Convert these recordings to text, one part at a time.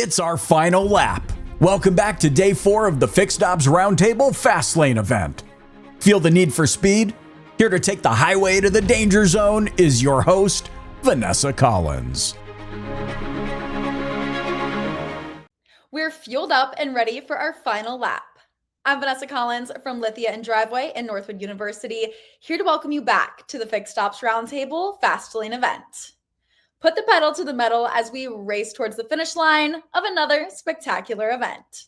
It's our final lap. Welcome back to day 4 of the Fixed Ops Roundtable Fastlane event. Feel the need for speed? Here to take the highway to the danger zone is your host, Vanessa Collins. We're fueled up and ready for our final lap. I'm Vanessa Collins from Lithia and Driveway in Northwood University, here to welcome you back to the Fixed Ops Roundtable Fastlane event. Put the pedal to the metal as we race towards the finish line of another spectacular event.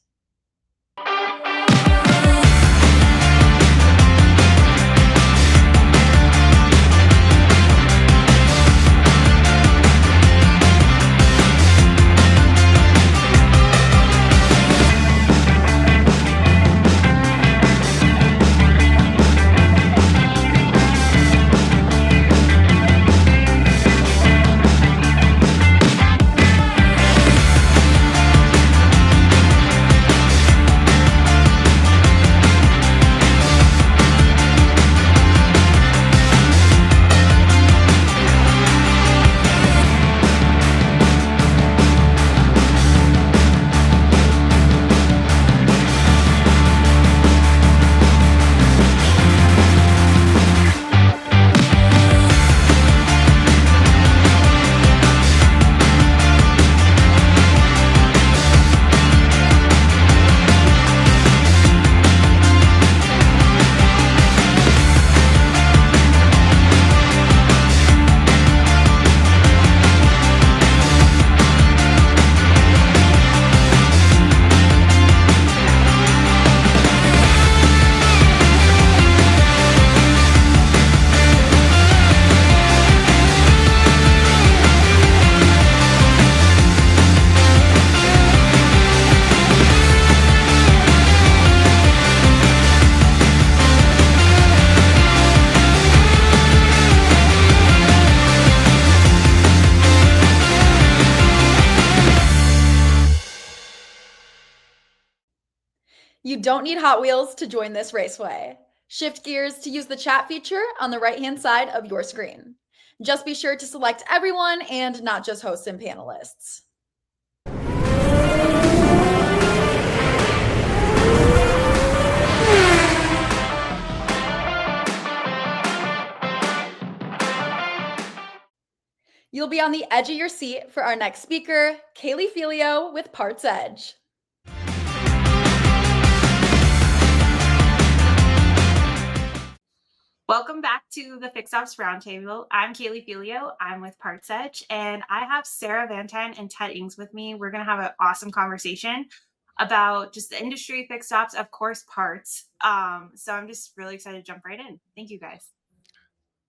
You don't need Hot Wheels to join this raceway. Shift gears to use the chat feature on the right-hand side of your screen. Just be sure to select everyone and not just hosts and panelists. You'll be on the edge of your seat for our next speaker, Kaylee Felio with Parts Edge. Welcome back to the Fixed Ops Roundtable. I'm Kaylee Felio. I'm with Parts Edge, and I have Sarah Vantan and Ted Ings with me. We're going to have an awesome conversation about just the industry, fixed ops, of course, parts. So I'm just really excited to jump right in. Thank you, guys.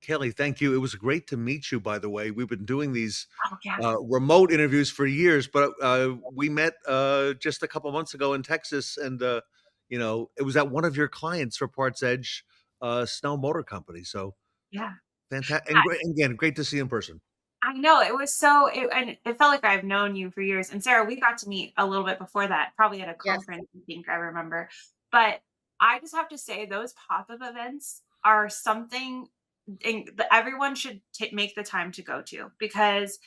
Kaylee, thank you. It was great to meet you, by the way. We've been doing these yeah. remote interviews for years, but we met just a couple months ago in Texas, and it was at one of your clients for Parts Edge, Snell Motor Company. So yeah, fantastic. And again, great to see you in person. I know it was and it felt like I've known you for years. And Sarah, we got to meet a little bit before that, probably at a conference. Yes. I think I remember. But I just have to say, those pop-up events are something everyone should make the time to go to, because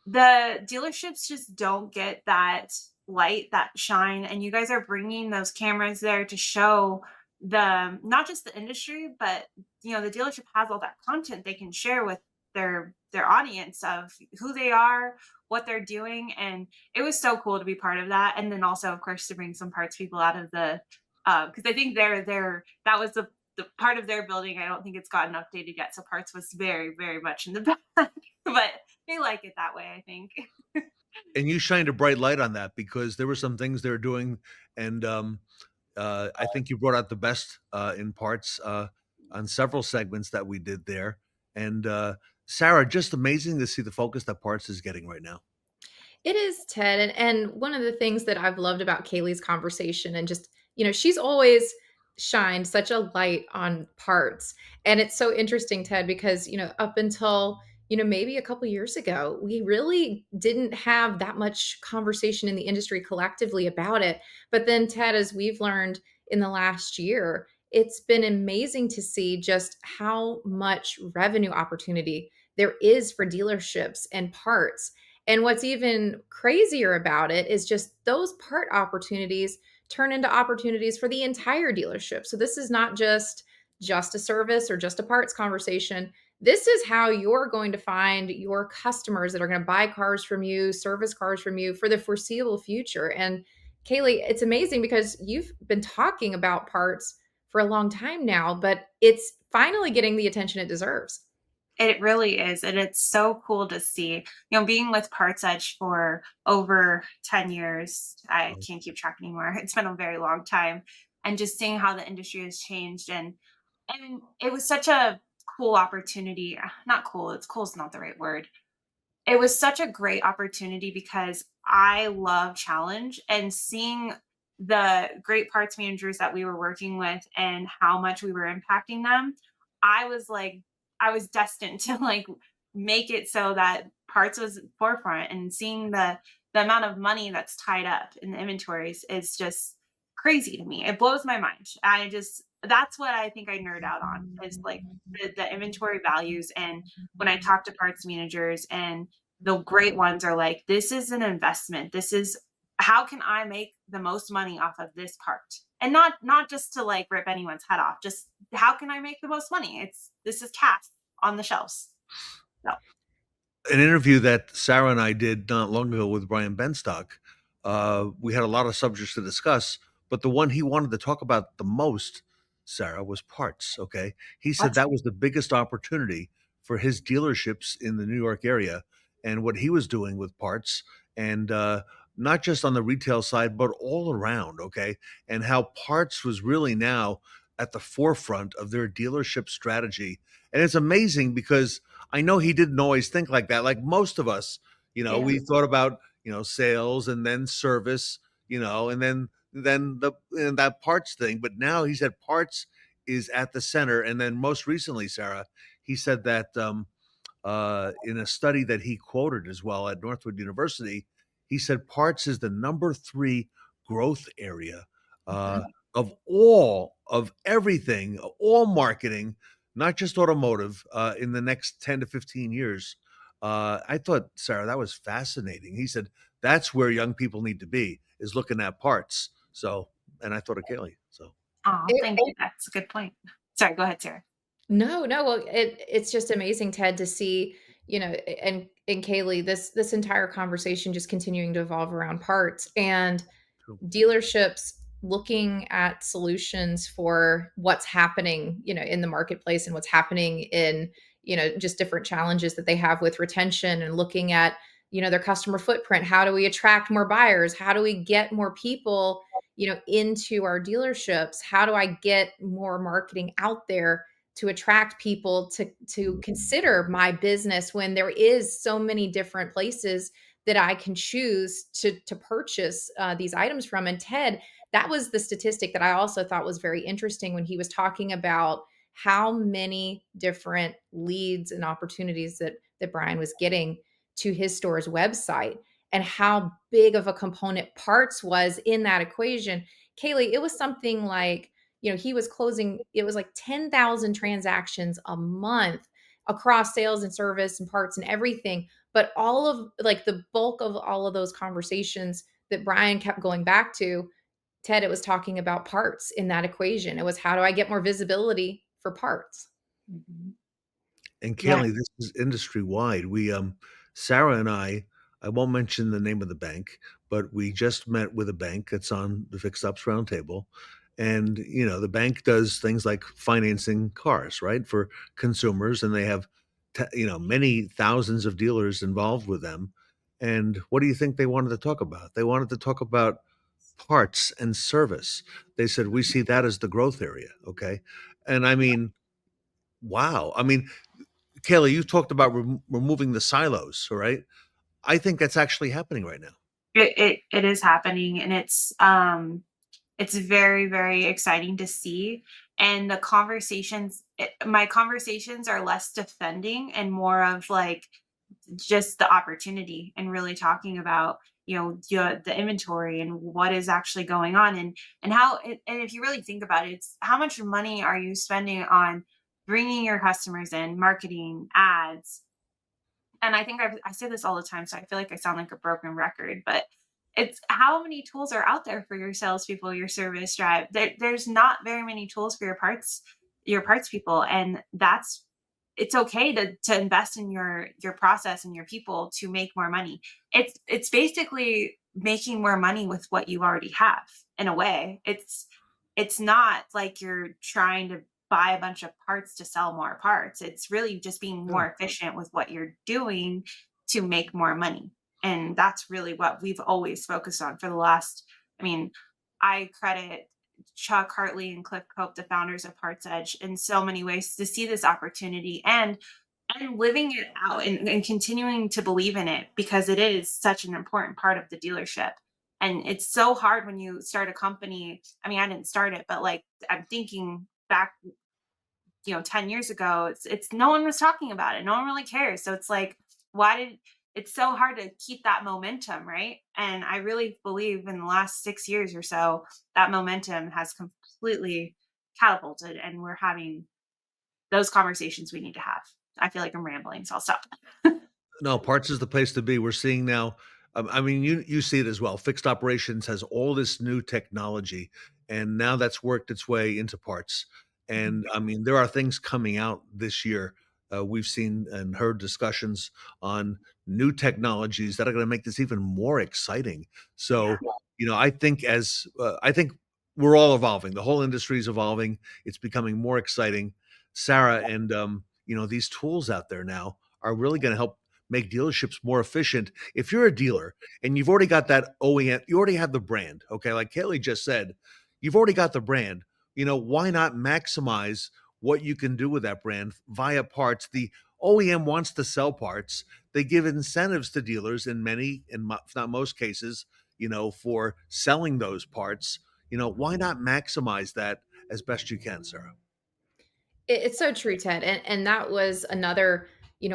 the dealerships just don't get that light, that shine, and you guys are bringing those cameras there to show not just the industry, but the dealership has all that content they can share with their audience of who they are, what they're doing, and it was so cool to be part of that. And then also, of course, to bring some parts people out of the because I think that was the part of their building. I don't think it's gotten updated yet, so parts was very, very much in the back, but they like it that way, I think. And you shined a bright light on that, because there were some things they were doing, and I think you brought out the best in parts on several segments that we did there. And Sarah, just amazing to see the focus that parts is getting right now. It is, Ted. And one of the things that I've loved about Kaylee's conversation, and just, she's always shined such a light on parts. And it's so interesting, Ted, because, up until, maybe a couple years ago, we really didn't have that much conversation in the industry collectively about it. But then, Ted, as we've learned in the last year, it's been amazing to see just how much revenue opportunity there is for dealerships and parts. And what's even crazier about it is just those part opportunities turn into opportunities for the entire dealership. So this is not just a service or just a parts conversation. This is how you're going to find your customers that are going to buy cars from you, service cars from you for the foreseeable future. And Kaylee, it's amazing because you've been talking about parts for a long time now, but it's finally getting the attention it deserves. It really is. And it's so cool to see, being with Parts Edge for over 10 years. I can't keep track anymore. It's been a very long time. And just seeing how the industry has changed. And it was such a cool opportunity. Not cool. Cool is not the right word. It was such a great opportunity because I love challenge, and seeing the great parts managers that we were working with and how much we were impacting them. I was like, I was destined to like make it so that parts was forefront, and seeing the amount of money that's tied up in the inventories is just crazy to me. It blows my mind. That's what I think I nerd out on, is like the inventory values. And when I talk to parts managers, and the great ones are like, this is an investment. This is, how can I make the most money off of this part? And not just to like rip anyone's head off, just how can I make the most money? This is cash on the shelves. So. An interview that Sarah and I did not long ago with Brian Benstock, we had a lot of subjects to discuss, but the one he wanted to talk about the most, Sarah, was parts. Okay. He said that was the biggest opportunity for his dealerships in the New York area, and what he was doing with parts, and not just on the retail side, but all around. Okay. And how parts was really now at the forefront of their dealership strategy. And it's amazing because I know he didn't always think like that. Like most of us, we thought about, sales and then service, and then that parts thing. But now he said parts is at the center. And then most recently, Sarah, he said that in a study that he quoted as well at Northwood University, he said parts is the number 3 growth area of everything, all marketing, not just automotive, in the next 10 to 15 years. I thought, Sarah, that was fascinating. He said that's where young people need to be, is looking at parts. So, and I thought of Kaylee. So, Thank you. That's a good point. Sorry, go ahead, Sarah. No. Well, it's just amazing, Ted, to see, and Kaylee, this entire conversation just continuing to evolve around parts and dealerships looking at solutions for what's happening, in the marketplace, and what's happening in, just different challenges that they have with retention, and looking at, their customer footprint. How do we attract more buyers? How do we get more people, into our dealerships? How do I get more marketing out there to attract people to consider my business, when there is so many different places that I can choose to purchase these items from? And Ted, that was the statistic that I also thought was very interesting when he was talking about how many different leads and opportunities that Brian was getting to his store's website, and how big of a component parts was in that equation. Kaylee, it was something like, he was closing, it was like 10,000 transactions a month across sales and service and parts and everything. But all of like the bulk of all of those conversations that Brian kept going back to, Ted, it was talking about parts in that equation. It was, how do I get more visibility for parts? Mm-hmm. And Kaylee, this is industry wide. We, Sarah and I won't mention the name of the bank, but we just met with a bank that's on the Fixed Ops Roundtable. And, the bank does things like financing cars, right, for consumers. And they have, many thousands of dealers involved with them. And what do you think they wanted to talk about? They wanted to talk about parts and service. They said, we see that as the growth area. Okay. And I mean, wow. I mean, Kaylee, you talked about removing the silos, all right? I think that's actually happening right now. It is happening, and it's very, very exciting to see. And the my conversations are less defending and more of like just the opportunity, and really talking about, the inventory and what is actually going on, and how and if you really think about it, it's how much money are you spending on bringing your customers in, marketing, ads, and I think I say this all the time, so I feel like I sound like a broken record, but it's how many tools are out there for your salespeople, your service drive. There's not very many tools for your parts people, and it's okay to invest in your process and your people to make more money. It's basically making more money with what you already have. In a way, it's not like you're trying to buy a bunch of parts to sell more parts. It's really just being more efficient with what you're doing to make more money. And that's really what we've always focused on for the last, I mean, I credit Chuck Hartley and Cliff Cope, the founders of Parts Edge, in so many ways to see this opportunity and living it out and continuing to believe in it, because it is such an important part of the dealership. And it's so hard when you start a company. I mean, I didn't start it, but like I'm thinking back, 10 years ago, it's no one was talking about it. No one really cares. So it's like, it's so hard to keep that momentum, right? And I really believe in the last 6 years or so, that momentum has completely catapulted, and we're having those conversations we need to have. I feel like I'm rambling, so I'll stop. No, parts is the place to be. We're seeing now. I mean, you see it as well. Fixed operations has all this new technology, and now that's worked its way into parts. And I mean, there are things coming out this year. We've seen and heard discussions on new technologies that are going to make this even more exciting. So, I think we're all evolving. The whole industry is evolving. It's becoming more exciting. Sarah, and these tools out there now are really going to help make dealerships more efficient. If you're a dealer and you've already got that OEM, you already have the brand, okay? Like Kaylee just said, you've already got the brand. Why not maximize what you can do with that brand via parts? The OEM wants to sell parts. They give incentives to dealers in if not most cases, for selling those parts. Why not maximize that as best you can, Sarah? It's so true, Ted. And that was another,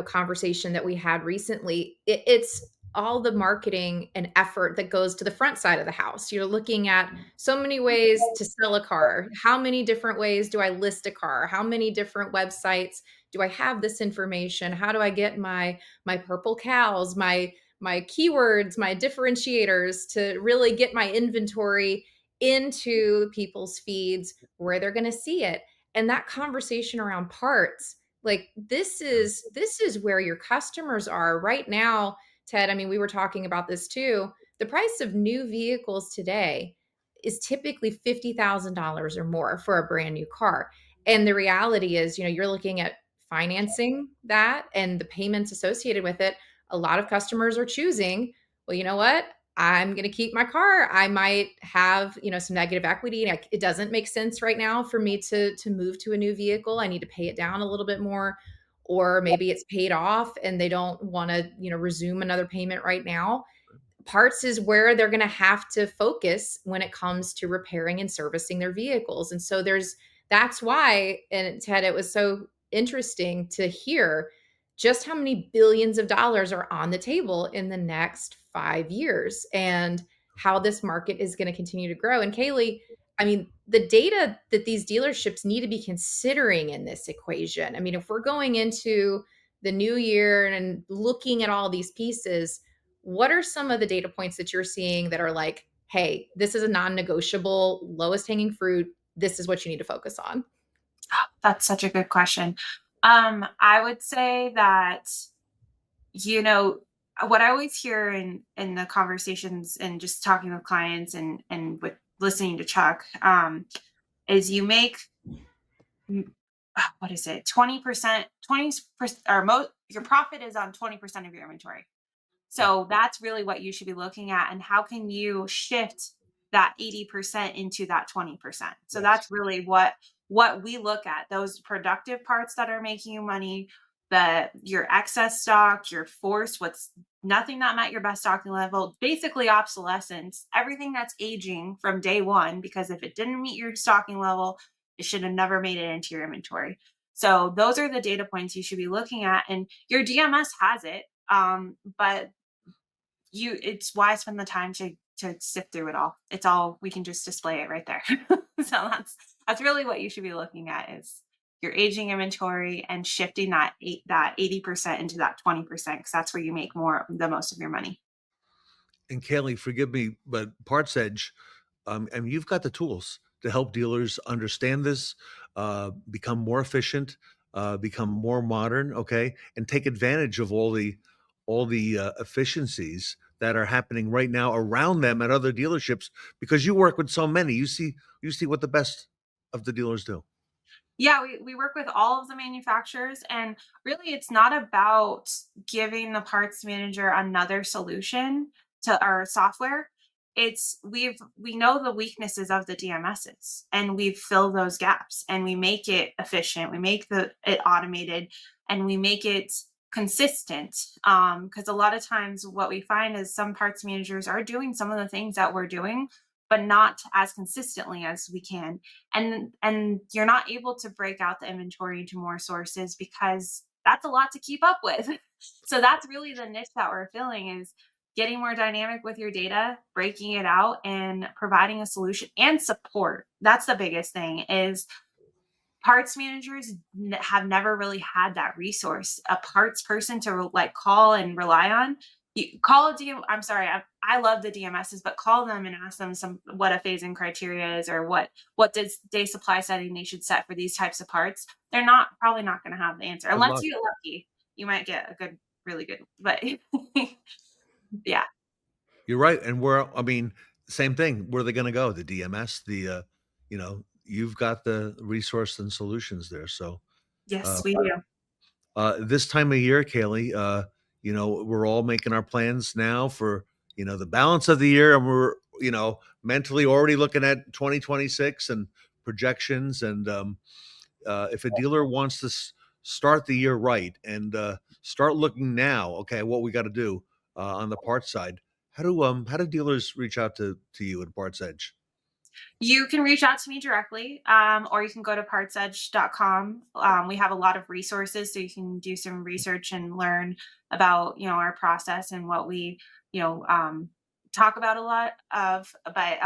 conversation that we had recently. It's all the marketing and effort that goes to the front side of the house. You're looking at so many ways to sell a car. How many different ways do I list a car? How many different websites do I have this information? How do I get my purple cows, my keywords, my differentiators to really get my inventory into people's feeds where they're going to see it? And that conversation around parts, like this is where your customers are right now, Ted. I mean, we were talking about this too. The price of new vehicles today is typically $50,000 or more for a brand new car. And the reality is, you're looking at financing that and the payments associated with it. A lot of customers are choosing, well, you know what? I'm going to keep my car. I might have, some negative equity. It doesn't make sense right now for me to move to a new vehicle. I need to pay it down a little bit more, or maybe it's paid off and they don't want to, resume another payment right now. Parts is where they're going to have to focus when it comes to repairing and servicing their vehicles. And so that's why, and Ted, it was so interesting to hear just how many billions of dollars are on the table in the next 5 years and how this market is going to continue to grow. And Kaylee, I mean, the data that these dealerships need to be considering in this equation. I mean, if we're going into the new year and looking at all these pieces, what are some of the data points that you're seeing that are like, hey, this is a non-negotiable, lowest hanging fruit. This is what you need to focus on? That's such a good question. I would say that, what I always hear in the conversations and just talking with clients and with listening to Chuck, is you make, what is it? 20%, or your profit is on 20% of your inventory. So that's really what you should be looking at. And how can you shift that 80% into that 20%? So that's really what we look at, those productive parts that are making you money, your excess stock, your force, what's nothing that met your best stocking level, basically obsolescence, everything that's aging from day one, because if it didn't meet your stocking level, it should have never made it into your inventory. So those are the data points you should be looking at. And your DMS has it. But it's why spend the time to sift through it all. It's all, we can just display it right there. So that's really what you should be looking at, is your aging inventory and shifting that 80% into that 20%, because that's where you make the most of your money. And Kaylee, forgive me, but Parts Edge, I mean, you've got the tools to help dealers understand this, become more efficient, become more modern, okay, and take advantage of all the efficiencies that are happening right now around them at other dealerships, because you work with so many. You see what the best of the dealers do. Yeah, we work with all of the manufacturers, and really it's not about giving the parts manager another solution to our software. We know the weaknesses of the DMSs, and we fill those gaps, and we make it efficient, we make it automated, and we make it consistent. Because a lot of times what we find is some parts managers are doing some of the things that we're doing, but not as consistently as we can. And you're not able to break out the inventory into more sources, because that's a lot to keep up with. So that's really the niche that we're filling, is getting more dynamic with your data, breaking it out, and providing a solution and support. That's the biggest thing. Is parts managers have never really had that resource, a parts person to like call and rely on. You call a DM. I'm sorry, I love the DMSs, but call them and ask them what a phasing criteria is, or what day supply setting they should set for these types of parts. They're probably not going to have the answer, unless you get lucky. You might get a really good, but yeah. You're right, and same thing. Where are they going to go? The DMS, you've got the resource and solutions there. So Yes, we do. this time of year, Kaylee, we're all making our plans now for, the balance of the year, and we're, mentally already looking at 2026 and projections. And if a dealer wants to start the year right and start looking now, okay, what we got to do on the parts side, how do dealers reach out to you at Parts Edge? You can reach out to me directly, or you can go to partsedge.com. We have a lot of resources, so you can do some research and learn about, our process and what we, talk about a lot of. But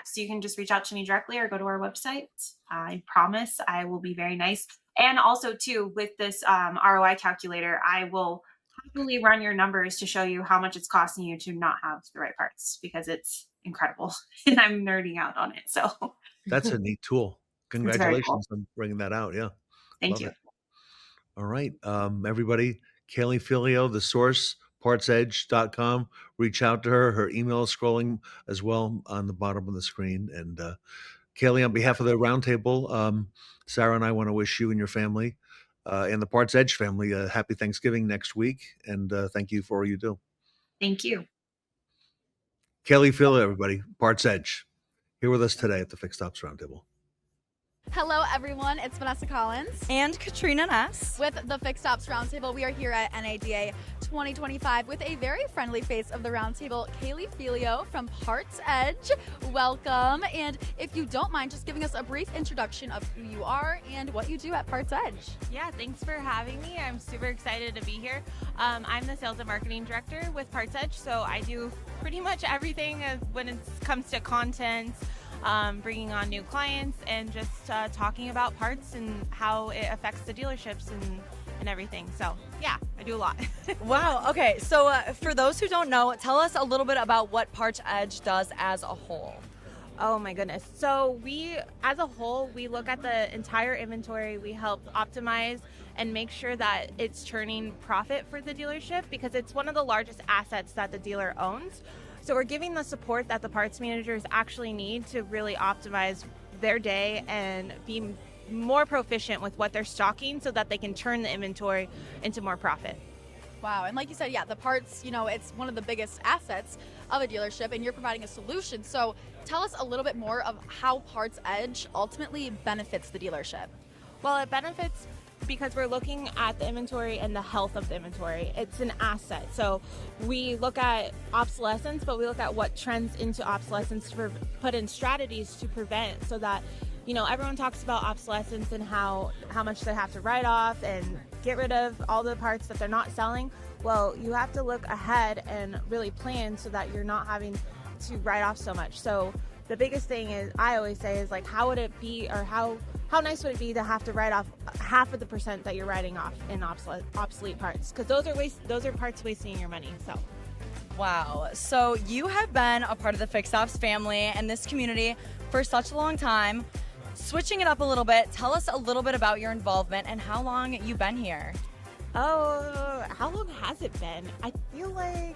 so you can just reach out to me directly or go to our website. I promise I will be very nice. And also, too, with this ROI calculator, I will happily run your numbers to show you how much it's costing you to not have the right parts, because it's incredible and I'm nerding out on it. So that's a neat tool. Congratulations on bringing that out. Yeah. Thank you. It. All right. Everybody, Kaylee Felio, the source, partsedge.com. Reach out to her. Her email is scrolling as well on the bottom of the screen. And Kaylee, on behalf of the Roundtable, Sarah and I want to wish you and your family and the Parts Edge family a happy Thanksgiving next week. And thank you for all you do. Thank you. Kaylee Felio, everybody, Parts Edge, here with us today at the Fixed Ops Roundtable. Hello, everyone. It's Vanessa Collins and Katrina Ness with the Fixed Ops Roundtable. We are here at NADA 2025 with a very friendly face of the Roundtable, Kaylee Felio from Parts Edge. Welcome. And if you don't mind, just giving us a brief introduction of who you are and what you do at Parts Edge. Yeah, thanks for having me. I'm super excited to be here. I'm the Sales and Marketing Director with Parts Edge, so I do pretty much everything when it comes to content, bringing on new clients, and just talking about parts and how it affects the dealerships and everything. So yeah, I do a lot. Wow. Okay. So for those who don't know, tell us a little bit about what Parts Edge does as a whole. Oh my goodness. So we, as a whole, we look at the entire inventory. We help optimize and make sure that it's turning profit for the dealership, because it's one of the largest assets that the dealer owns. So we're giving the support that the parts managers actually need to really optimize their day and be more proficient with what they're stocking so that they can turn the inventory into more profit. Wow. And like you said, yeah, the parts, it's one of the biggest assets of a dealership, and you're providing a solution. So tell us a little bit more of how Parts Edge ultimately benefits the dealership. Well, it benefits because we're looking at the inventory and the health of the inventory. It's an asset. So we look at obsolescence, but we look at what trends into obsolescence to put in strategies to prevent, so that, everyone talks about obsolescence and how much they have to write off and get rid of all the parts that they're not selling. Well, you have to look ahead and really plan so that you're not having to write off so much. So the biggest thing is, I always say, is like, how would it be, or how how nice would it be to have to write off half of the percent that you're writing off in obsolete parts? Because those are parts wasting your money. So. Wow. So you have been a part of the Fixed Ops family and this community for such a long time. Switching it up a little bit, tell us a little bit about your involvement and how long you've been here. Oh, how long has it been? I feel like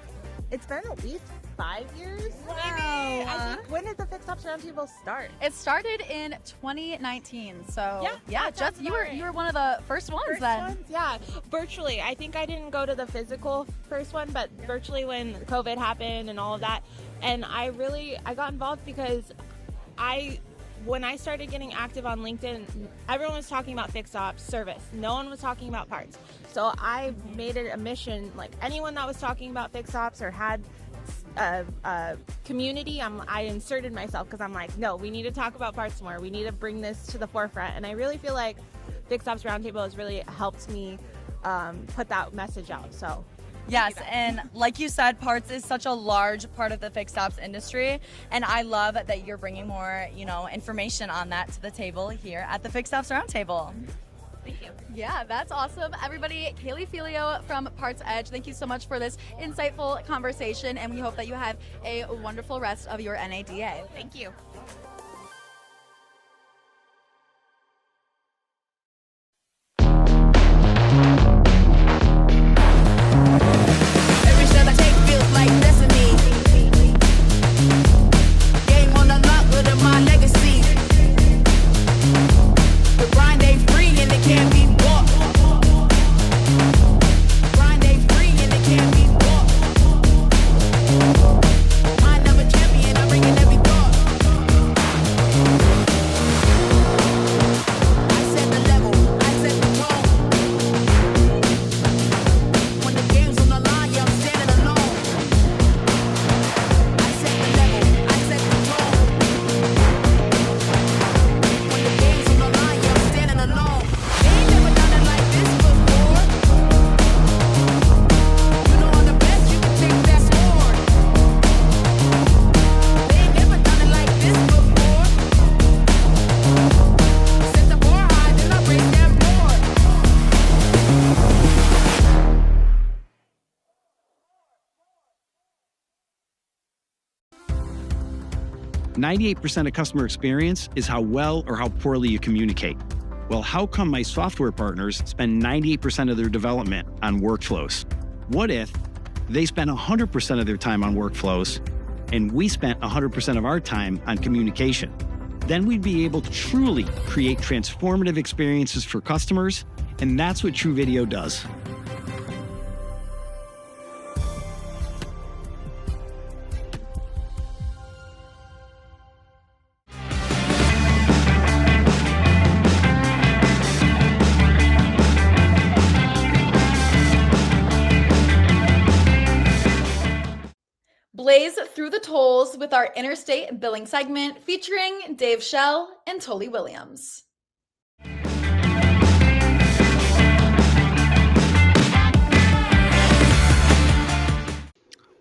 it's been at least 5 years. Wow. Maybe. I think, when did the Fixed Ops Roundtable start? It started in 2019. So Yeah, just you were one of the first ones then. Yeah, virtually. I think I didn't go to the physical first one, but virtually when COVID happened and all of that. And I got involved because when I started getting active on LinkedIn, everyone was talking about fixed ops service. No one was talking about parts. So I made it a mission, like anyone that was talking about fixed ops or had a community, I inserted myself because I'm like, no, we need to talk about parts more. We need to bring this to the forefront. And I really feel like Fixed Ops Roundtable has really helped me put that message out. So. Yes, and like you said, parts is such a large part of the fixed ops industry, and I love that you're bringing more, information on that to the table here at the Fixed Ops Roundtable. Thank you. Yeah, that's awesome. Everybody, Kaylee Felio from Parts Edge, thank you so much for this insightful conversation, and we hope that you have a wonderful rest of your NADA. Thank you. "98% of customer experience is how well or how poorly you communicate." Well, how come my software partners spend 98% of their development on workflows? What if they spent 100% of their time on workflows and we spent 100% of our time on communication? Then we'd be able to truly create transformative experiences for customers, and that's what True Video does. Blaze through the tolls with our Interstate billing segment featuring Dave Schell and Tully Williams.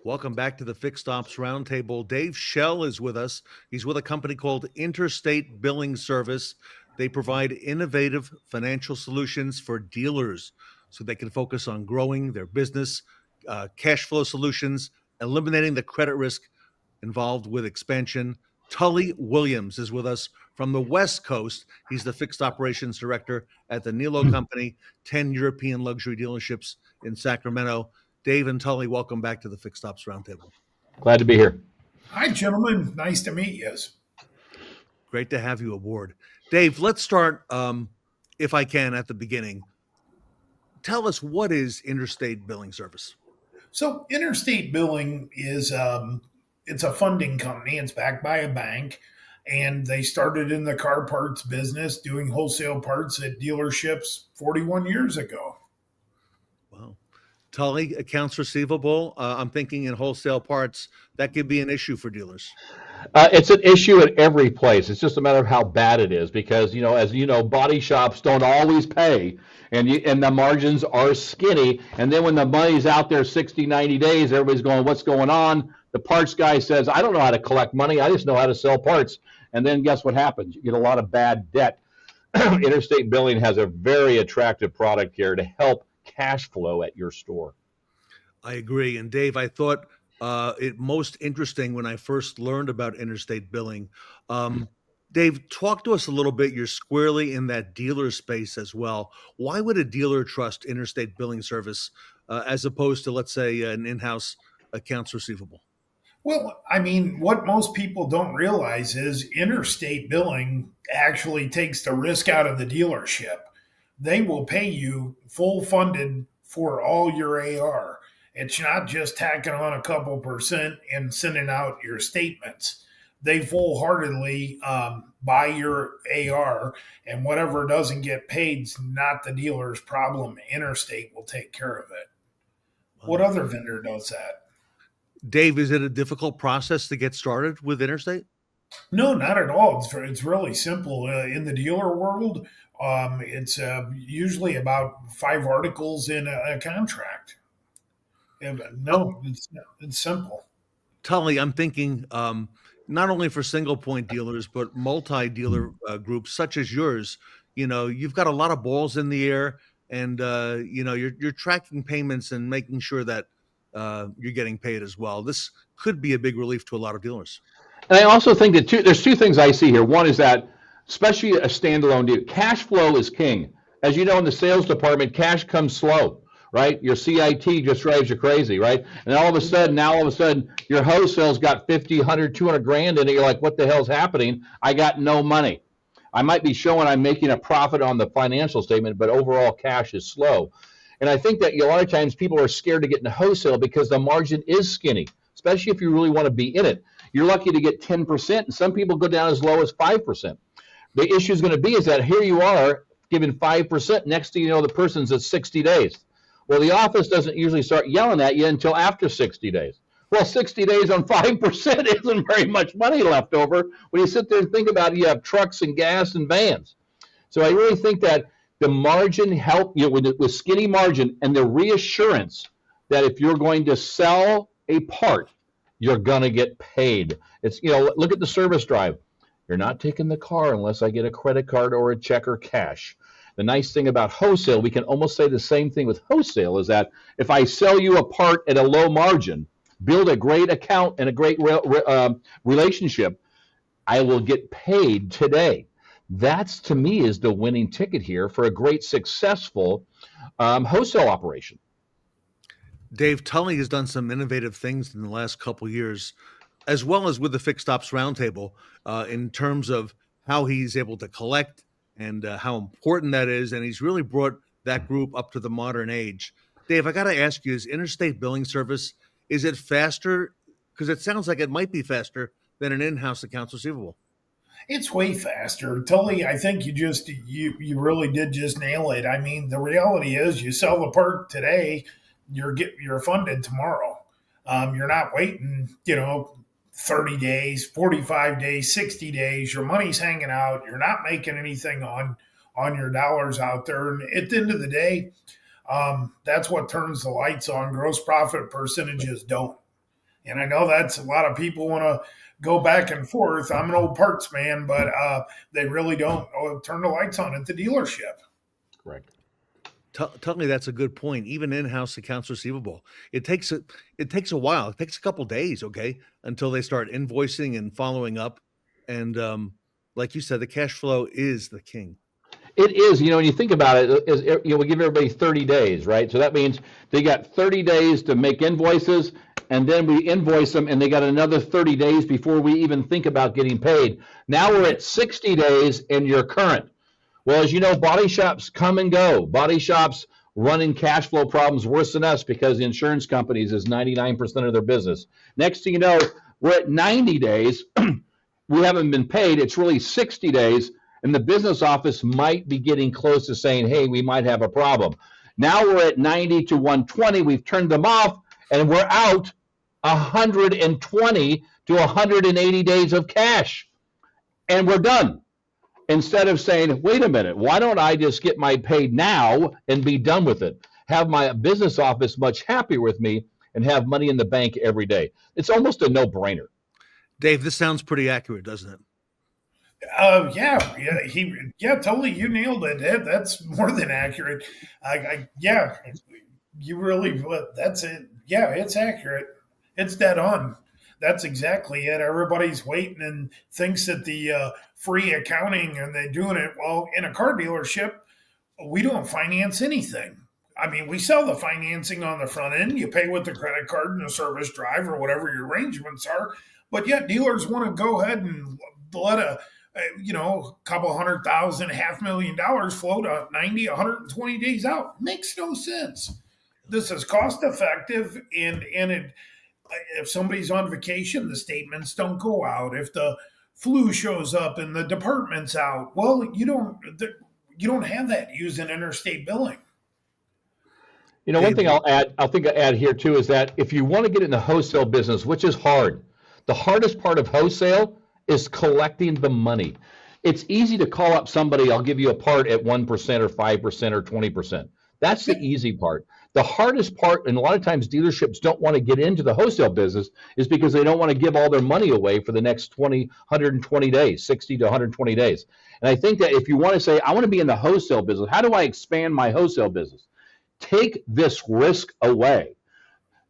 Welcome back to the Fixed Ops Roundtable. Dave Schell is with us. He's with a company called Interstate Billing Service. They provide innovative financial solutions for dealers so they can focus on growing their business, cash flow solutions, eliminating the credit risk involved with expansion. Tully Williams is with us from the West Coast. He's the Fixed Operations Director at the Nilo Company, 10 European luxury dealerships in Sacramento. Dave and Tully, welcome back to the Fixed Ops Roundtable. Glad to be here. Hi, gentlemen. Nice to meet you. Great to have you aboard. Dave, let's start, if I can, at the beginning. Tell us, what is Interstate Billing Service? So Interstate Billing is it's a funding company. It's backed by a bank, and they started in the car parts business doing wholesale parts at dealerships 41 years ago. Wow. Tully, accounts receivable. I'm thinking in wholesale parts, that could be an issue for dealers. It's an issue at every place. It's just a matter of how bad it is because, as you know, body shops don't always pay and the margins are skinny. And then when the money's out there 60, 90 days, everybody's going, what's going on? The parts guy says, I don't know how to collect money. I just know how to sell parts. And then guess what happens? You get a lot of bad debt. Interstate Billing has a very attractive product here to help cash flow at your store. I agree. And Dave, I thought it most interesting when I first learned about Interstate Billing. Dave, talk to us a little bit. You're squarely in that dealer space as well. Why would a dealer trust Interstate Billing service as opposed to, let's say, an in-house accounts receivable? Well, I mean, what most people don't realize is Interstate Billing actually takes the risk out of the dealership. They will pay you full funded for all your AR. It's not just tacking on a couple percent and sending out your statements. They full-heartedly buy your AR, and whatever doesn't get paid is not the dealer's problem. Interstate will take care of it. What other vendor does that? Dave, is it a difficult process to get started with Interstate? No, not at all. It's really simple. In the dealer world, it's usually about 5 articles in a contract. No, it's simple. Tully, I'm thinking not only for single point dealers, but multi-dealer groups such as yours. You know, you've got a lot of balls in the air, and you know, you're tracking payments and making sure that you're getting paid as well. This could be a big relief to a lot of dealers. And I also think that there's two things I see here. One is that, especially a standalone deal, cash flow is king. As you know, in the sales department, cash comes slow, right? Your CIT just drives you crazy, right? And all of a sudden, your wholesale's got 50, 100, 200 grand in it. You're like, what the hell's happening? I got no money. I might be showing I'm making a profit on the financial statement, but overall cash is slow. And I think that a lot of times people are scared to get into wholesale because the margin is skinny, especially if you really want to be in it. You're lucky to get 10%, and some people go down as low as 5%. The issue is going to be is that here you are giving 5%. Next thing you know, the person's at 60 days. Well, the office doesn't usually start yelling at you until after 60 days. Well, 60 days on 5% isn't very much money left over. When you sit there and think about it, you have trucks and gas and vans. So I really think that the margin help you with skinny margin and the reassurance that if you're going to sell a part, you're going to get paid. It's, you know, look at the service drive. You're not taking the car unless I get a credit card or a check or cash. The nice thing about wholesale, we can almost say the same thing with wholesale, is that if I sell you a part at a low margin, build a great account and a great relationship, I will get paid today. That's, to me, is the winning ticket here for a great, successful wholesale operation. Dave, Tully has done some innovative things in the last couple of years, as well as with the Fixed Ops Roundtable, in terms of how he's able to collect and how important that is. And he's really brought that group up to the modern age. Dave, I got to ask you, is Interstate Billing Service, is it faster? Because it sounds like it might be faster than an in-house accounts receivable. It's way faster. Tully, I think you really did just nail it. I mean, the reality is you sell the part today, you're funded tomorrow. You're not waiting, 30 days, 45 days, 60 days. Your money's hanging out. You're not making anything on your dollars out there. And at the end of the day, that's what turns the lights on. Gross profit percentages don't. And I know that's a lot of people want to go back and forth. I'm an old parts man, but they really don't turn the lights on at the dealership. Correct. Tell me that's a good point. Even in-house accounts receivable, it takes a while. It takes a couple days, okay, until they start invoicing and following up. And like you said, the cash flow is the king. It is. When you think about it, we give everybody 30 days, right? So that means they got 30 days to make invoices, and then we invoice them, and they got another 30 days before we even think about getting paid. Now we're at 60 days, and you're current. Well, as you know, body shops come and go. Body shops running cash flow problems worse than us because the insurance companies is 99% of their business. Next thing you know, we're at 90 days. We haven't been paid. It's really 60 days, and the business office might be getting close to saying, hey, we might have a problem. Now we're at 90 to 120. We've turned them off, and we're out 120 to 180 days of cash, and we're done. Instead of saying, wait a minute, why don't I just get my pay now and be done with it? Have my business office much happier with me and have money in the bank every day. It's almost a no-brainer. Dave, this sounds pretty accurate, doesn't it? Totally. You nailed it. That's more than accurate. You really, that's it. Yeah, it's accurate. It's dead on. That's exactly it. Everybody's waiting and thinks that the free accounting and they're doing it. Well, in a car dealership, we don't finance anything. I mean, we sell the financing on the front end. You pay with the credit card and the service drive or whatever your arrangements are. But yet dealers want to go ahead and let a couple $100,000, $500,000 flow to 90, 120 days out. Makes no sense. This is cost effective, and if somebody's on vacation, the statements don't go out. If the flu shows up and the department's out, well, you don't have that using interstate billing. One thing I'll add here too is that if you want to get in the wholesale business, which is hard, the hardest part of wholesale is collecting the money. It's easy to call up somebody, I'll give you a part at 1% or 5% or 20%. That's the easy part. The hardest part, and a lot of times dealerships don't want to get into the wholesale business, is because they don't want to give all their money away for the next 120 days, 60 to 120 days. And I think that if you want to say, I want to be in the wholesale business, how do I expand my wholesale business? Take this risk away.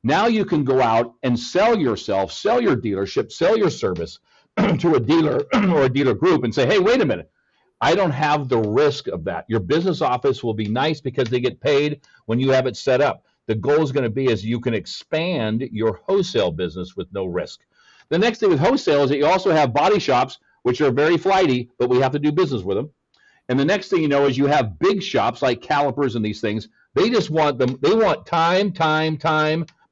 Now you can go out and sell yourself, sell your dealership, sell your service to a dealer or a dealer group and say, hey, wait a minute. I don't have the risk of that. Your business office will be nice because they get paid when you have it set up. The goal is going to be is you can expand your wholesale business with no risk. The next thing with wholesale is that you also have body shops, which are very flighty, but we have to do business with them. And the next thing you know is you have big shops like calipers and these things. They just want them. They want time,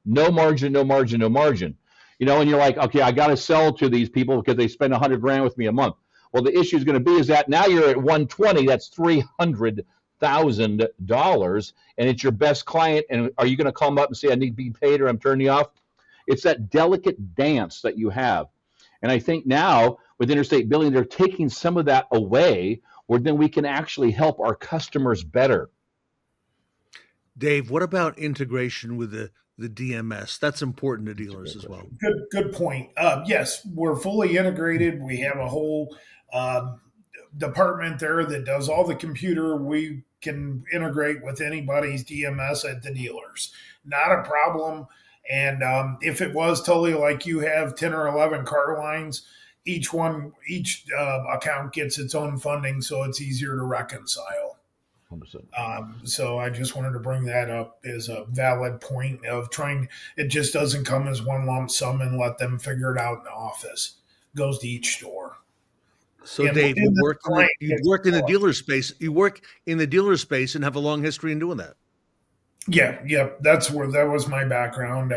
no margin. And you're like, okay, I got to sell to these people because they spend $100,000 with me a month. Well, the issue is going to be is that now you're at 120. That's $300,000, and it's your best client. And are you going to call them up and say, I need to be paid or I'm turning you off? It's that delicate dance that you have. And I think now with interstate billing, they're taking some of that away, where then we can actually help our customers better. Dave, what about integration with the DMS? That's important to dealers as well. Good point. Yes, we're fully integrated. We have a whole department there that does all the computer. We can integrate with anybody's DMS at the dealers. Not a problem. And if it was totally like you have 10 or 11 car lines, each account gets its own funding, so it's easier to reconcile. So I just wanted to bring that up as a valid point of it just doesn't come as one lump sum and let them figure it out in the office. It goes to each store. So Dave, you work in the dealer space. You work in the dealer space and have a long history in doing that. Yeah. That was my background.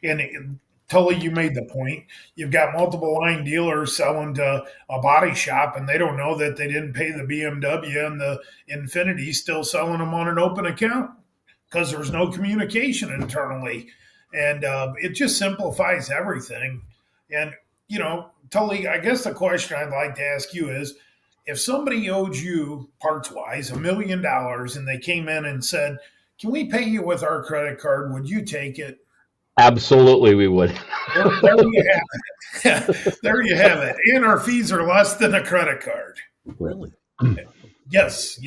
And Tully, you made the point. You've got multiple line dealers selling to a body shop, and they don't know that they didn't pay the BMW and the Infiniti, still selling them on an open account because there's no communication internally. And it just simplifies everything. And, Tully, I guess the question I'd like to ask you is, if somebody owed you parts-wise $1 million and they came in and said, can we pay you with our credit card? Would you take it? Absolutely, we would. There you have it. There you have it. And our fees are less than a credit card. Really? Yes.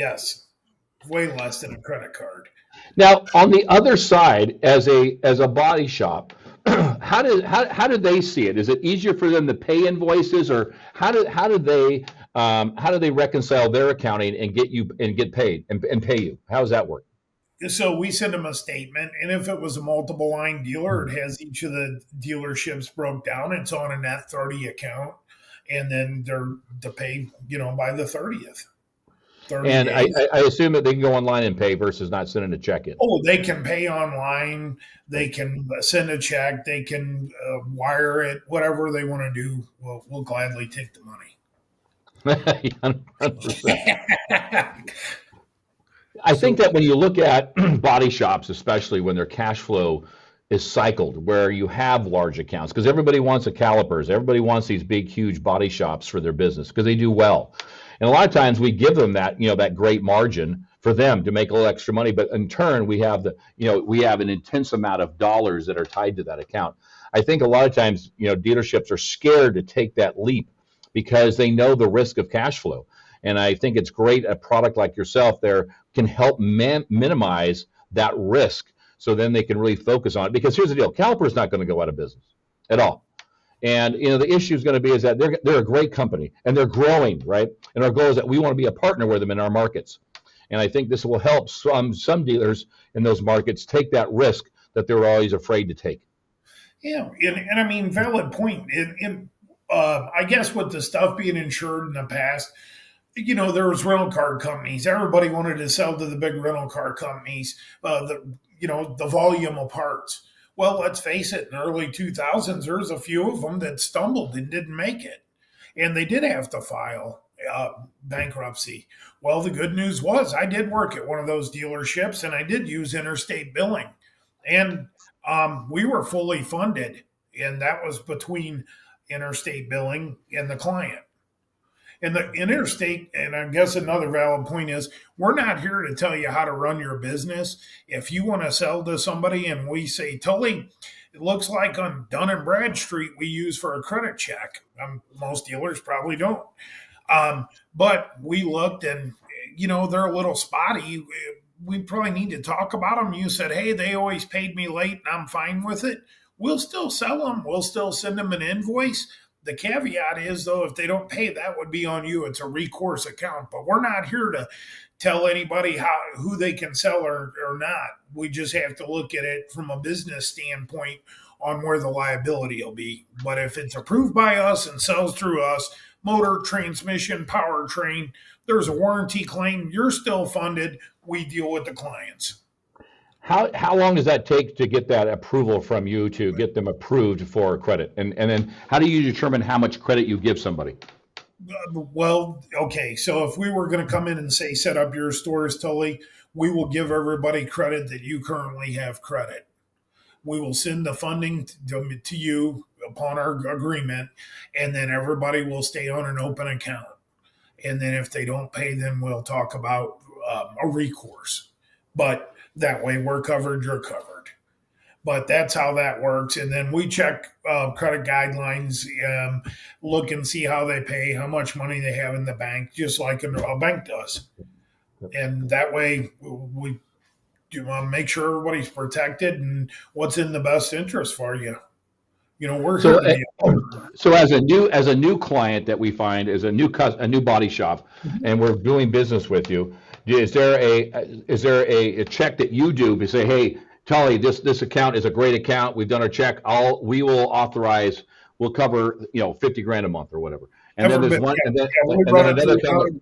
Way less than a credit card. Now, on the other side, as a body shop, how do they see it? Is it easier for them to pay invoices, or how do they reconcile their accounting and get paid and pay you? How does that work? So we send them a statement, and if it was a multiple line dealer, it has each of the dealerships broke down. It's on a net 30 account, and then they're to pay, by the 30th. And I assume that they can go online and pay versus not sending a check in. Oh, they can pay online. They can send a check. They can wire it. Whatever they want to do, we'll gladly take the money. 100%. I think that when you look at body shops, especially when their cash flow is cycled, where you have large accounts, because everybody wants a calipers, everybody wants these big, huge body shops for their business because they do well. And a lot of times we give them that, that great margin for them to make a little extra money. But in turn, we have an intense amount of dollars that are tied to that account. I think a lot of times, dealerships are scared to take that leap because they know the risk of cash flow. And I think it's great a product like yourself there can help minimize that risk, so then they can really focus on it. Because here's the deal, Caliper's not going to go out of business at all. And the issue is going to be is that they're a great company and they're growing, right? And our goal is that we want to be a partner with them in our markets. And I think this will help some dealers in those markets take that risk that they're always afraid to take. Yeah, and I mean, valid point. I guess with the stuff being insured in the past, there was rental car companies. Everybody wanted to sell to the big rental car companies, the volume of parts. Well, let's face it, in the early 2000s, there was a few of them that stumbled and didn't make it. And they did have to file bankruptcy. Well, the good news was I did work at one of those dealerships, and I did use Interstate billing. And we were fully funded, and that was between Interstate billing and the client. And the Interstate, and I guess another valid point is, we're not here to tell you how to run your business. If you want to sell to somebody and we say, Tully, it looks like on Dun and Bradstreet we use for a credit check. Most dealers probably don't. But we looked and, they're a little spotty. We probably need to talk about them. You said, hey, they always paid me late and I'm fine with it. We'll still sell them. We'll still send them an invoice. The caveat is, though, if they don't pay, that would be on you. It's a recourse account. But we're not here to tell anybody who they can sell or not. We just have to look at it from a business standpoint on where the liability will be. But if it's approved by us and sells through us, motor, transmission, powertrain, there's a warranty claim, you're still funded. We deal with the clients. How long does that take to get that approval from you to get them approved for credit? And then how do you determine how much credit you give somebody? Well, okay. So if we were going to come in and say, set up your stores, Tully, we will give everybody credit that you currently have credit. We will send the funding to you upon our agreement, and then everybody will stay on an open account. And then if they don't pay, then we'll talk about a recourse. But that way we're covered, you're covered. But that's how that works. And then we check credit guidelines, look and see how they pay, how much money they have in the bank, just like a bank does. And that way we do make sure everybody's protected and what's in the best interest for you. We're here so as a new client that we find is a new body shop, and we're doing business with you. Is there a check that you do to say, hey, Tully, this account is a great account. We've done our check. We will authorize. We'll cover $50,000 a month or whatever. And then there's one, and then another company.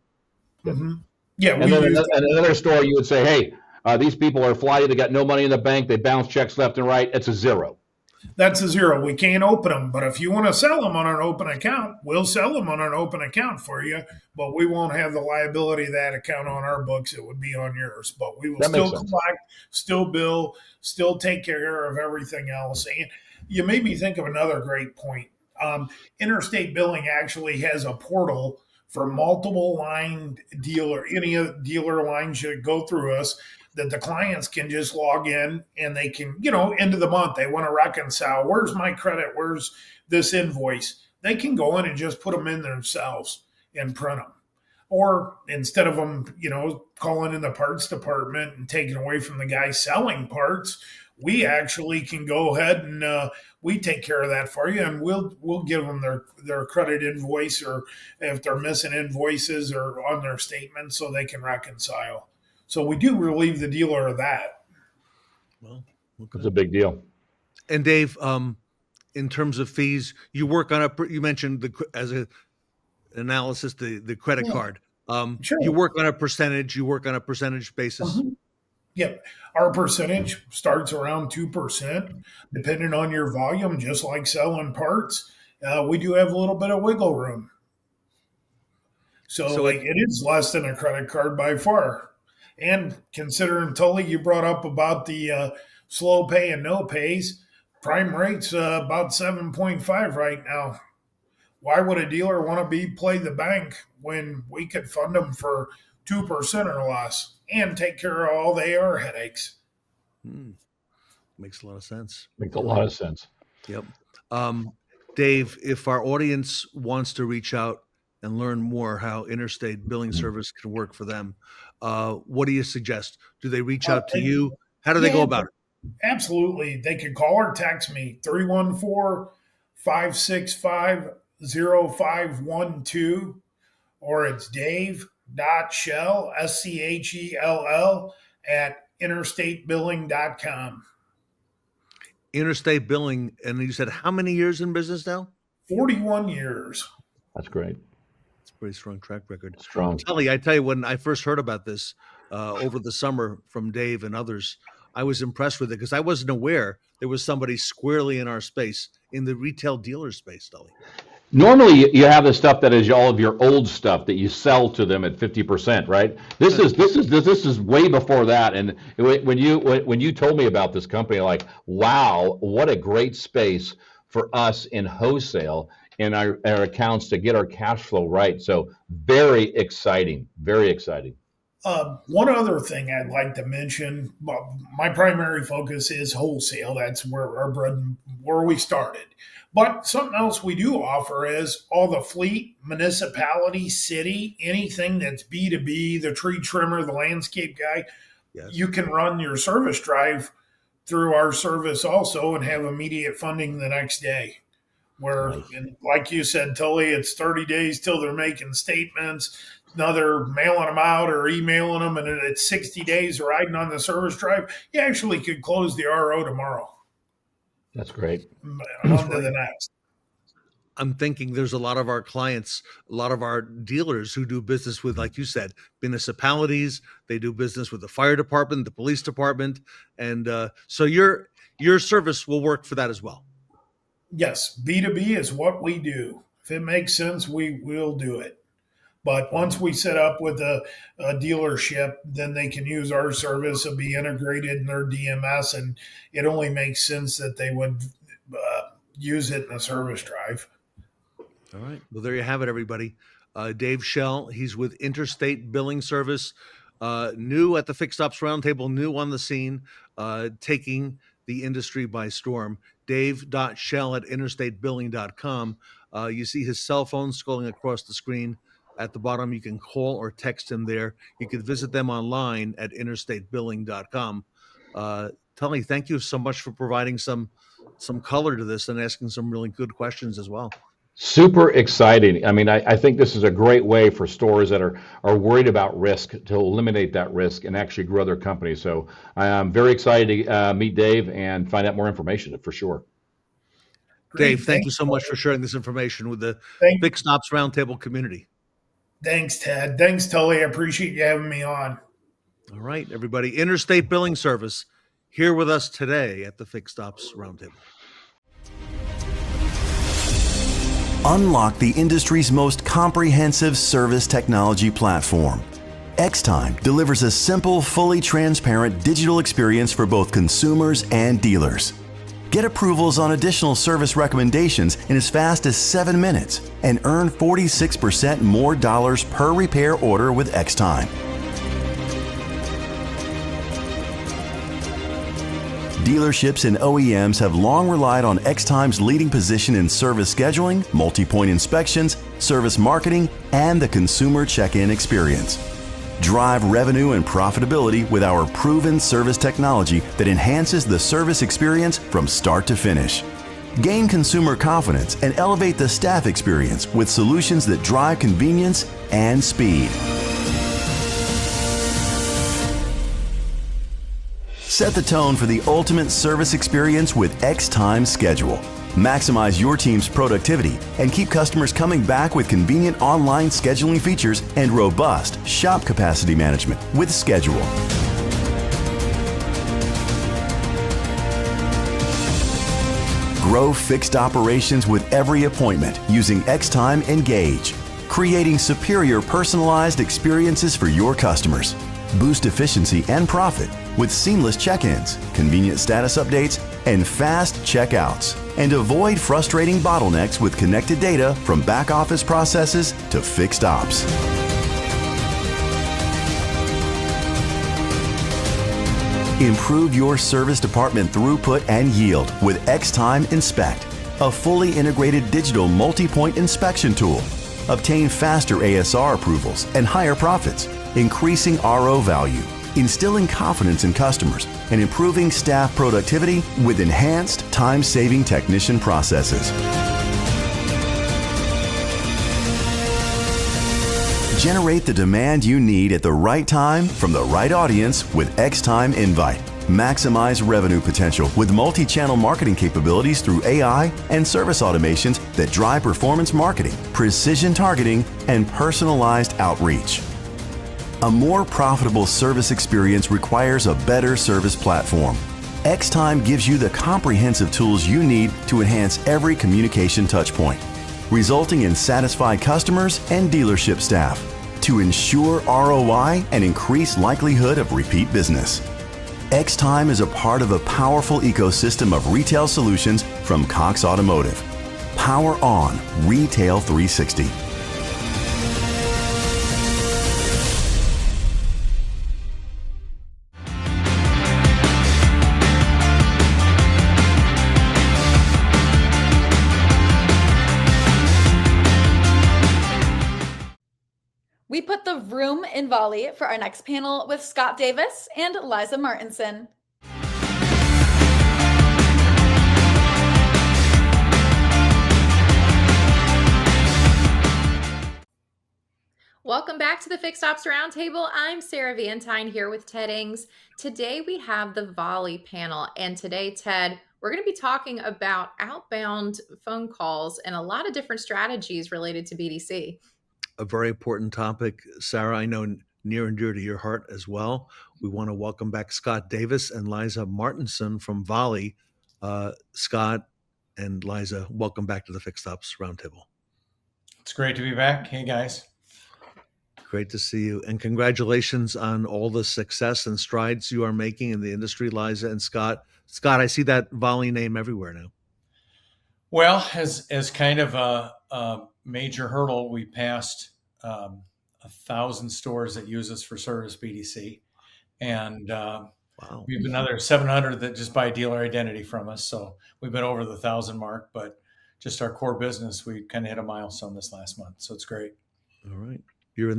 Mm-hmm. Yeah, and then another store you would say, hey, these people are flighty. They got no money in the bank. They bounce checks left and right. It's a zero. That's a zero. We can't open them. But if you want to sell them on an open account, we'll sell them on an open account for you. But we won't have the liability of that account on our books. It would be on yours. But we will still collect, still bill, still take care of everything else. And you made me think of another great point. Interstate Billing actually has a portal for multiple line dealer, any dealer lines that go through us, that the clients can just log in and they can, end of the month, they want to reconcile. Where's my credit? Where's this invoice? They can go in and just put them in themselves and print them. Or instead of them, calling in the parts department and taking away from the guy selling parts, we actually can go ahead and we take care of that for you, and we'll give them their credit invoice, or if they're missing invoices or on their statement, so they can reconcile. So we do relieve the dealer of that. Well, it's a big deal. And Dave, in terms of fees, you work on you mentioned as an analysis the credit card. Sure. You work on a percentage. You work on a percentage basis. Uh-huh. Yep. Our percentage starts around 2%, depending on your volume, just like selling parts. We do have a little bit of wiggle room. So it is less than a credit card by far. And considering, Tully, you brought up about the slow pay and no pays, prime rate's about 7.5 right now. Why would a dealer want to play the bank when we could fund them for 2% or less and take care of all the AR headaches? Makes a lot of sense. Makes a lot of sense. Yep. Dave, if our audience wants to reach out and learn more how Interstate Billing Service can work for them, what do you suggest? Do they reach out to you? How do they go about it? Absolutely. They can call or text me, 314-565-0512, or it's dave.schell, Schell, at interstatebilling.com. Interstate Billing, and you said how many years in business now? 41 years. That's great. It's a pretty strong track record. Strong. Tully, I tell you, when I first heard about this over the summer from Dave and others, I was impressed with it because I wasn't aware there was somebody squarely in our space, in the retail dealer space, Tully. Normally, you have the stuff that is all of your old stuff that you sell to them at 50%, right? This is way before that. And when you told me about this company, like, wow, what a great space for us in wholesale in our accounts to get our cash flow right. So very exciting, very exciting. One other thing I'd like to mention, my primary focus is wholesale. That's where we started. But something else we do offer is all the fleet, municipality, city, anything that's B2B, the tree trimmer, the landscape guy. Yes. You can run your service drive through our service also and have immediate funding the next day. Where, and like you said, Tully, it's 30 days till they're making statements. Another mailing them out or emailing them, and it's 60 days riding on the service drive. You actually could close the RO tomorrow. That's great. On to the next. I'm thinking there's a lot of our clients, a lot of our dealers who do business with, like you said, municipalities. They do business with the fire department, the police department. And so your service will work for that as well. Yes, B2B is what we do. If it makes sense, we will do it. But once we set up with a dealership, then they can use our service. It'll be integrated in their DMS, and it only makes sense that they would use it in a service drive. All right. Well, there you have it, everybody. Dave Schell, he's with Interstate Billing Service, new at the Fixed Ops Roundtable, new on the scene, taking the industry by storm. Dave.Schell at interstatebilling.com. You see his cell phone scrolling across the screen. At the bottom, you can call or text him there. You can visit them online at interstatebilling.com. Tully, thank you so much for providing some color to this and asking some really good questions as well. Super exciting. I mean, I think this is a great way for stores that are worried about risk to eliminate that risk and actually grow their company. So I'm very excited to meet Dave and find out more information for sure. Dave, thank you so much for sharing this information with the Fixed Ops Roundtable community. Thanks, Ted. Thanks, Tully. I appreciate you having me on. All right, everybody. Interstate Billing Service here with us today at the Fixed Ops Roundtable. Unlock the industry's most comprehensive service technology platform. X-Time delivers a simple, fully transparent digital experience for both consumers and dealers. Get approvals on additional service recommendations in as fast as 7 minutes and earn 46% more dollars per repair order with X-Time. Dealerships and OEMs have long relied on X-Time's leading position in service scheduling, multi-point inspections, service marketing, and the consumer check-in experience. Drive revenue and profitability with our proven service technology that enhances the service experience from start to finish. Gain consumer confidence and elevate the staff experience with solutions that drive convenience and speed. Set the tone for the ultimate service experience with X-Time Schedule. Maximize your team's productivity and keep customers coming back with convenient online scheduling features and robust shop capacity management with Schedule. Grow fixed operations with every appointment using X-Time Engage, creating superior personalized experiences for your customers. Boost efficiency and profit with seamless check-ins, convenient status updates, and fast checkouts. And avoid frustrating bottlenecks with connected data from back-office processes to fixed ops. Improve your service department throughput and yield with X-Time Inspect. a fully integrated digital multi-point inspection tool. Obtain faster ASR approvals and higher profits, increasing RO value, instilling confidence in customers, and improving staff productivity with enhanced time-saving technician processes. Generate the demand you need at the right time from the right audience with X-Time Invite. Maximize revenue potential with multi-channel marketing capabilities through AI and service automations that drive performance marketing, precision targeting, and personalized outreach. A more profitable service experience requires a better service platform. X-Time gives you the comprehensive tools you need to enhance every communication touchpoint, resulting in satisfied customers and dealership staff to ensure ROI and increase likelihood of repeat business. X-Time is a part of a powerful ecosystem of retail solutions from Cox Automotive. Power on Retail 360. We put the room in Volie for our next panel with Scott Davis and Liza Martensen. Welcome back to the Fixed Ops Roundtable. I'm Sarah Vantine here with Ted Ings. Today we have the Volie panel, and today, Ted, we're going to be talking about outbound phone calls and a lot of different strategies related to BDC. A very important topic, Sarah. I know near and dear to your heart as well. We want to welcome back Scott Davis and Liza Martensen from Volie. Scott and Liza, welcome back to the Fixed Ops Roundtable. It's great to be back. Hey, guys. Great to see you. And congratulations on all the success and strides you are making in the industry, Liza and Scott. Scott, I see that Volie name everywhere now. Well, as kind of a major hurdle, we passed 1,000 stores that use us for service BDC. And Wow. we have another 700 that just buy dealer identity from us. So we've been over the 1,000 mark, but just our core business, we kind of hit a milestone this last month. So it's great. All right. You're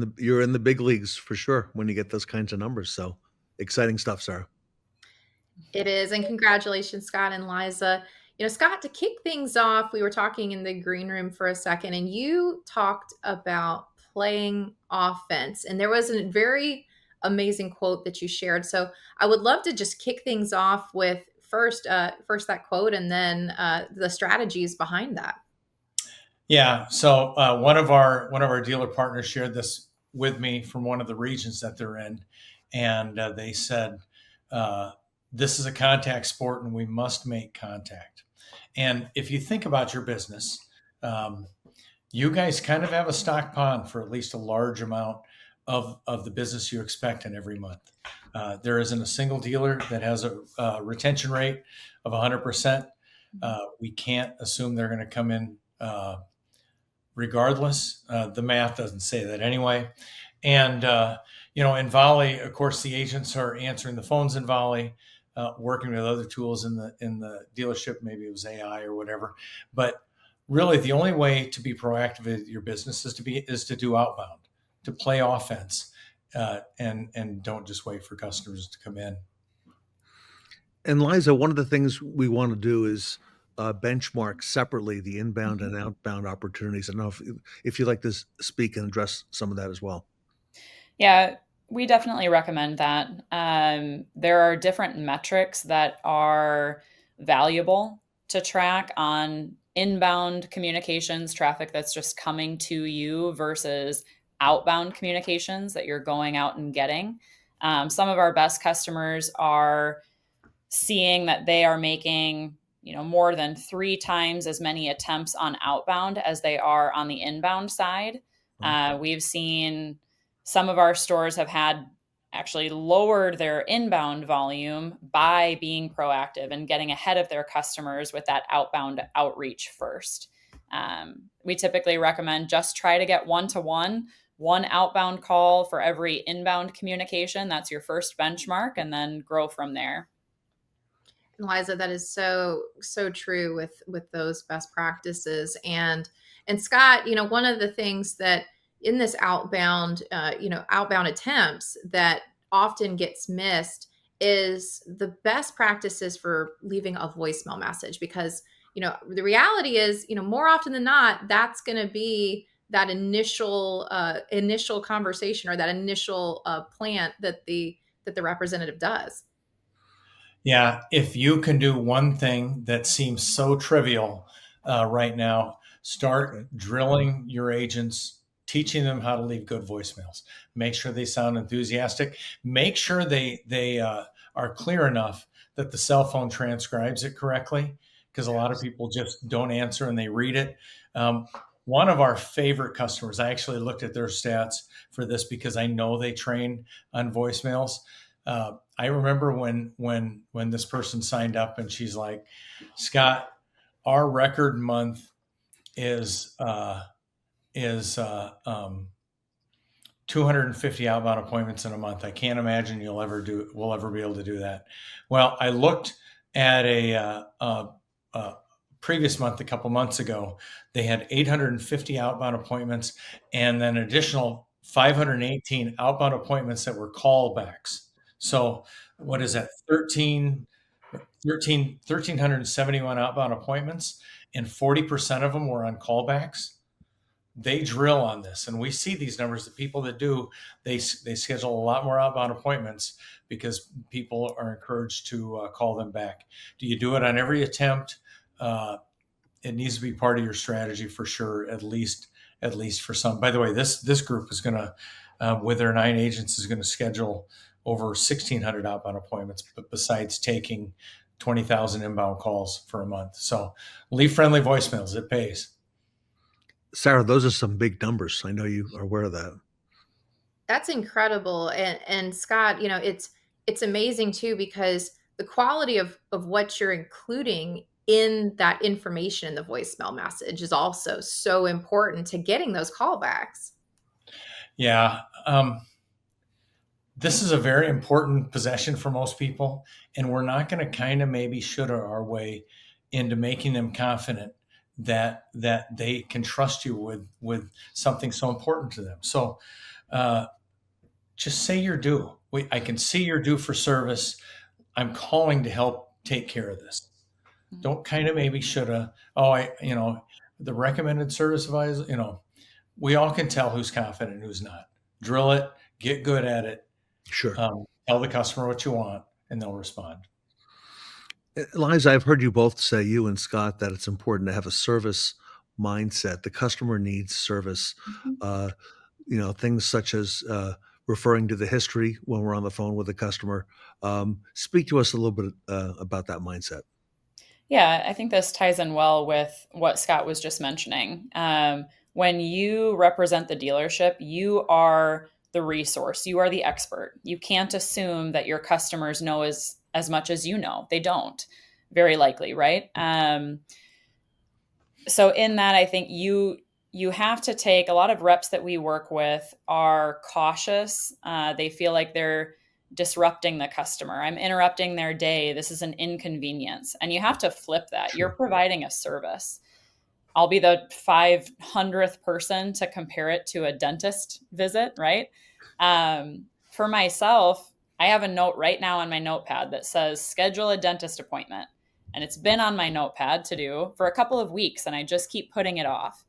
in the big leagues for sure when you get those kinds of numbers. So exciting stuff, Sarah. It is. And congratulations, Scott and Liza. You know, Scott, to kick things off, we were talking in the green room for a second, and you talked about playing offense. And there was a very amazing quote that you shared. So I would love to just kick things off with first that quote, and then the strategies behind that. Yeah. So one of our dealer partners shared this with me from one of the regions that they're in, and they said, "This is a contact sport, and we must make contact." And if you think about your business, you guys kind of have a stock pond for at least a large amount of the business you expect in every month. There isn't a single dealer that has a retention rate of 100%. We can't assume they're going to come in regardless. The math doesn't say that anyway. And, in Volie, of course, the agents are answering the phones in Volie, working with other tools in the dealership. Maybe it was AI or whatever. But really, the only way to be proactive in your business is to do outbound, to play offense, and don't just wait for customers to come in. And Liza, one of the things we want to do is benchmark separately the inbound and outbound opportunities. I don't know if you'd like to speak and address some of that as well. Yeah, we definitely recommend that. There are different metrics that are valuable to track on inbound communications, traffic that's just coming to you versus outbound communications that you're going out and getting. Some of our best customers are seeing that they are making more than 3 times as many attempts on outbound as they are on the inbound side. We've seen some of our stores have had actually lowered their inbound volume by being proactive and getting ahead of their customers with that outbound outreach first. We typically recommend just try to get 1-to-1, one outbound call for every inbound communication. That's your first benchmark, and then grow from there. Liza, that is so true with those best practices. And Scott, one of the things that in this outbound attempts that often gets missed is the best practices for leaving a voicemail message, because the reality is, more often than not, that's going to be that initial conversation or that initial plant that the representative does. Yeah, if you can do one thing that seems so trivial right now, start drilling your agents, teaching them how to leave good voicemails. Make sure they sound enthusiastic. Make sure they are clear enough that the cell phone transcribes it correctly, because a lot of people just don't answer and they read it. One of our favorite customers, I actually looked at their stats for this because I know they train on voicemails. I remember when this person signed up and she's like, Scott, our record month is 250 outbound appointments in a month. I can't imagine we'll ever be able to do that. Well, I looked at a previous month, a couple months ago, they had 850 outbound appointments and then additional 518 outbound appointments that were callbacks. So what is that? 1,371 outbound appointments, and 40% of them were on callbacks. They drill on this, and we see these numbers. The people that do, they schedule a lot more outbound appointments because people are encouraged to call them back. Do you do it on every attempt? It needs to be part of your strategy for sure, at least for some. By the way, this group is going to, with their 9 agents, is going to schedule over 1,600 outbound appointments, but besides taking 20,000 inbound calls for a month. So leave friendly voicemails. It pays. Sarah, those are some big numbers. I know you are aware of that. That's incredible. And Scott, it's amazing too, because the quality of what you're including in that information in the voicemail message is also so important to getting those callbacks. Yeah. This is a very important possession for most people, and we're not going to kind of maybe shoulda our way into making them confident that they can trust you with something so important to them. So just say you're due. I can see you're due for service. I'm calling to help take care of this. Don't kind of maybe shoulda. The recommended service advisor, we all can tell who's confident and who's not. Drill it, get good at it. Sure. Tell the customer what you want and they'll respond. Liza, I've heard you both say, you and Scott, that it's important to have a service mindset. The customer needs service. Things such as referring to the history when we're on the phone with the customer. Speak to us a little bit about that mindset. Yeah, I think this ties in well with what Scott was just mentioning. When you represent the dealership, you are the resource. You are the expert. You can't assume that your customers know as much as you know. They don't, very likely, right? So in that, I think you have to take, a lot of reps that we work with are cautious. They feel like they're disrupting the customer. I'm interrupting their day. This is an inconvenience. And you have to flip that. You're providing a service. I'll be the 500th person to compare it to a dentist visit, right? For myself, I have a note right now on my notepad that says schedule a dentist appointment. And it's been on my notepad to do for a couple of weeks, and I just keep putting it off.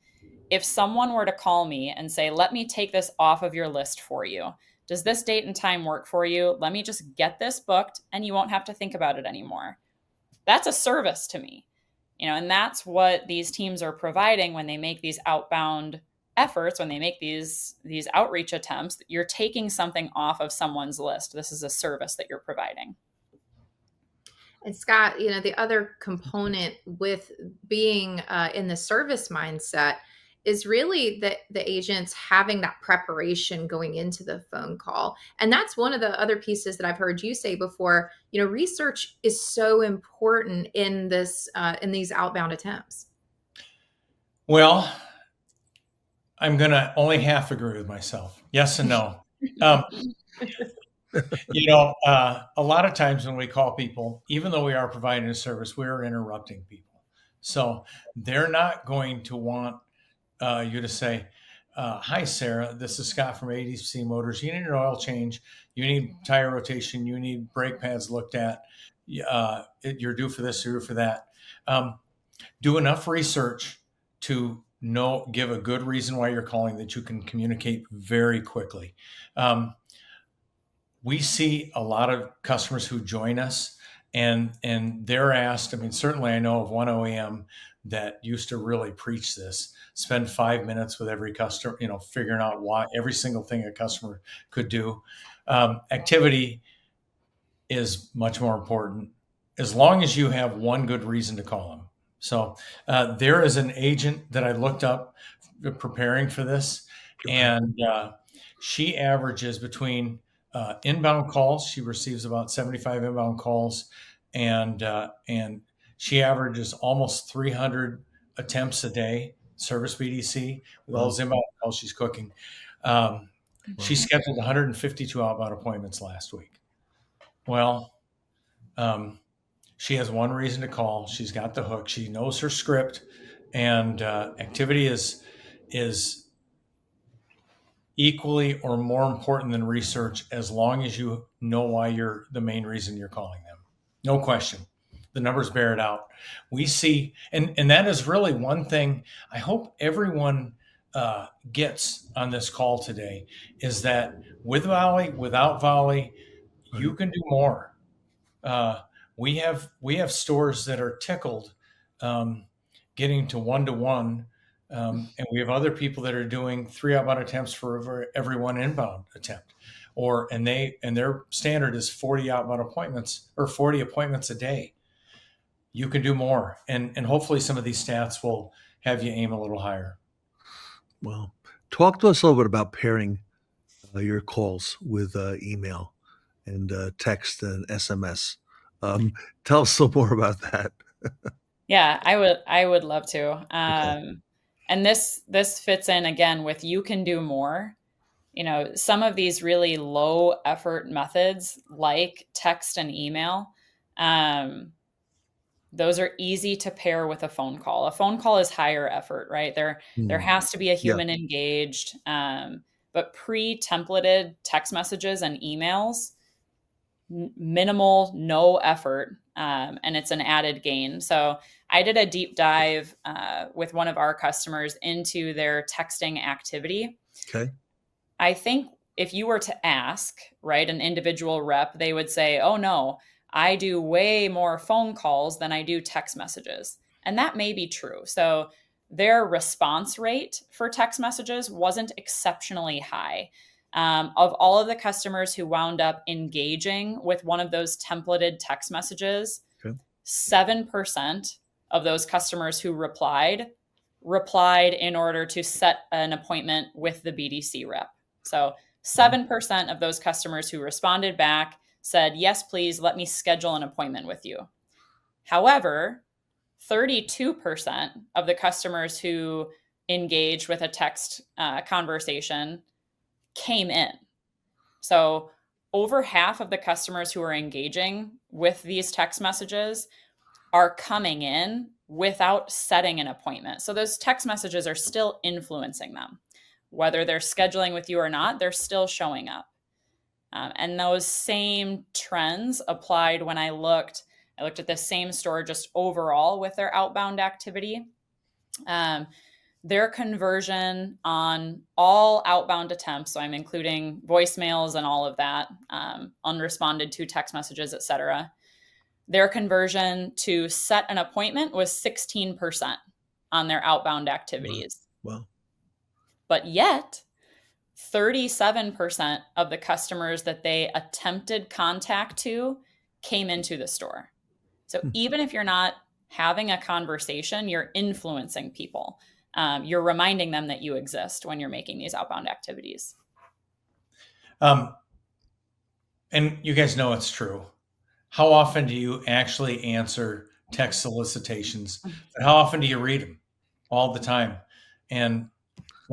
If someone were to call me and say, let me take this off of your list for you. Does this date and time work for you? Let me just get this booked and you won't have to think about it anymore. That's a service to me. And that's what these teams are providing when they make these outbound efforts, when they make these outreach attempts. You're taking something off of someone's list. This is a service that you're providing. And Scott, the other component with being in the service mindset is really the agents having that preparation going into the phone call. And that's one of the other pieces that I've heard you say before. Research is so important in these outbound attempts. Well, I'm going to only half agree with myself. Yes and no. A lot of times when we call people, even though we are providing a service, we're interrupting people. So they're not going to want you to say, hi, Sarah, this is Scott from ADC Motors. You need an oil change. You need tire rotation. You need brake pads looked at. You're due for this, you're due for that. Do enough research to give a good reason why you're calling that you can communicate very quickly. We see a lot of customers who join us and they're asked, certainly I know of one OEM that used to really preach this, spend 5 minutes with every customer, figuring out why every single thing a customer could do. Activity is much more important as long as you have one good reason to call them. So there is an agent that I looked up preparing for this, and she averages between inbound calls. She receives about 75 inbound calls, and she averages almost 300 attempts a day, service BDC, with all those inbound calls she's cooking. She scheduled 152 outbound appointments last week. Well, she has one reason to call. She's got the hook. She knows her script, and activity is equally or more important than research as long as you know why you're the main reason you're calling them. No question. The numbers bear it out. We see, and that is really one thing I hope everyone gets on this call today, is that with Volie, without Volie, you can do more. We have stores that are tickled getting to 1-to-1, and we have other people that are doing 3 outbound attempts for every 1 inbound attempt, and their standard is 40 outbound appointments or 40 appointments a day. You can do more, and hopefully some of these stats will have you aim a little higher. Well, talk to us a little bit about pairing your calls with email and text and SMS. Tell us a little more about that. Yeah, I would love to. Okay. And this fits in again with you can do more. Some of these really low effort methods like text and email, those are easy to pair with a phone call. A phone call is higher effort, right? There has to be a human engaged, but pre-templated text messages and emails, minimal, no effort, and it's an added gain. So I did a deep dive with one of our customers into their texting activity. Okay. I think if you were to ask, right, an individual rep, they would say, oh no, I do way more phone calls than I do text messages. And that may be true. So their response rate for text messages wasn't exceptionally high. Of all of the customers who wound up engaging with one of those templated text messages, 7% of those customers who replied in order to set an appointment with the BDC rep. So 7% of those customers who responded back said, yes, please, let me schedule an appointment with you. However, 32% of the customers who engaged with a text conversation came in. So over half of the customers who are engaging with these text messages are coming in without setting an appointment. So those text messages are still influencing them. Whether they're scheduling with you or not, they're still showing up. And those same trends applied when I looked at the same store just overall with their outbound activity. Their conversion on all outbound attempts, so I'm including voicemails and all of that, unresponded to text messages, et cetera. Their conversion to set an appointment was 16% on their outbound activities. Wow. But yet, 37% of the customers that they attempted contact to came into the store. So even if you're not having a conversation, you're influencing people. You're reminding them that you exist when you're making these outbound activities. And you guys know it's true. How often do you actually answer text solicitations? And how often do you read them? All the time. And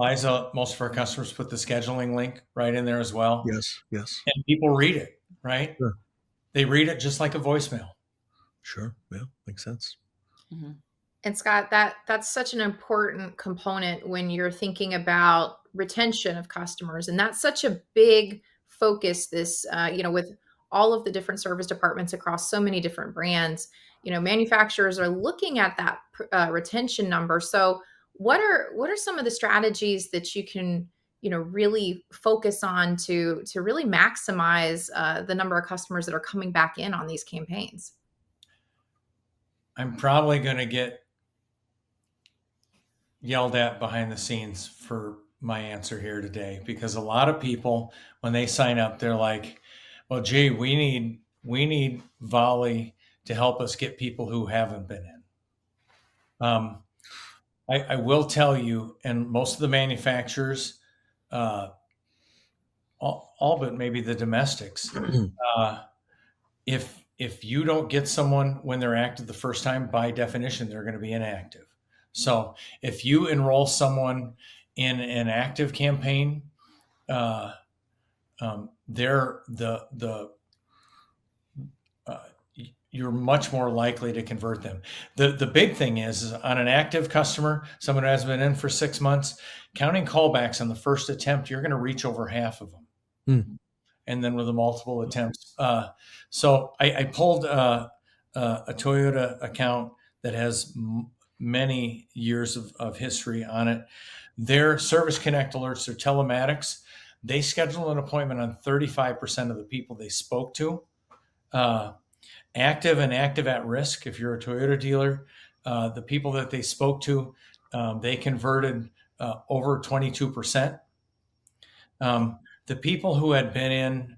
Liza, most of our customers put the scheduling link right in there as well. Yes, yes. And people read it, right? Sure. They read it just like a voicemail. Sure. Yeah, makes sense. Mm-hmm. And Scott, that's such an important component when you're thinking about retention of customers. And that's such a big focus this, with all of the different service departments across so many different brands, manufacturers are looking at that retention number. So what are some of the strategies that you can, really focus on to really maximize the number of customers that are coming back in on these campaigns? I'm probably going to get yelled at behind the scenes for my answer here today, because a lot of people, when they sign up, they're like, well, gee, we need Volie to help us get people who haven't been in. I will tell you, and most of the manufacturers, all but maybe the domestics, if you don't get someone when they're active the first time, by definition, they're going to be inactive. So if you enroll someone in an active campaign, you're much more likely to convert them. The big thing is on an active customer, someone who has been in for 6 months, counting callbacks on the first attempt, you're going to reach over half of them. And then with the multiple attempts. So I pulled a Toyota account that has many years of history on it. Their Service Connect alerts, their telematics, they schedule an appointment on 35% of the people they spoke to. Active and active at risk, if you're a Toyota dealer, the people that they spoke to, they converted over 22%. The people who had been in,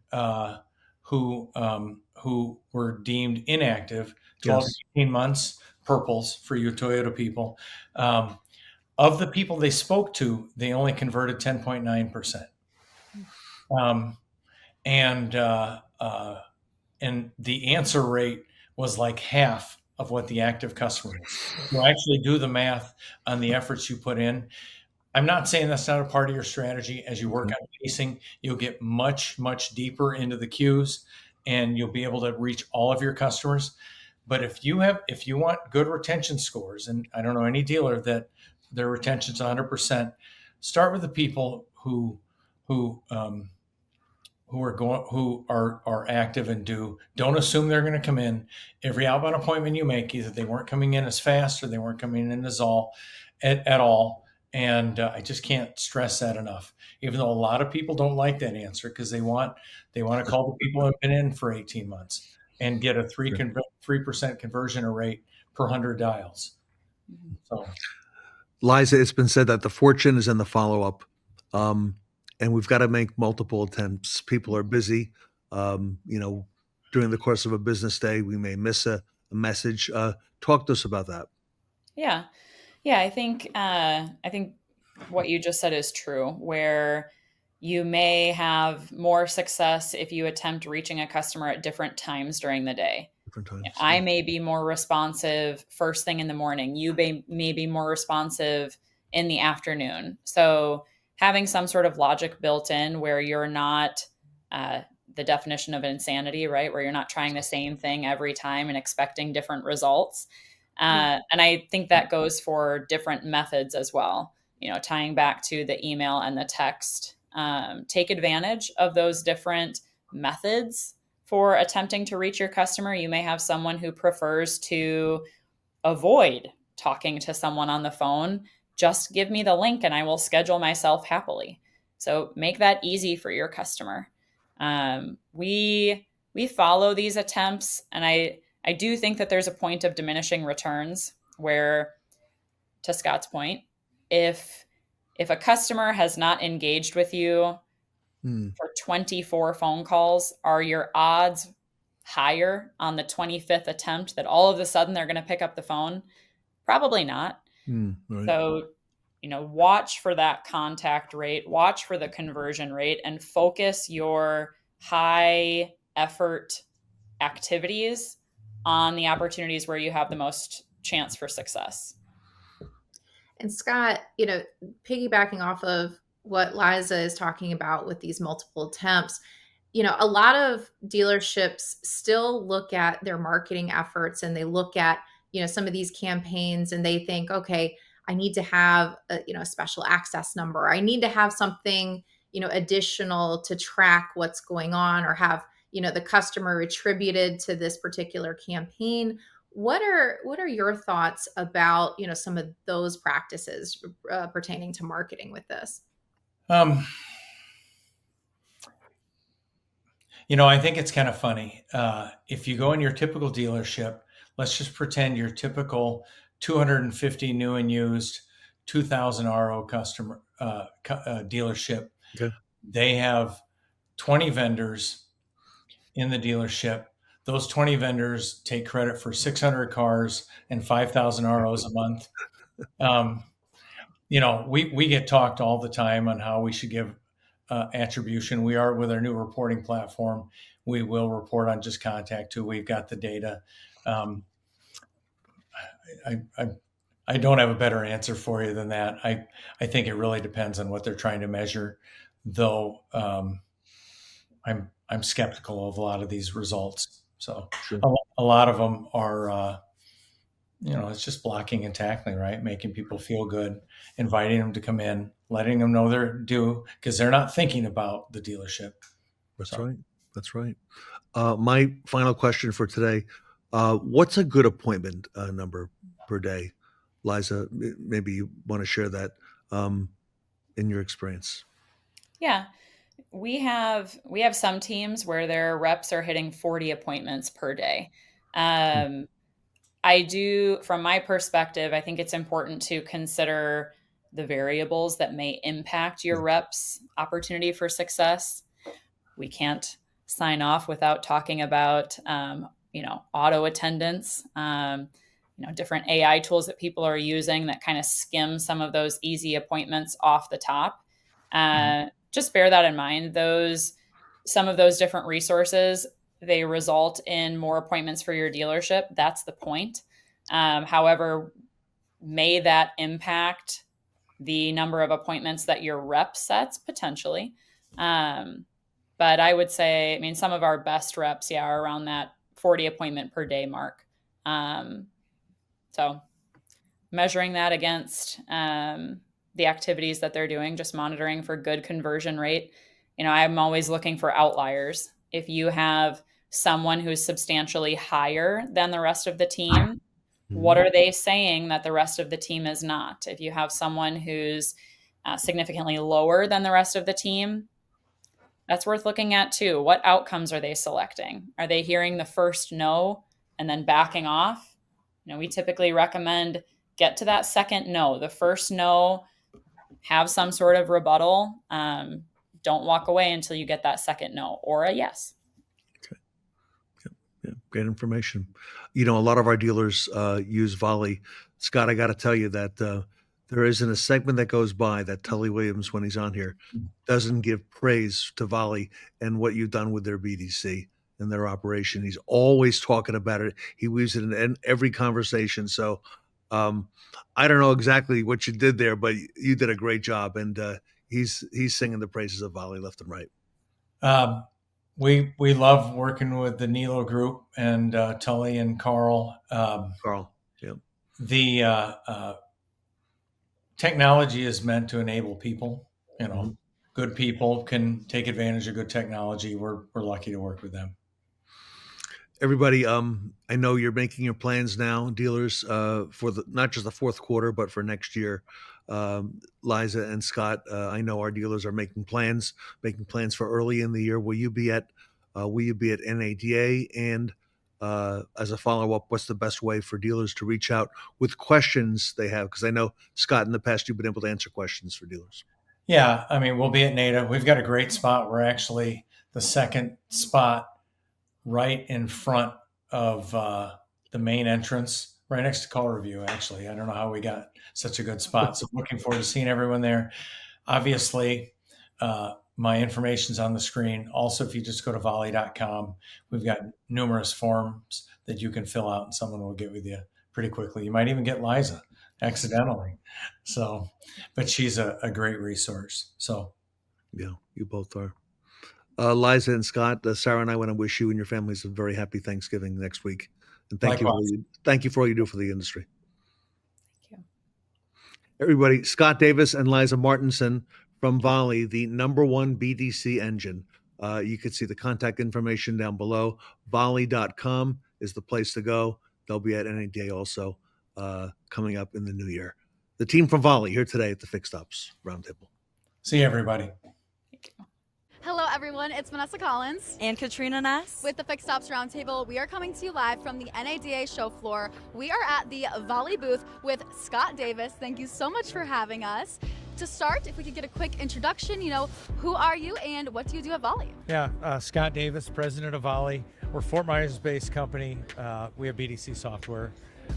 who were deemed inactive, 12 to 18 months, purples for you Toyota people, of the people they spoke to, they only converted 10.9%. And the answer rate was like half of what the active customer is. You actually do the math on the efforts you put in. I'm not saying that's not a part of your strategy. As you work on pacing, you'll get much, much deeper into the queues and you'll be able to reach all of your customers. But if you want good retention scores, and I don't know any dealer that their retention's 100%, start with the people who are active and don't assume they're going to come in. Every outbound appointment you make, either they weren't coming in as fast or they weren't coming in as at all. And I just can't stress that enough, even though a lot of people don't like that answer because they want to call the people who have been in for 18 months and get a 3% conversion rate per 100 dials. So, Liza, it's been said that the fortune is in the follow-up. And we've got to make multiple attempts. People are busy. During the course of a business day, we may miss a message. Talk to us about that. Yeah. I think what you just said is true, where you may have more success if you attempt reaching a customer at different times during the day. Different times. I may be more responsive first thing in the morning. You may be more responsive in the afternoon. So having some sort of logic built in where you're not the definition of insanity, right? Where you're not trying the same thing every time and expecting different results. And I think that goes for different methods as well, tying back to the email and the text. Take advantage of those different methods for attempting to reach your customer. You may have someone who prefers to avoid talking to someone on the phone. Just give me the link and I will schedule myself happily. So make that easy for your customer. We follow these attempts, and I do think that there's a point of diminishing returns where, to Scott's point, if a customer has not engaged with you for 24 phone calls, are your odds higher on the 25th attempt that all of a sudden they're going to pick up the phone? Probably not. Right. So, watch for that contact rate, watch for the conversion rate, and focus your high effort activities on the opportunities where you have the most chance for success. And Scott, piggybacking off of what Liza is talking about with these multiple attempts, a lot of dealerships still look at their marketing efforts and they look at, some of these campaigns and they think, okay, I need to have a special access number. I need to have something, additional to track what's going on, or have, the customer attributed to this particular campaign. What are your thoughts about, some of those practices pertaining to marketing with this? I think it's kind of funny. If you go in your typical dealership, let's just pretend your typical 250 new and used 2000 RO customer dealership. Okay. They have 20 vendors in the dealership. Those 20 vendors take credit for 600 cars and 5,000 ROs a month. We get talked all the time on how we should give attribution. We are, with our new reporting platform, we will report on just contact too. We've got the data. I don't have a better answer for you than that. I think it really depends on what they're trying to measure, though. I'm skeptical of a lot of these results. So Sure. a lot of them are, it's just blocking and tackling, right? Making people feel good, inviting them to come in, letting them know they're due, because they're not thinking about the dealership. That's right. That's right. My final question for today, what's a good appointment number per day? Liza, maybe you want to share that in your experience. Yeah. We have some teams where their reps are hitting 40 appointments per day. I do, from my perspective, I think it's important to consider the variables that may impact your reps' opportunity for success. We can't sign off without talking about, auto attendance, different AI tools that people are using that kind of skim some of those easy appointments off the top. Just bear that in mind. Some of those different resources, they result in more appointments for your dealership. That's the point. However, may that impact the number of appointments that your rep sets potentially. But I would say, some of our best reps, are around that 40 appointment per day mark. So measuring that against the activities that they're doing, just monitoring for good conversion rate. I'm always looking for outliers. If you have someone who's substantially higher than the rest of the team, what are they saying that the rest of the team is not? If you have someone who's significantly lower than the rest of the team, that's worth looking at too. What outcomes are they selecting? Are they hearing the first no and then backing off? We typically recommend get to that second no. The first no, have some sort of rebuttal. Don't walk away until you get that second no or a yes. Okay. Yeah, great information. A lot of our dealers use Volie. Scott, I got to tell you that there isn't a segment that goes by that Tully Williams, when he's on here, doesn't give praise to Volie and what you've done with their BDC and their operation. He's always talking about it. He weaves it in every conversation. So I don't know exactly what you did there, but you did a great job. And he's singing the praises of Volie left and right. We love working with the Nilo group and Tully and Carl. Carl, yeah. The technology is meant to enable people. Good people can take advantage of good technology. We're lucky to work with them. Everybody, I know you're making your plans now, dealers, for not just the fourth quarter, but for next year. Liza and Scott, I know our dealers are making plans for early in the year. Will you be at NADA? And as a follow-up, what's the best way for dealers to reach out with questions they have? Because I know, Scott, in the past, you've been able to answer questions for dealers. Yeah, we'll be at NADA. We've got a great spot. We're actually the second spot right in front of the main entrance, right next to Car Review, actually. I don't know how we got such a good spot. So looking forward to seeing everyone there. Obviously, my information's on the screen. Also, if you just go to volley.com, we've got numerous forms that you can fill out and someone will get with you pretty quickly. You might even get Liza accidentally. So, but she's a great resource. So, yeah, you both are. Liza and Scott, Sarah and I want to wish you and your families a very happy Thanksgiving next week, and thank you for all you do for the industry. Thank you, everybody. Scott Davis and Liza Martensen from Volie, the #1 BDC engine. You can see the contact information down below. Volie.com is the place to go. They'll be at NADA also coming up in the new year. The team from Volie here today at the Fixed Ops Roundtable. See you, everybody. Hello, everyone. It's Vanessa Collins and Katrina Ness with the Fixed Ops Roundtable. We are coming to you live from the NADA show floor. We are at the Volie booth with Scott Davis. Thank you so much for having us. To start, if we could get a quick introduction, who are you and what do you do at Volie? Yeah, Scott Davis, president of Volie. We're a Fort Myers-based company. We have BDC software.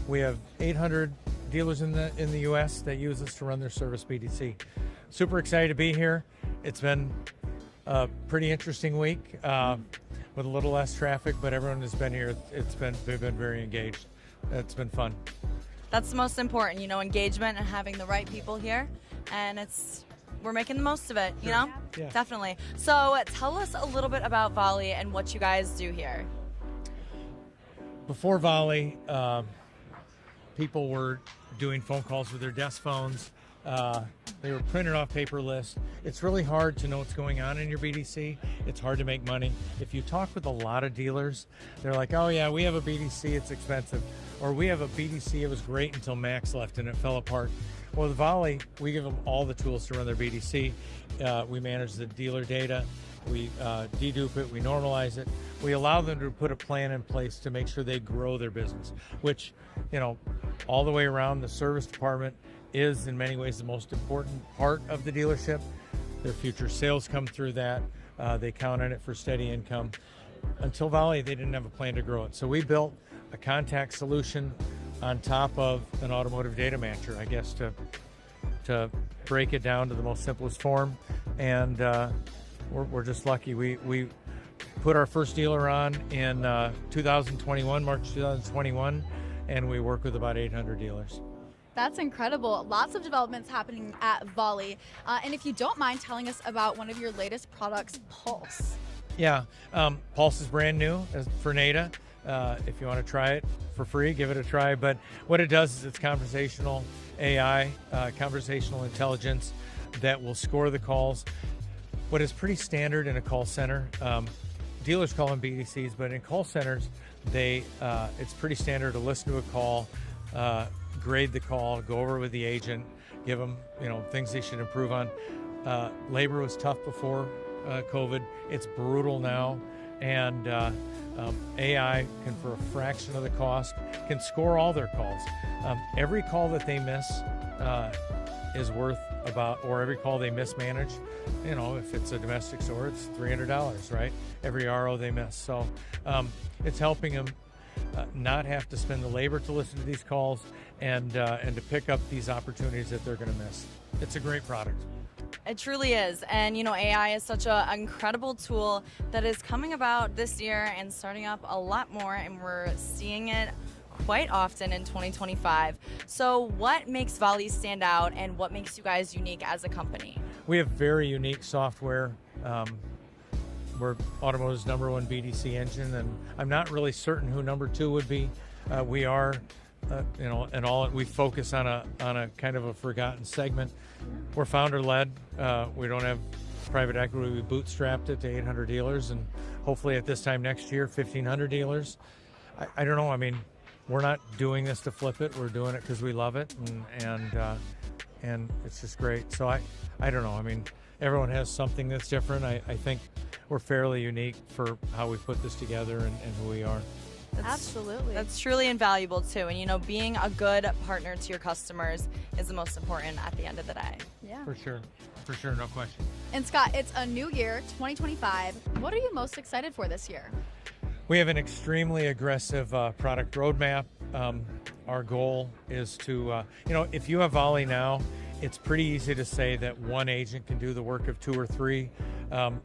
We have 800 dealers in the U.S. that use us to run their service BDC. Super excited to be here. It's been a pretty interesting week with a little less traffic, but everyone has been here. They've been very engaged. It's been fun. That's the most important, engagement and having the right people here. And we're making the most of it, Yeah. Definitely. So tell us a little bit about Volie and what you guys do here. Before Volie, people were doing phone calls with their desk phones. They were printing off paper lists. It's really hard to know what's going on in your BDC. It's hard to make money. If you talk with a lot of dealers, they're like, oh yeah, we have a BDC, it's expensive. Or we have a BDC, it was great until Max left and it fell apart. Well, with Volie, we give them all the tools to run their BDC. We manage the dealer data. We dedupe it, we normalize it. We allow them to put a plan in place to make sure they grow their business, which, all the way around, the service department is in many ways the most important part of the dealership. Their future sales come through that. They count on it for steady income. Until Volie, they didn't have a plan to grow it. So we built a contact solution on top of an automotive data matcher, I guess, to break it down to the most simplest form. And we're just lucky. We put our first dealer on in 2021, March 2021, and we work with about 800 dealers. That's incredible. Lots of developments happening at Volie. And if you don't mind telling us about one of your latest products, Pulse. Yeah, Pulse is brand new for NADA. If you want to try it for free, give it a try. But what it does is it's conversational AI, conversational intelligence that will score the calls. What is pretty standard in a call center, dealers call them BDCs, but in call centers, it's pretty standard to listen to a call, grade the call, go over with the agent, give them things they should improve on. Labor was tough before COVID. It's brutal now, and AI can, for a fraction of the cost, can score all their calls. Every call that they miss is worth or every call they mismanage, if it's a domestic store, it's $300, right? Every RO they miss. So it's helping them not have to spend the labor to listen to these calls and to pick up these opportunities that they're going to miss. It's a great product. It truly is. And, AI is such an incredible tool that is coming about this year and starting up a lot more, and we're seeing it quite often in 2025. So what makes Volie stand out, and what makes you guys unique as a company? We have very unique software. We're Automotive's #1 BDC engine, and I'm not really certain who #2 would be. We are, we focus on a kind of a forgotten segment. We're founder-led. We don't have private equity. We bootstrapped it to 800 dealers, and hopefully at this time next year, 1,500 dealers. I don't know. I mean, we're not doing this to flip it. We're doing it because we love it, and it's just great. So I don't know. I mean, everyone has something that's different. I think we're fairly unique for how we put this together and who we are. Absolutely. That's truly invaluable too. And being a good partner to your customers is the most important at the end of the day. Yeah. For sure, no question. And Scott, it's a new year, 2025. What are you most excited for this year? We have an extremely aggressive product roadmap. Our goal is to, if you have Volie now, it's pretty easy to say that one agent can do the work of 2 or 3.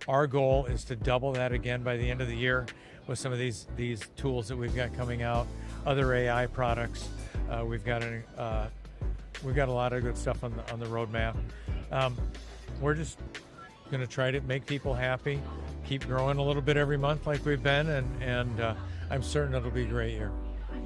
Our goal is to double that again by the end of the year with some of these tools that we've got coming out, other AI products. We've got a lot of good stuff on the roadmap. We're just going to try to make people happy, keep growing a little bit every month like we've been, and I'm certain it'll be a great year.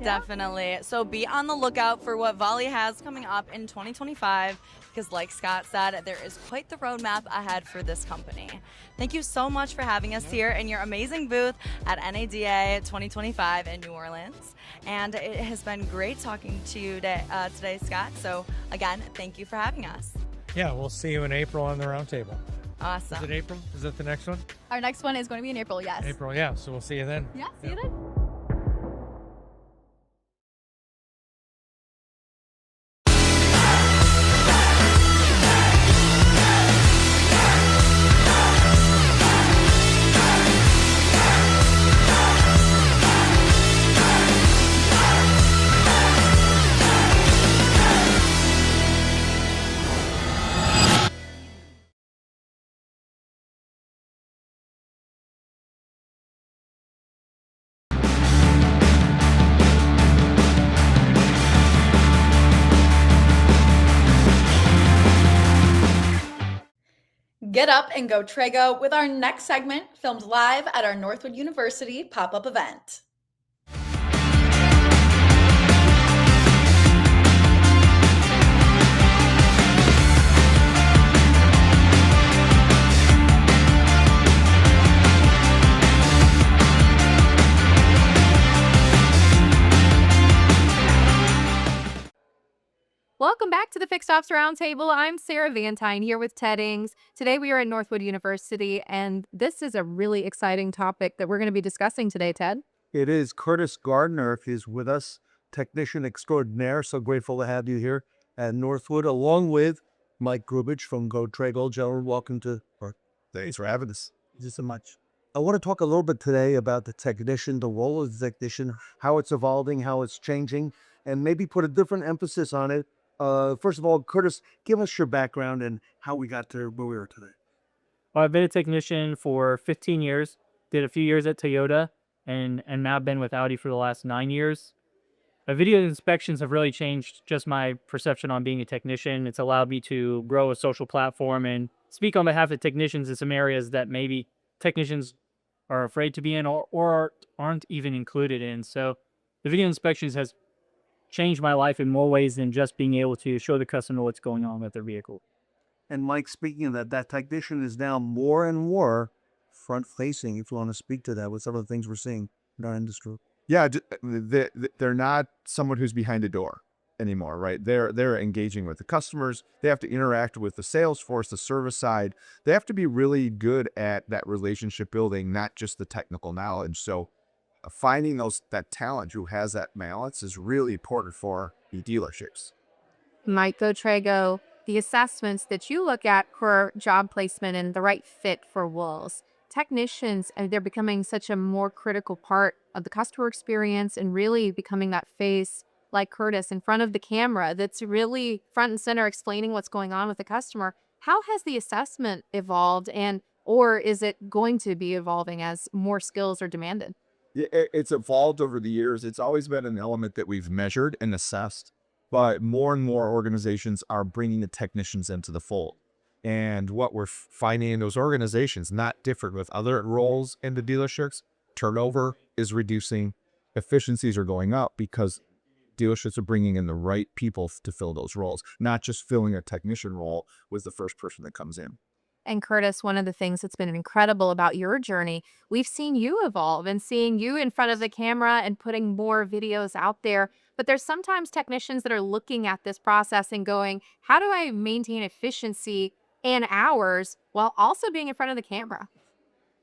Definitely. So be on the lookout for what Volie has coming up in 2025, because like Scott said, there is quite the roadmap ahead for this company. Thank you so much for having us here in your amazing booth at NADA 2025 in New Orleans. And it has been great talking to you today, Scott. So again, thank you for having us. Yeah, we'll see you in April on the Roundtable. Awesome. Is it April? Is that the next one? Our next one is going to be in April, yes. April, yeah. So we'll see you then. Yeah, see you then. Get up and go TREGO with our next segment filmed live at our Northwood University pop-up event. Welcome back to the Fixed Ops Roundtable. I'm Sarah Vantine here with Ted Ings. Today we are at Northwood University, and this is a really exciting topic that we're going to be discussing today, Ted. It is. Curtis Gardner is with us, technician extraordinaire. So grateful to have you here at Northwood, along with Mike Grubich from TREGO. Gentlemen, welcome to our. Thanks for having us. Thank you so much. I want to talk a little bit today about the technician, the role of the technician, how it's evolving, how it's changing, and maybe put a different emphasis on it. First of all, Curtis, give us your background and how we got to where we are today. Well, I've been a technician for 15 years, did a few years at Toyota, and now I've been with Audi for the last 9 years. Video inspections have really changed just my perception on being a technician. It's allowed me to grow a social platform and speak on behalf of technicians in some areas that maybe technicians are afraid to be in or aren't even included in. So the video inspections has changed my life in more ways than just being able to show the customer what's going on with their vehicle. And Mike, speaking of that technician is now more and more front-facing, if you want to speak to that, with some of the things we're seeing in our industry. Yeah, they're not someone who's behind a door anymore, right? They're engaging with the customers. They have to interact with the sales force, the service side. They have to be really good at that relationship building, not just the technical knowledge. So finding that talent who has that balance is really important for the dealerships. Mike TREGO, the assessments that you look at for job placement and the right fit for Wolves. Technicians, they're becoming such a more critical part of the customer experience and really becoming that face like Curtis in front of the camera that's really front and center explaining what's going on with the customer. How has the assessment evolved, or is it going to be evolving as more skills are demanded? It's evolved over the years. It's always been an element that we've measured and assessed, but more and more organizations are bringing the technicians into the fold. And what we're finding in those organizations, not different with other roles in the dealerships, turnover is reducing, efficiencies are going up because dealerships are bringing in the right people to fill those roles, not just filling a technician role with the first person that comes in. And Curtis, one of the things that's been incredible about your journey, we've seen you evolve and seeing you in front of the camera and putting more videos out there. But there's sometimes technicians that are looking at this process and going, how do I maintain efficiency and hours while also being in front of the camera?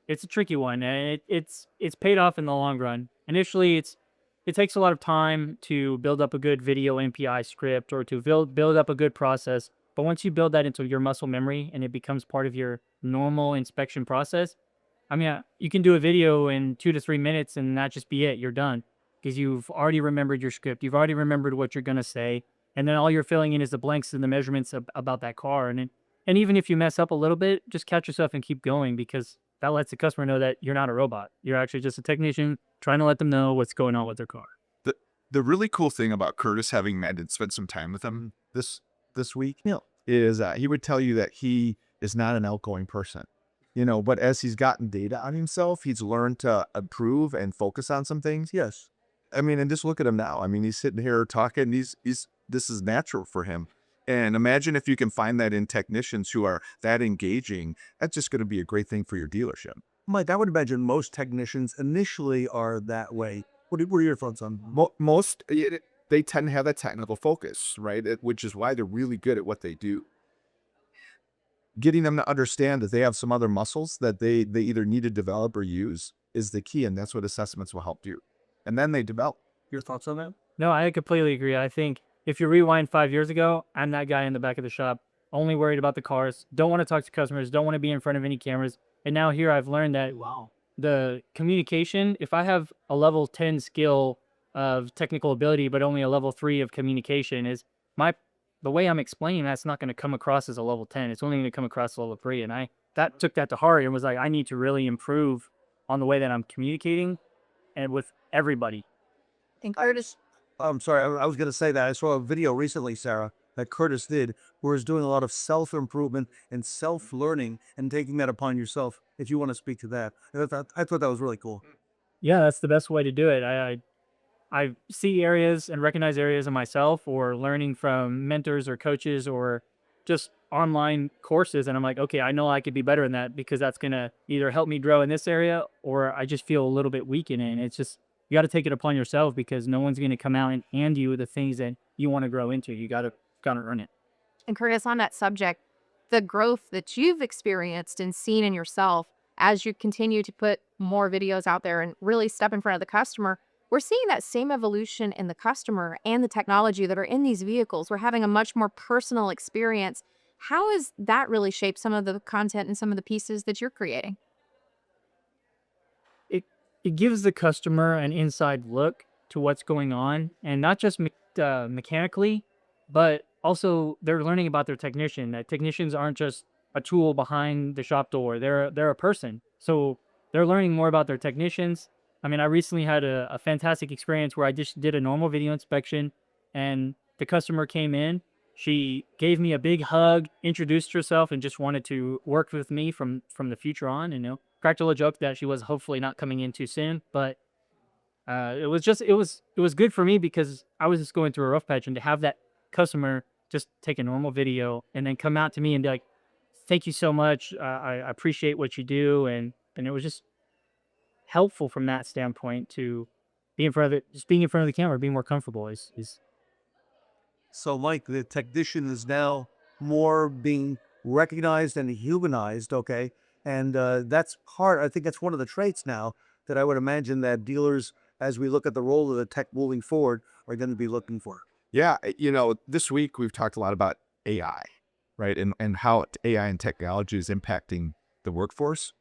It's a tricky one, and it's paid off in the long run. Initially, it takes a lot of time to build up a good video MPI script or to build up a good process. But once you build that into your muscle memory and it becomes part of your normal inspection process, I mean, you can do a video in 2 to 3 minutes and not just be it. You're done because you've already remembered your script. You've already remembered what you're going to say. And then all you're filling in is the blanks and the measurements about that car. And even if you mess up a little bit, just catch yourself and keep going because that lets the customer know that you're not a robot. You're actually just a technician trying to let them know what's going on with their car. The really cool thing about Curtis having met and spent some time with him this week is he would tell you that he is not an outgoing person, but as he's gotten data on himself, he's learned to improve and focus on some things. Yes. I mean, and just look at him now. I mean, he's sitting here talking. This is natural for him. And imagine if you can find that in technicians who are that engaging. That's just going to be a great thing for your dealership. Mike, I would imagine most technicians initially are that way. What are your thoughts on most? They tend to have that technical focus, right? Which is why they're really good at what they do. Getting them to understand that they have some other muscles that they either need to develop or use is the key, and that's what assessments will help do. And then they develop. Your thoughts on that? No, I completely agree. I think if you rewind 5 years ago, I'm that guy in the back of the shop, only worried about the cars, don't want to talk to customers, don't want to be in front of any cameras. And now here I've learned that, the communication, if I have a level 10 skill of technical ability, but only a level 3 of communication, is the way I'm explaining that's not going to come across as a level 10. It's only going to come across as level 3. And I took that to heart and was like, I need to really improve on the way that I'm communicating and with everybody. And Curtis, I'm sorry, I was going to say that. I saw a video recently, Sarah, that Curtis did, where he's doing a lot of self-improvement and self-learning and taking that upon yourself, if you want to speak to that. I thought that was really cool. Yeah, that's the best way to do it. I see areas and recognize areas in myself or learning from mentors or coaches or just online courses. And I'm like, okay, I know I could be better in that because that's going to either help me grow in this area or I just feel a little bit weak in it. And it's just, you got to take it upon yourself because no one's going to come out and hand you the things that you want to grow into. You got to earn it. And Curtis, on that subject, the growth that you've experienced and seen in yourself as you continue to put more videos out there and really step in front of the customer, we're seeing that same evolution in the customer and the technology that are in these vehicles. We're having a much more personal experience. How has that really shaped some of the content and some of the pieces that you're creating? It gives the customer an inside look to what's going on, and not just mechanically, but also they're learning about their technician. That technicians aren't just a tool behind the shop door. They're a person. So they're learning more about their technicians. I mean, I recently had a fantastic experience where I just did a normal video inspection and the customer came in. She gave me a big hug, introduced herself, and just wanted to work with me from the future on. And, cracked a little joke that she was hopefully not coming in too soon. But it was good for me because I was just going through a rough patch, and to have that customer just take a normal video and then come out to me and be like, thank you so much. I appreciate what you do. And it was just helpful from that standpoint to be in front of it, just being in front of the camera, being more comfortable is. So, Mike, the technician is now more being recognized and humanized, okay? And that's part, I think that's one of the traits now that I would imagine that dealers, as we look at the role of the tech moving forward, are going to be looking for. Yeah, this week we've talked a lot about AI, right? And how AI and technology is impacting the workforce.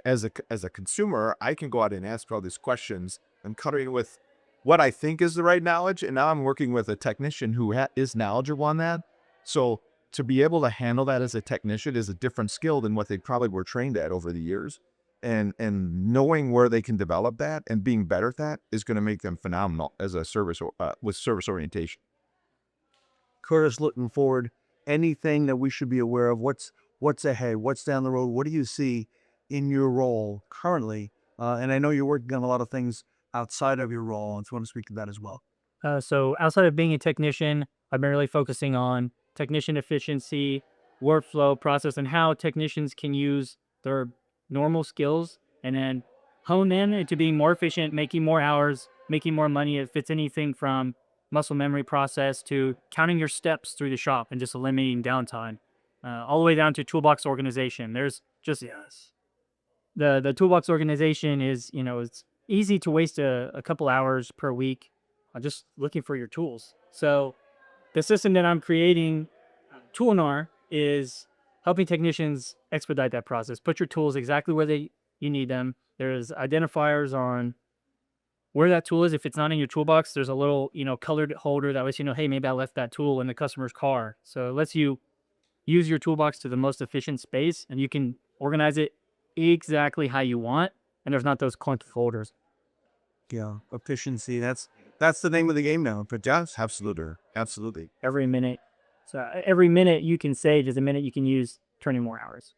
As a consumer, I can go out and ask all these questions. I'm covering with what I think is the right knowledge, and now I'm working with a technician who is knowledgeable on that. So to be able to handle that as a technician is a different skill than what they probably were trained at over the years. And knowing where they can develop that and being better at that is going to make them phenomenal as a service with service orientation. Curtis, looking forward, anything that we should be aware of? What's ahead? What's down the road? What do you see in your role currently? And I know you're working on a lot of things outside of your role, and so I want to speak to that as well. So outside of being a technician, I've been really focusing on technician efficiency, workflow process, and how technicians can use their normal skills and then hone in into being more efficient, making more hours, making more money. If it's anything from muscle memory process to counting your steps through the shop and just eliminating downtime, all the way down to toolbox organization. There's just the toolbox organization is, it's easy to waste a couple hours per week just looking for your tools. So the system that I'm creating, Toolnar, is helping technicians expedite that process. Put your tools exactly where you need them. There's identifiers on where that tool is. If it's not in your toolbox, there's a little, colored holder that lets you know, hey, maybe I left that tool in the customer's car. So it lets you use your toolbox to the most efficient space, and you can organize it exactly how you want. And there's not those clunky folders. Yeah, efficiency. That's That's the name of the game now. But yes, absolutely. Every minute. So every minute you can save is a minute you can use turning more hours.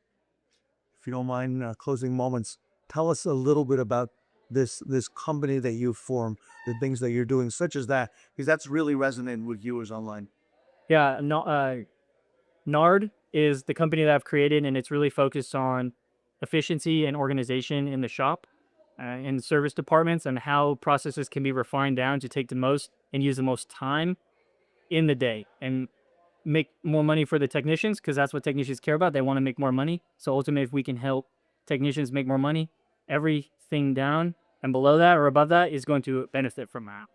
If you don't mind closing moments, tell us a little bit about this company that you formed, the things that you're doing, such as that, because that's really resonating with viewers online. Yeah, Nard is the company that I've created, and it's really focused on efficiency and organization in the shop and service departments, and how processes can be refined down to take the most and use the most time in the day and make more money for the technicians, because that's what technicians care about. They want to make more money. So ultimately, if we can help technicians make more money, everything down and below that or above that is going to benefit from that.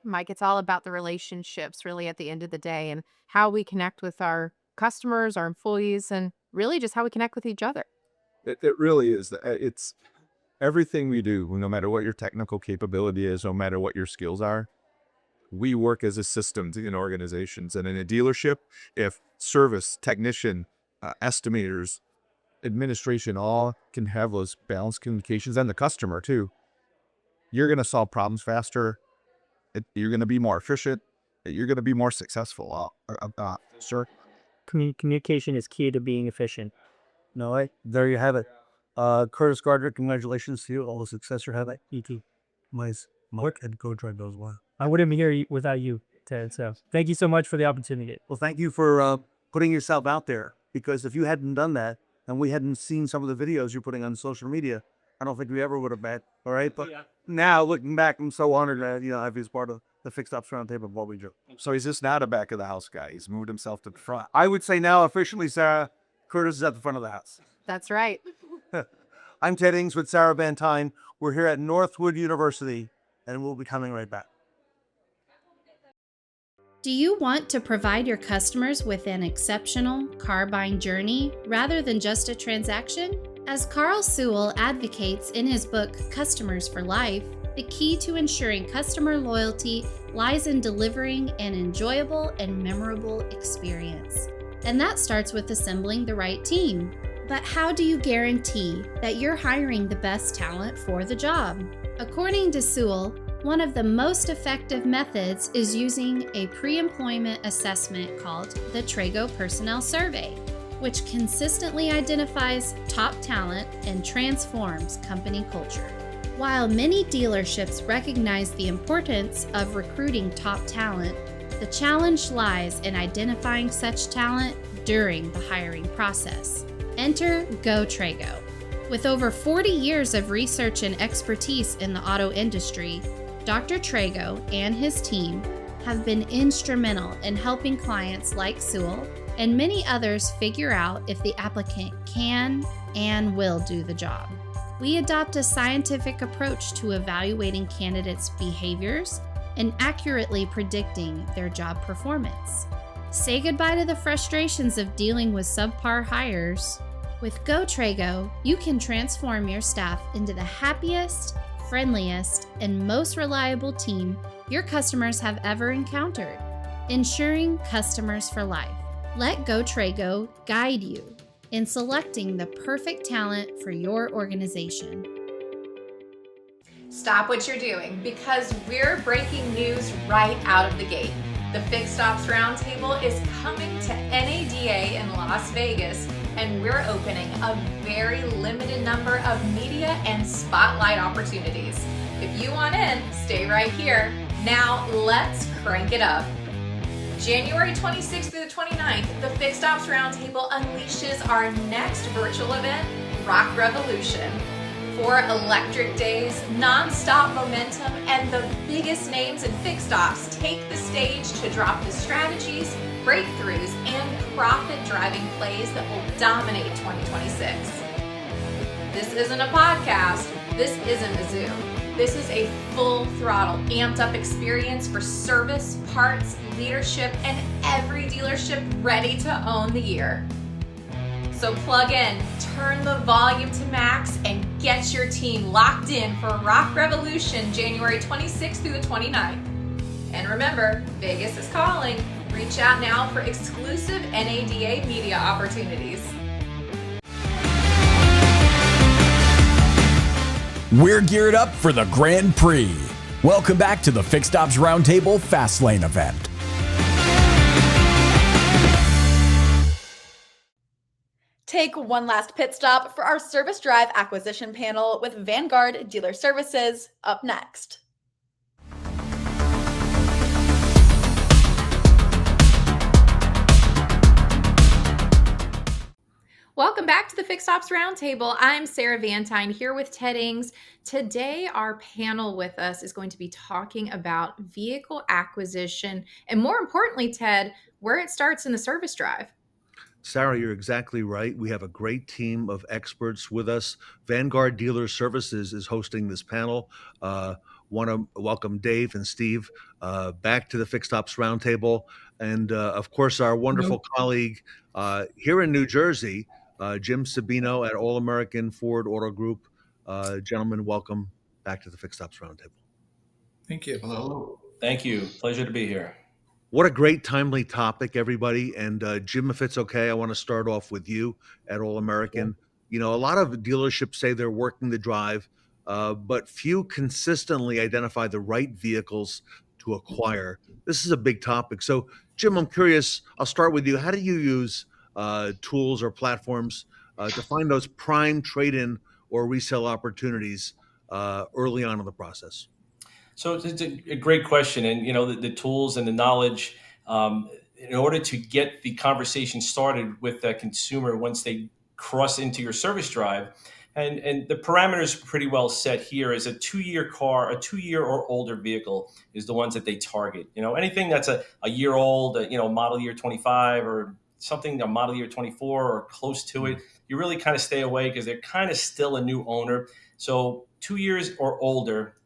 Mike, it's all about the relationships really at the end of the day, and how we connect with our customers, our employees, and really just how we connect with each other. It really is. It's everything we do, no matter what your technical capability is, no matter what your skills are. We work as a system in organizations. And in a dealership, if service, technician, estimators, administration all can have those balanced communications, and the customer too, you're going to solve problems faster. You're going to be more efficient. You're going to be more successful. Sir? Communication is key to being efficient. No, there you have it. Curtis Gardner, congratulations to you. All the success you're having. E.T. Mark and Go Drive those well. I wouldn't be here without you, Ted. So thank you so much for the opportunity. Well, thank you for putting yourself out there, because if you hadn't done that and we hadn't seen some of the videos you're putting on social media, I don't think we ever would have met. All right. But now looking back, I'm so honored that, I've been part of the Fixed Ops Roundtable of what we do. So he's just not a back of the house guy. He's moved himself to the front. I would say now officially, Sarah, Curtis is at the front of the house. That's right. I'm Ted Ings with Sarah Van Tyne. We're here at Northwood University, and we'll be coming right back. Do you want to provide your customers with an exceptional car buying journey rather than just a transaction? As Carl Sewell advocates in his book, Customers for Life, the key to ensuring customer loyalty lies in delivering an enjoyable and memorable experience. And that starts with assembling the right team. But how do you guarantee that you're hiring the best talent for the job? According to Sewell, one of the most effective methods is using a pre-employment assessment called the TREGO Personnel Survey, which consistently identifies top talent and transforms company culture. While many dealerships recognize the importance of recruiting top talent, the challenge lies in identifying such talent during the hiring process. Enter TREGO. With over 40 years of research and expertise in the auto industry, Dr. TREGO and his team have been instrumental in helping clients like Sewell and many others figure out if the applicant can and will do the job. We adopt a scientific approach to evaluating candidates' behaviors and accurately predicting their job performance. Say goodbye to the frustrations of dealing with subpar hires. With TREGO, you can transform your staff into the happiest, friendliest, and most reliable team your customers have ever encountered, ensuring customers for life. Let TREGO guide you in selecting the perfect talent for your organization. Stop what you're doing, because we're breaking news right out of the gate. The Fixed Ops Roundtable is coming to NADA in Las Vegas, and we're opening a very limited number of media and spotlight opportunities. If you want in, stay right here. Now let's crank it up. January 26th through the 29th, the Fixed Ops Roundtable unleashes our next virtual event, Rock Revolution. 4 electric days, non-stop momentum, and the biggest names in fixed ops take the stage to drop the strategies, breakthroughs, and profit-driving plays that will dominate 2026. This isn't a podcast. This isn't a Zoom. This is a full-throttle, amped-up experience for service, parts, leadership, and every dealership ready to own the year. So plug in, turn the volume to max, and get your team locked in for Rock Revolution January 26th through the 29th. And remember, Vegas is calling. Reach out now for exclusive NADA media opportunities. We're geared up for the Grand Prix. Welcome back to the Fixed Ops Roundtable Fastlane event. Take one last pit stop for our service drive acquisition panel with Vanguard Dealer Services up next. Welcome back to the Fixed Ops Roundtable. I'm Sarah Vantine here with Ted Ings. Today, our panel with us is going to be talking about vehicle acquisition and, more importantly, Ted, where it starts in the service drive. Sarah, you're exactly right. We have a great team of experts with us. Vanguard Dealer Services is hosting this panel. Want to welcome Dave and Steve back to the Fixed Ops Roundtable. And of course, our wonderful colleague here in New Jersey, Jim Sabino at All American Ford Auto Group. Gentlemen, welcome back to the Fixed Ops Roundtable. Thank you. Hello. Thank you. Pleasure to be here. What a great timely topic, everybody. And Jim, if it's okay, I want to start off with you at All American. You know, a lot of dealerships say they're working the drive, but few consistently identify the right vehicles to acquire. This is a big topic. So, Jim, I'm curious, I'll start with you. How do you use tools or platforms to find those prime trade-in or resale opportunities early on in the process? So it's a great question. And, you know, the tools and the knowledge in order to get the conversation started with the consumer once they cross into your service drive. And the parameters are pretty well set here is a 2-year car, a 2-year or older vehicle is the ones that they target. You know, anything that's a year old, you know, model year 25 or something, a model year 24 or close to it, you really kind of stay away because they're kind of still a new owner. So 2 years or older,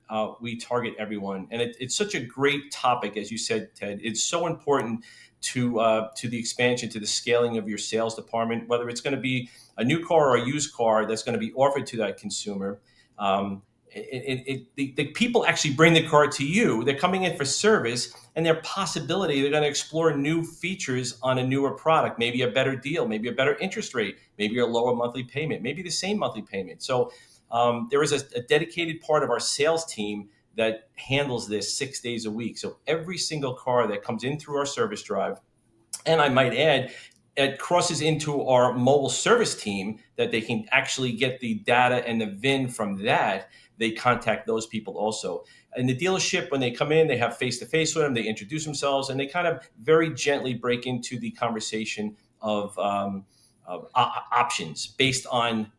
we target everyone. And it's such a great topic, as you said, Ted. It's so important to the expansion, to the scaling of your sales department, whether it's going to be a new car or a used car that's going to be offered to that consumer. The people actually bring the car to you. They're coming in for service, and their possibility, they're going to explore new features on a newer product, maybe a better deal, maybe a better interest rate, maybe a lower monthly payment, maybe the same monthly payment. So there is a dedicated part of our sales team that handles this 6 days a week. So every single car that comes in through our service drive, and I might add, it crosses into our mobile service team that they can actually get the data and the VIN from that. They contact those people also. In the dealership, when they come in, they have face-to-face with them, they introduce themselves, and they kind of very gently break into the conversation of options based on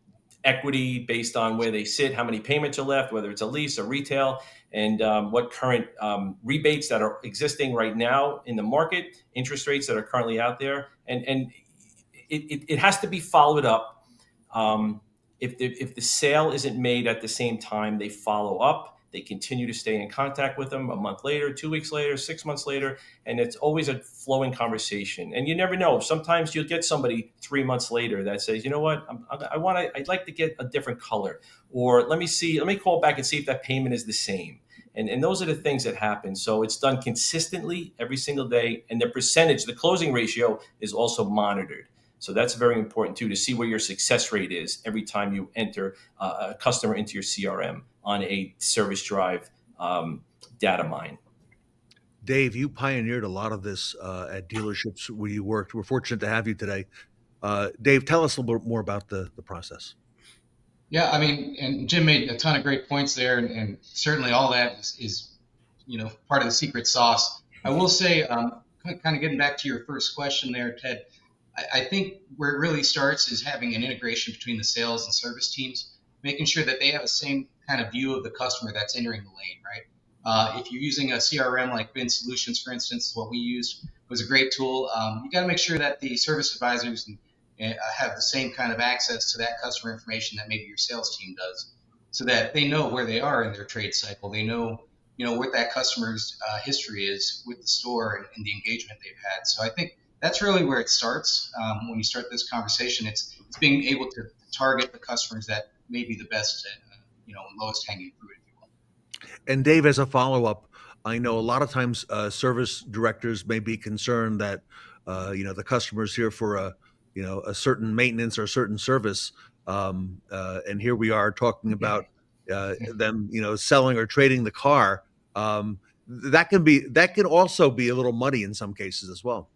equity, based on where they sit, how many payments are left, whether it's a lease or retail, and what current rebates that are existing right now in the market, interest rates that are currently out there. And it has to be followed up. If the sale isn't made at the same time, they follow up. They continue to stay in contact with them a month later, 2 weeks later, 6 months later, and it's always a flowing conversation. And you never know. Sometimes you'll get somebody 3 months later that says, you know what, I'd like to get a different color, or let me call back and see if that payment is the same. And those are the things that happen. So it's done consistently every single day, and the percentage, the closing ratio, is also monitored. So that's very important too, to see where your success rate is every time you enter a customer into your CRM on a service drive data mine. Dave, you pioneered a lot of this at dealerships where you worked. We're fortunate to have you today. Dave, tell us a little bit more about the process. Yeah, I mean, and Jim made a ton of great points there, and certainly all that is part of the secret sauce. I will say, kind of getting back to your first question there, Ted, I think where it really starts is having an integration between the sales and service teams, making sure that they have the same kind of view of the customer that's entering the lane, right? If you're using a CRM like Bin Solutions, for instance, what we used was a great tool. You got to make sure that the service advisors have the same kind of access to that customer information that maybe your sales team does, so that they know where they are in their trade cycle. They know, what that customer's history is with the store and the engagement they've had. So I think that's really where it starts. When you start this conversation, it's being able to target the customers that may be the best, lowest hanging fruit, if you will. And Dave, as a follow-up, I know a lot of times service directors may be concerned that, the customer's here for a certain maintenance or a certain service. And here we are talking about them, selling or trading the car That can also be a little muddy in some cases as well.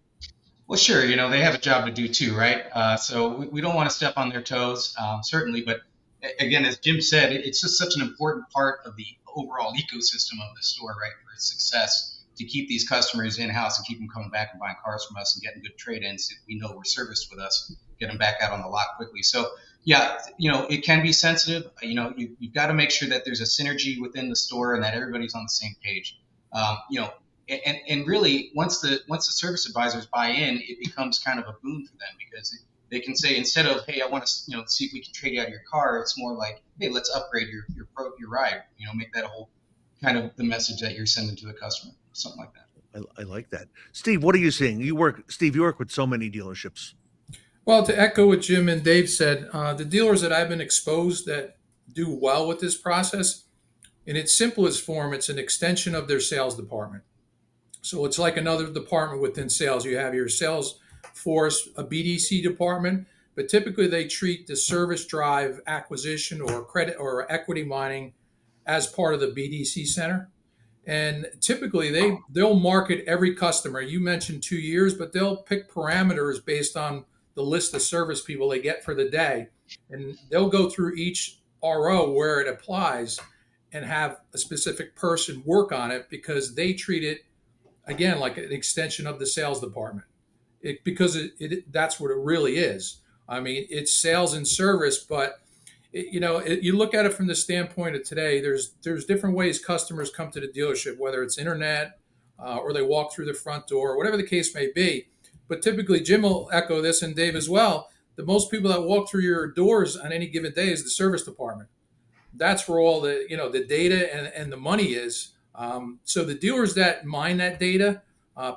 Well, sure. They have a job to do too, right? So we don't want to step on their toes, certainly. But again, as Jim said, it's just such an important part of the overall ecosystem of the store, right, for its success, to keep these customers in-house and keep them coming back and buying cars from us and getting good trade-ins. If we know we're serviced with us, get them back out on the lot quickly. So, yeah, it can be sensitive. You've got to make sure that there's a synergy within the store and that everybody's on the same page. And really, once the service advisors buy in, it becomes kind of a boon for them, because they can say, instead of, hey, I want to see if we can trade you out of your car, it's more like, hey, let's upgrade your ride. Make that a whole kind of the message that you're sending to the customer, something like that. I like that. Steve, what are you seeing? You work with so many dealerships. Well, to echo what Jim and Dave said, the dealers that I've been exposed that do well with this process, in its simplest form, it's an extension of their sales department. So it's like another department within sales. You have your sales force, a BDC department, but typically they treat the service drive acquisition or credit or equity mining as part of the BDC center. And typically they'll market every customer. You mentioned 2 years, but they'll pick parameters based on the list of service people they get for the day. And they'll go through each RO where it applies and have a specific person work on it, because they treat it, again, like an extension of the sales department, because that's what it really is. I mean, it's sales and service, but you look at it from the standpoint of today, there's different ways customers come to the dealership, whether it's internet or they walk through the front door, whatever the case may be. But typically, Jim will echo this, and Dave as well, the most people that walk through your doors on any given day is the service department. That's where all the the data and the money is. So the dealers that mine that data,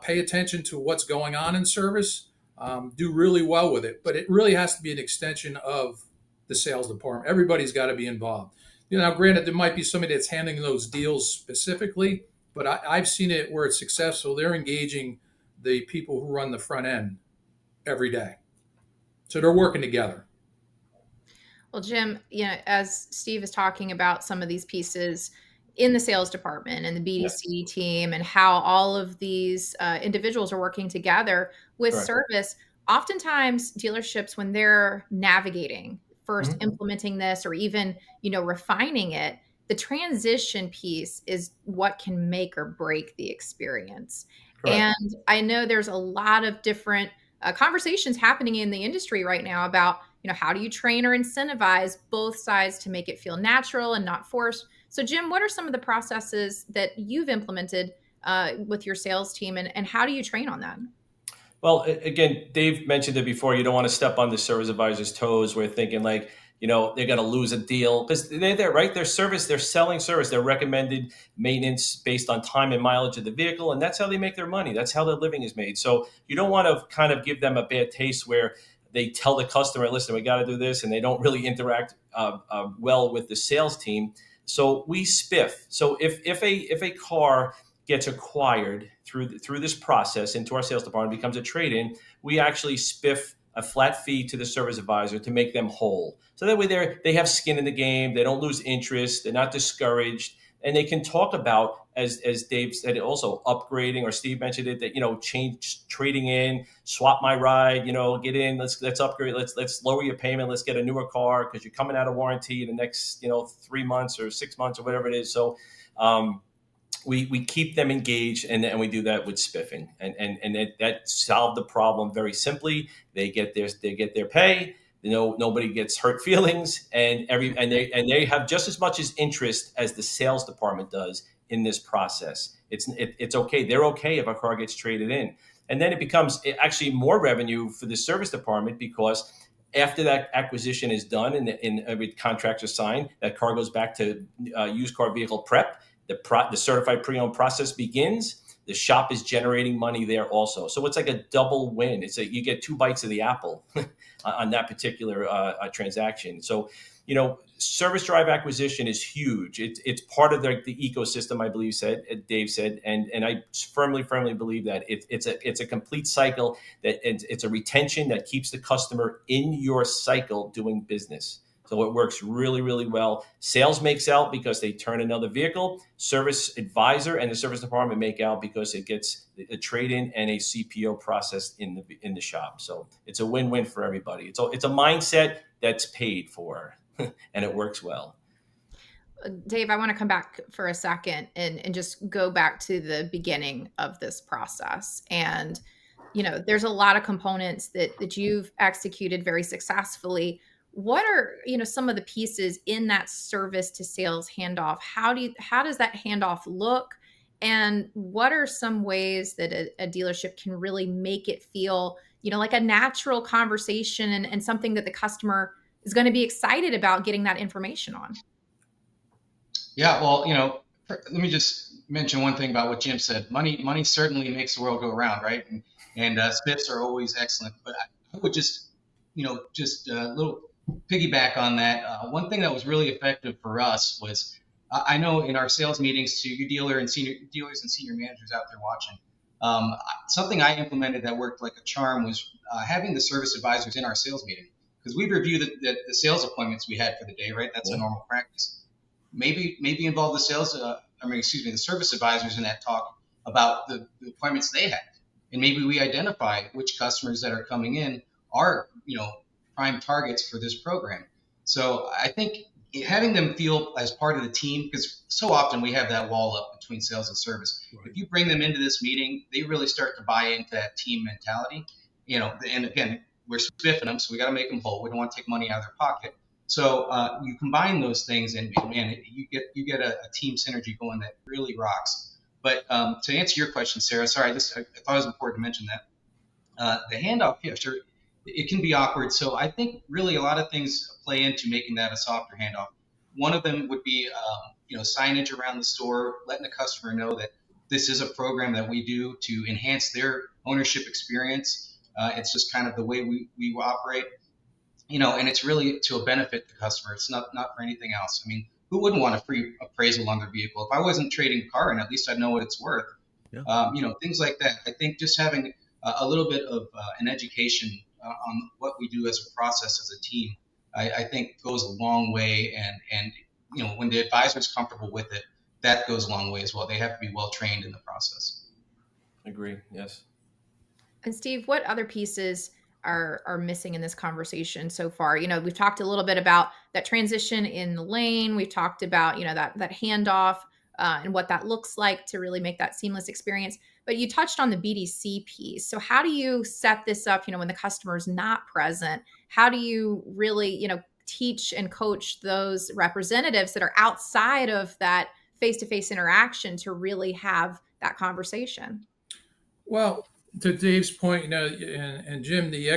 pay attention to what's going on in service, do really well with it. But it really has to be an extension of the sales department. Everybody's got to be involved. Now, granted, there might be somebody that's handling those deals specifically, but I've seen it where it's successful. They're engaging the people who run the front end every day. So they're working together. Well, Jim, as Steve is talking about some of these pieces in the sales department and the BDC team, and how all of these individuals are working together with service, oftentimes dealerships, when they're navigating, first implementing this or even, refining it, the transition piece is what can make or break the experience. Correct. And I know there's a lot of different conversations happening in the industry right now about, how do you train or incentivize both sides to make it feel natural and not forced? So, Jim, what are some of the processes that you've implemented with your sales team, and how do you train on that? Well, again, Dave mentioned it before. You don't want to step on the service advisor's toes. We're thinking like, they're going to lose a deal, because they're there, right? They're selling service. They're recommended maintenance based on time and mileage of the vehicle. And that's how they make their money. That's how their living is made. So you don't want to kind of give them a bad taste where they tell the customer, listen, we got to do this, and they don't really interact well with the sales team. So we spiff. So if a car gets acquired through this process into our sales department, becomes a trade-in, we actually spiff a flat fee to the service advisor to make them whole. So that way they have skin in the game, they don't lose interest, they're not discouraged, and they can talk about, as Dave said, also upgrading, or Steve mentioned it, that, change, trading in, swap my ride, get in, let's upgrade, let's lower your payment, let's get a newer car because you're coming out of warranty in the next, 3 months or 6 months or whatever it is. So we keep them engaged, and we do that with spiffing, and that solved the problem very simply. They get their pay. Nobody gets hurt feelings, and they have just as much as interest as the sales department does in this process. It's okay. They're okay if a car gets traded in, and then it becomes actually more revenue for the service department, because after that acquisition is done and every contracts are signed, that car goes back to used car vehicle prep. The certified pre-owned process begins. The shop is generating money there also. So it's like a double win. You get 2 bites of the apple on that particular transaction. So, service drive acquisition is huge. It's part of the ecosystem, I believe Dave said, and I firmly believe that it's a complete cycle, that it's a retention that keeps the customer in your cycle doing business. So it works really, really well. Sales makes out because they turn another vehicle. Service advisor and the service department make out because it gets a trade-in and a CPO processed in the shop. So it's a win-win for everybody. It's a mindset that's paid for, and it works well. Dave, I want to come back for a second and just go back to the beginning of this process. And, there's a lot of components that you've executed very successfully. What are, some of the pieces in that service to sales handoff? How does that handoff look? And what are some ways that a dealership can really make it feel, like a natural conversation and something that the customer is going to be excited about getting that information on? Yeah, well, let me just mention one thing about what Jim said. Money certainly makes the world go round, right? And spiffs are always excellent. But I would just a little piggyback on that. One thing that was really effective for us was, I know in our sales meetings to you dealers and senior managers out there watching, something I implemented that worked like a charm was having the service advisors in our sales meeting, because we review the sales appointments we had for the day, right? That's a normal practice. Maybe involve the the service advisors in that talk about the appointments they had. And maybe we identify which customers that are coming in are, prime targets for this program. So I think having them feel as part of the team, because so often we have that wall up between sales and service. Right. If you bring them into this meeting, they really start to buy into that team mentality, and again, we're spiffing them, so we got to make them whole. We don't want to take money out of their pocket. So you combine those things, and man, you get a team synergy going that really rocks. But to answer your question, Sarah, sorry, I thought it was important to mention that the handoff, yeah, sure, it can be awkward. So I think really a lot of things play into making that a softer handoff. One of them would be signage around the store, letting the customer know that this is a program that we do to enhance their ownership experience. It's just kind of the way we operate. And it's really to benefit the customer. It's not for anything else. I mean, who wouldn't want a free appraisal on their vehicle? If I wasn't trading a car in, at least I'd know what it's worth. Yeah. Things like that. I think just having a little bit of an education on what we do as a process, as a team, I think goes a long way. And when the advisor is comfortable with it, that goes a long way as well. They have to be well trained in the process. Agree. Yes. And Steve, what other pieces are missing in this conversation so far? We've talked a little bit about that transition in the lane. We've talked about, that handoff and what that looks like to really make that seamless experience. But you touched on the BDC piece. So how do you set this up, when the customer's not present? How do you really, teach and coach those representatives that are outside of that face-to-face interaction to really have that conversation? Well, to Dave's point, and Jim, the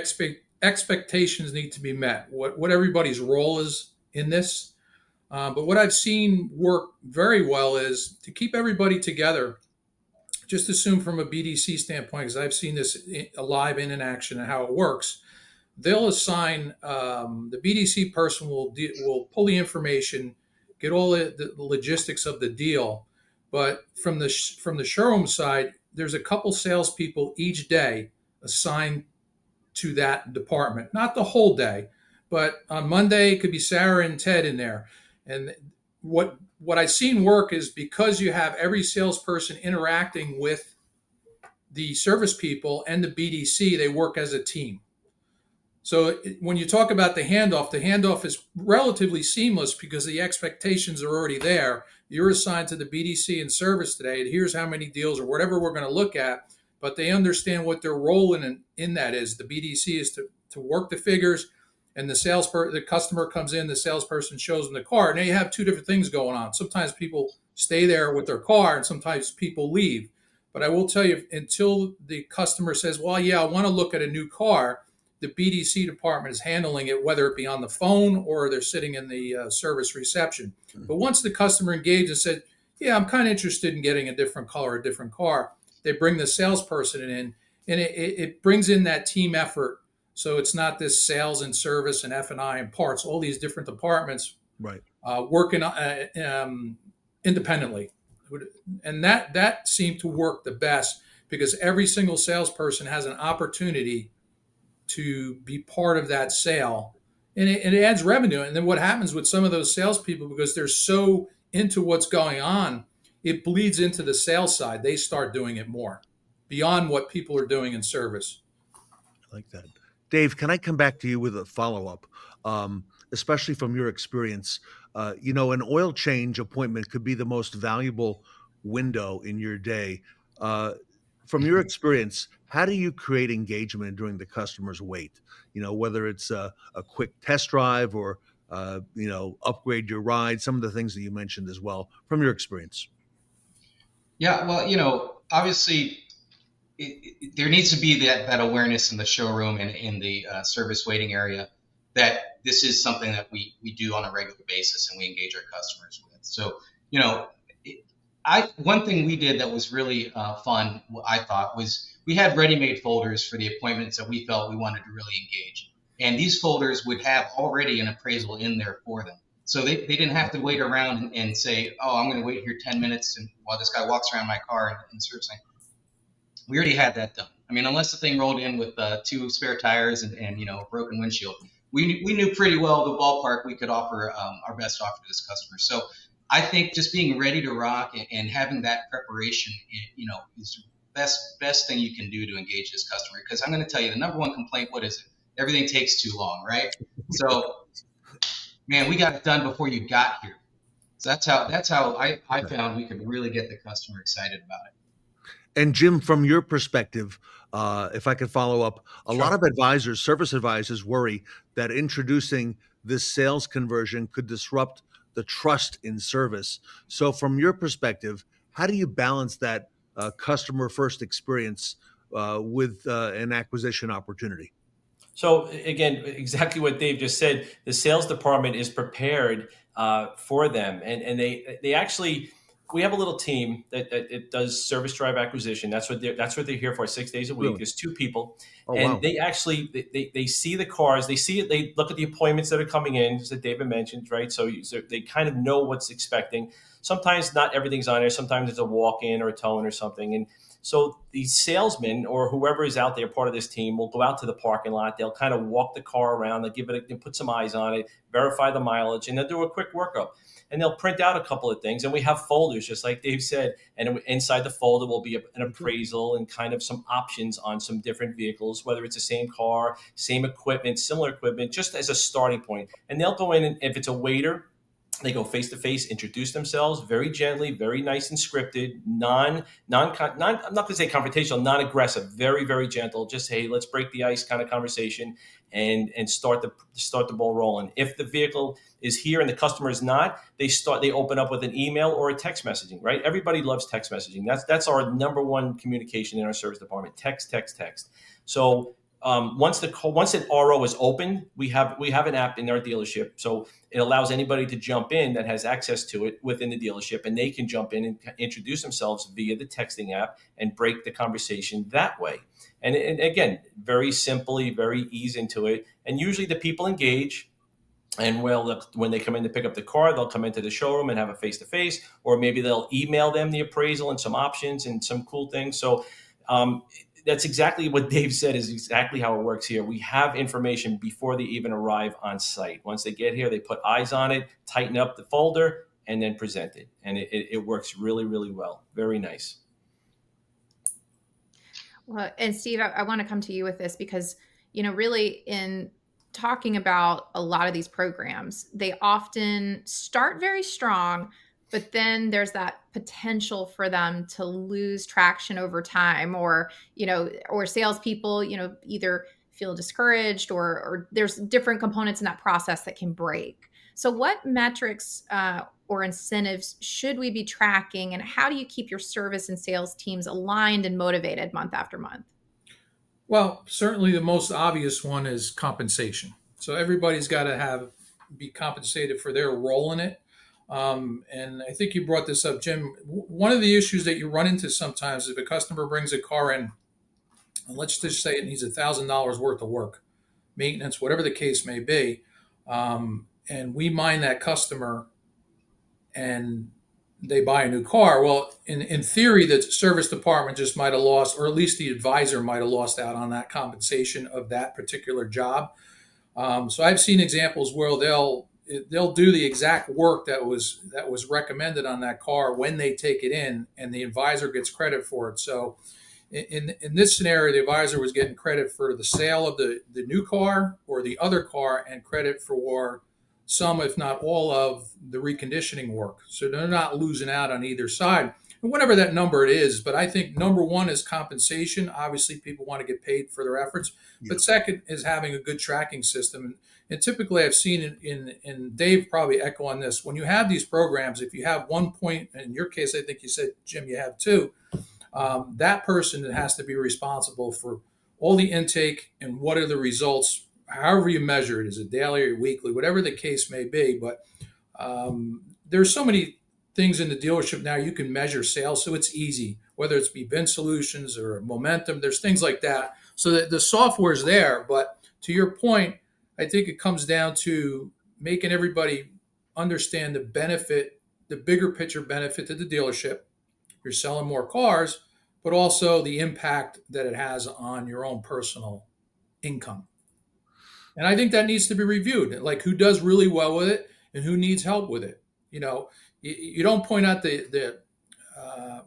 expectations need to be met. What everybody's role is in this, but what I've seen work very well is to keep everybody together. Just assume from a BDC standpoint, because I've seen this live in action and how it works. They'll assign the BDC person will pull the information, get all the logistics of the deal, but from the showroom side, there's a couple salespeople each day assigned to that department. Not the whole day, but on Monday, it could be Sarah and Ted in there. And what I've seen work is because you have every salesperson interacting with the service people and the BDC, they work as a team. So when you talk about the handoff is relatively seamless because the expectations are already there. You're assigned to the BDC in service today. Here's how many deals or whatever we're going to look at, but they understand what their role in that is. The BDC is to work the figures, and the customer comes in, the salesperson shows them the car. Now you have two different things going on. Sometimes people stay there with their car, and sometimes people leave. But I will tell you, until the customer says, well, yeah, I want to look at a new car, the BDC department is handling it, whether it be on the phone or they're sitting in the service reception. Mm-hmm. But once the customer engaged and said, yeah, I'm kind of interested in getting a different color, a different car, they bring the salesperson in, and it brings in that team effort. So it's not this sales and service and F&I and parts, all these different departments right, working independently. And that seemed to work the best because every single salesperson has an opportunity to be part of that sale and it adds revenue. And then what happens with some of those salespeople, because they're so into what's going on, it bleeds into the sales side. They start doing it more beyond what people are doing in service. I like that. Dave, can I come back to you with a follow-up? Especially from your experience, an oil change appointment could be the most valuable window in your day. From your experience, how do you create engagement during the customer's wait? Whether it's a quick test drive or, upgrade your ride, some of the things that you mentioned as well, from your experience. Yeah, well, obviously, there needs to be that awareness in the showroom and in the service waiting area that this is something that we do on a regular basis and we engage our customers with. So, one thing we did that was really fun, I thought, was we had ready-made folders for the appointments that we felt we wanted to really engage. And these folders would have already an appraisal in there for them. So they didn't have to wait around and say, oh, I'm going to wait here 10 minutes and while this guy walks around my car and servicing. We already had that done. I mean, unless the thing rolled in with 2 spare tires and a broken windshield, we knew pretty well the ballpark we could offer our best offer to this customer. So I think just being ready to rock and having that preparation, is the best thing you can do to engage this customer. Because I'm going to tell you, the number one complaint, what is it? Everything takes too long, right? So, man, we got it done before you got here. So that's how I found we could really get the customer excited about it. And Jim, from your perspective, if I could follow up, a lot of advisors, service advisors, worry that introducing this sales conversion could disrupt the trust in service. So from your perspective, how do you balance that customer first experience with an acquisition opportunity? So again, exactly what Dave just said, the sales department is prepared for them. And they actually, we have a little team that does service drive acquisition. That's what they're here for 6 days a week. Really? There's 2 people. Oh, and wow. they actually, they see the cars, they see it, they look at the appointments that are coming in, as David mentioned, right? So they kind of know what's expecting. Sometimes not everything's on there. Sometimes it's a walk-in or a tone or something. And so the salesman or whoever is out there, part of this team, will go out to the parking lot. They'll kind of walk the car around. They'll put some eyes on it, verify the mileage, and they'll do a quick workup. And they'll print out a couple of things. And we have folders, just like Dave said. And inside the folder will be an appraisal and kind of some options on some different vehicles, whether it's the same car, same equipment, similar equipment, just as a starting point. And they'll go in, and if it's a waiter, they go face to face, introduce themselves very gently, very nice and scripted, I'm not going to say confrontational, non-aggressive, very, very gentle. Just, hey, let's break the ice kind of conversation and start the ball rolling. If the vehicle is here and the customer is not, they open up with an email or a text messaging, right? Everybody loves text messaging. That's our number one communication in our service department. Text. So once an RO is open, we have an app in our dealership. So it allows anybody to jump in that has access to it within the dealership, and they can jump in and introduce themselves via the texting app and break the conversation that way. And again, very simply, very ease into it. And usually the people engage. And when they come in to pick up the car, they'll come into the showroom and have a face-to-face, or maybe they'll email them the appraisal and some options and some cool things. So that's exactly what Dave said is exactly how it works here. We have information before they even arrive on site. Once they get here, they put eyes on it, tighten up the folder, and then present it. And it works really, really well. Very nice. Well, and Steve, I want to come to you with this because, really in talking about a lot of these programs, they often start very strong, but then there's that potential for them to lose traction over time, or salespeople, either feel discouraged or there's different components in that process that can break. So what metrics or incentives should we be tracking, and how do you keep your service and sales teams aligned and motivated month after month? Well, certainly the most obvious one is compensation. So everybody's got to be compensated for their role in it. And I think you brought this up, Jim. One of the issues that you run into sometimes is if a customer brings a car in, and let's just say it needs $1,000 worth of work, maintenance, whatever the case may be, and we mind that customer and they buy a new car. Well, in theory, the service department just might have lost, or at least the advisor might have lost out on that compensation of that particular job. So I've seen examples where they'll do the exact work that was recommended on that car when they take it in, and the advisor gets credit for it. So in this scenario, the advisor was getting credit for the sale of the new car or the other car, and credit for some, if not all, of the reconditioning work. So they're not losing out on either side, and whatever that number it is. But I think number one is compensation. Obviously, people want to get paid for their efforts. But second is having a good tracking system. And typically I've seen in Dave probably echo on this, when you have these programs, if you have 1 point, in your case, I think you said, Jim, you have 2, that person has to be responsible for all the intake and what are the results, however you measure it. Is it daily or weekly, whatever the case may be. But there's so many things in the dealership now you can measure sales, so it's easy, whether it's be bin solutions or momentum. There's things like that, so that the software is there. But to your point, I think it comes down to making everybody understand the benefit, the bigger picture benefit to the dealership. You're selling more cars, but also the impact that it has on your own personal income. And I think that needs to be reviewed, like who does really well with it and who needs help with it. You know, you don't point out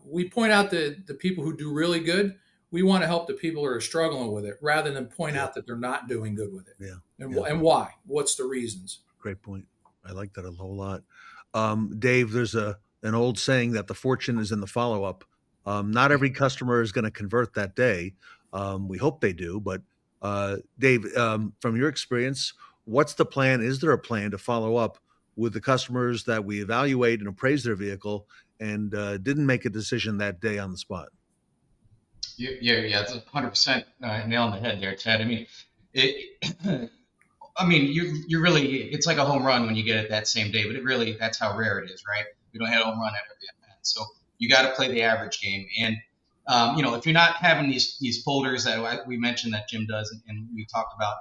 we point out the people who do really good. We want to help the people who are struggling with it, rather than point out that they're not doing good with it. And why? What's the reasons? Great point. I like that a whole lot. Dave, there's an old saying that the fortune is in the follow-up. Not every customer is going to convert that day. We hope they do. But Dave, from your experience, what's the plan? Is there a plan to follow up with the customers that we evaluate and appraise their vehicle and didn't make a decision that day on the spot? Yeah, it's 100% nail on the head there, Ted. I mean, you really, it's like a home run when you get it that same day, but that's how rare it is, right? We don't have a home run at every event. So you got to play the average game. And, if you're not having these folders that we mentioned that Jim does and we talked about,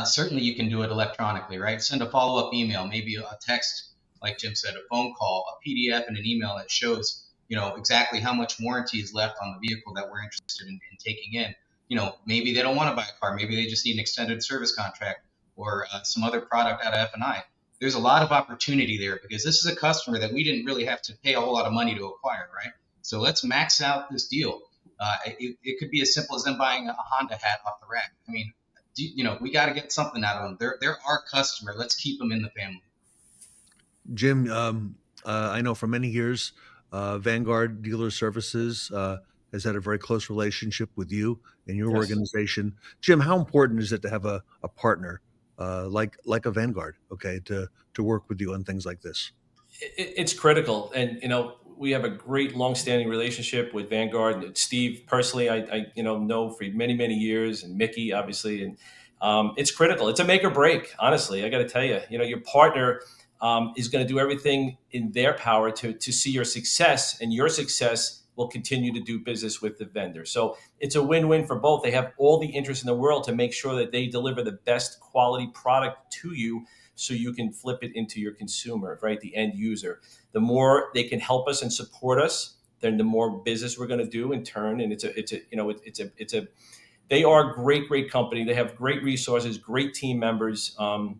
certainly you can do it electronically, right? Send a follow-up email, maybe a text, like Jim said, a phone call, a PDF, and an email that shows, exactly how much warranty is left on the vehicle that we're interested in taking in. Maybe they don't want to buy a car. Maybe they just need an extended service contract or some other product out of F&I. There's a lot of opportunity there because this is a customer that we didn't really have to pay a whole lot of money to acquire, right? So let's max out this deal. It could be as simple as them buying a Honda hat off the rack. I mean, we got to get something out of them. They're our customer. Let's keep them in the family. Jim, I know for many years, Vanguard Dealer Services has had a very close relationship with you and your organization. Jim, how important is it to have a partner like a Vanguard, okay, to work with you on things like this? It's critical. And, we have a great longstanding relationship with Vanguard. And Steve, personally, I know for many, many years, and Mickey, obviously. And it's critical. It's a make or break, honestly. I got to tell you, your partner is going to do everything in their power to see your success, and your success will continue to do business with the vendor. So it's a win-win for both. They have all the interest in the world to make sure that they deliver the best quality product to you so you can flip it into your consumer, right? The end user. The more they can help us and support us, then the more business we're going to do in turn. And they are a great company. They have great resources, great team members. And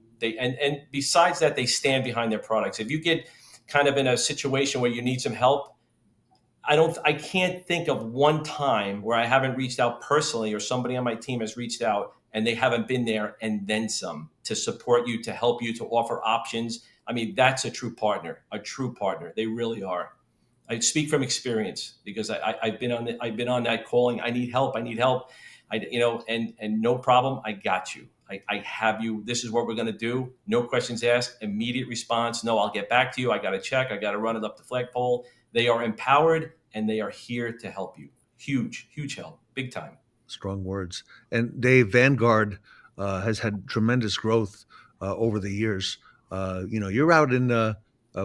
besides that, they stand behind their products. If you get kind of in a situation where you need some help, I can't think of one time where I haven't reached out personally or somebody on my team has reached out and they haven't been there and then some to support you, to help you, to offer options. I mean, that's a true partner. They really are. I speak from experience because I've been on that calling. I need help. And no problem. I got you. I have you. This is what we're going to do. No questions asked. Immediate response. No, I'll get back to you. I got to check. I got to run it up the flagpole. They are empowered and they are here to help you. Huge help. Big time. Strong words. And Dave, Vanguard has had tremendous growth over the years. You're out in,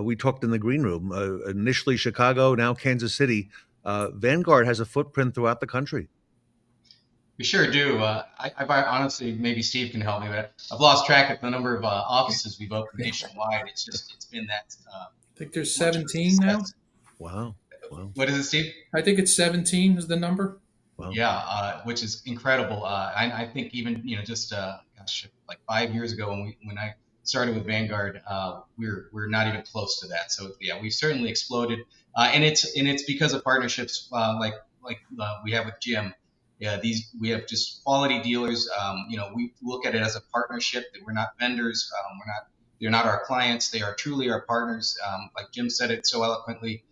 we talked in the green room, initially Chicago, now Kansas City. Vanguard has a footprint throughout the country. We sure do. I've honestly, maybe Steve can help me, but I've lost track of the number of offices we've opened nationwide. It's been that. I think there's 17 now. Wow. What is it, Steve? I think it's 17 is the number. Wow. Yeah, which is incredible. I think even just gosh, like 5 years ago when I started with Vanguard, we're not even close to that. So yeah, we've certainly exploded, and it's because of partnerships like we have with Jim. Yeah, we have just quality dealers. We look at it as a partnership. That we're not vendors. They're not our clients. They are truly our partners. Like Jim said it so eloquently.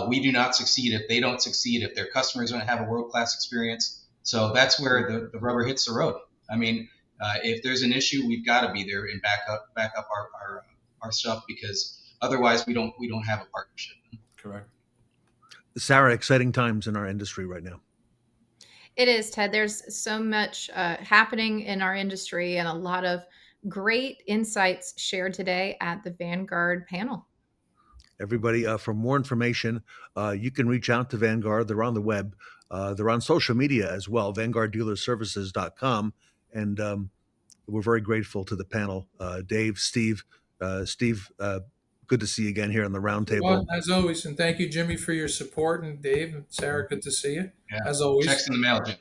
We do not succeed if they don't succeed, if their customers don't have a world-class experience. So that's where the rubber hits the road. I mean, if there's an issue, we've got to be there and back up our stuff, because otherwise we don't have a partnership. Correct. Sarah, exciting times in our industry right now. It is, Ted. There's so much happening in our industry and a lot of great insights shared today at the Vanguard panel. Everybody, for more information, you can reach out to Vanguard. They're on the web. They're on social media as well, vanguarddealerservices.com. And we're very grateful to the panel. Dave, Steve, good to see you again here on the roundtable. Well, as always, and thank you, Jimmy, for your support, and Dave and Sarah, good to see you. Yeah. As always. Checks in the mail, Jim.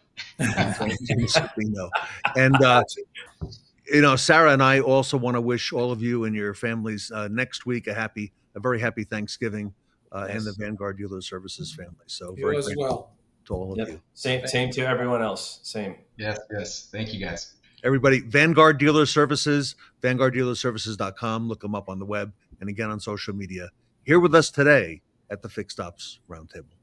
Sabino. And Sarah and I also want to wish all of you and your families next week a very happy Thanksgiving, and the Vanguard Dealer Services family. So You very as grateful well. to all of you. Same to everyone else. Same. Yes. Thank you, guys. Everybody, Vanguard Dealer Services, vanguarddealerservices.com. Look them up on the web and again on social media. Here with us today at the Fixed Ops Roundtable.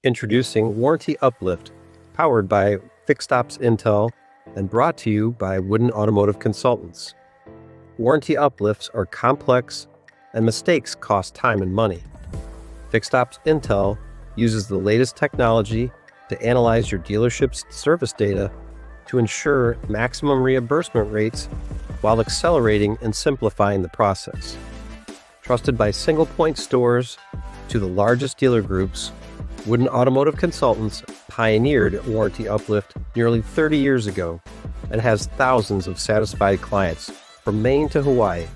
Introducing Warranty Uplift, powered by Fixed Ops Intel and brought to you by Wooden Automotive Consultants. Warranty uplifts are complex and mistakes cost time and money. Fixed Ops Intel uses the latest technology to analyze your dealership's service data to ensure maximum reimbursement rates while accelerating and simplifying the process. Trusted by single-point stores to the largest dealer groups, Wooden Automotive Consultants pioneered Warranty Uplift nearly 30 years ago and has thousands of satisfied clients from Maine to Hawaii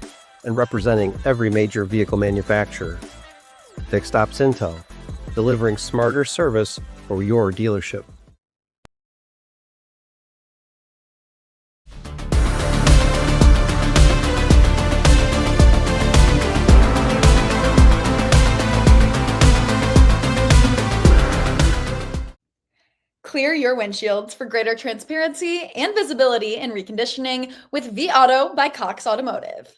and representing every major vehicle manufacturer. Fixed Ops Intel, delivering smarter service for your dealership. Clear your windshields for greater transparency and visibility in reconditioning with vAuto by Cox Automotive.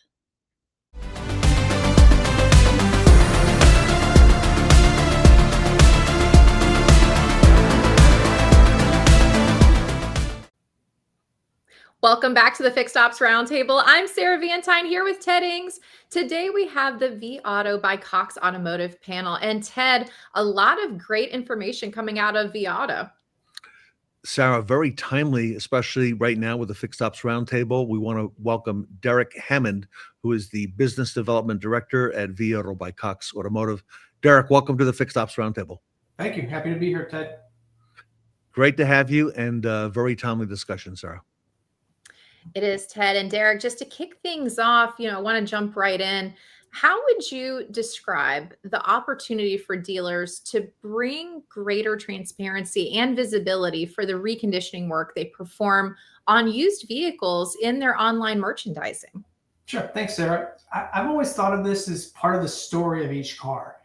Welcome back to the Fixed Ops Roundtable. I'm Sarah Vantine here with Ted Ings. Today we have the vAuto by Cox Automotive panel. And Ted, a lot of great information coming out of vAuto. Sarah, very timely, especially right now with the Fixed Ops Roundtable. We want to welcome Derek Hammond, who is the Business Development Director at vAuto by Cox Automotive. Derek, welcome to the Fixed Ops Roundtable. Thank you. Happy to be here, Ted. Great to have you, and very timely discussion, Sarah. It is, Ted. And Derek, just to kick things off, I want to jump right in. How would you describe the opportunity for dealers to bring greater transparency and visibility for the reconditioning work they perform on used vehicles in their online merchandising? Sure. Thanks, Sarah. I've always thought of this as part of the story of each car.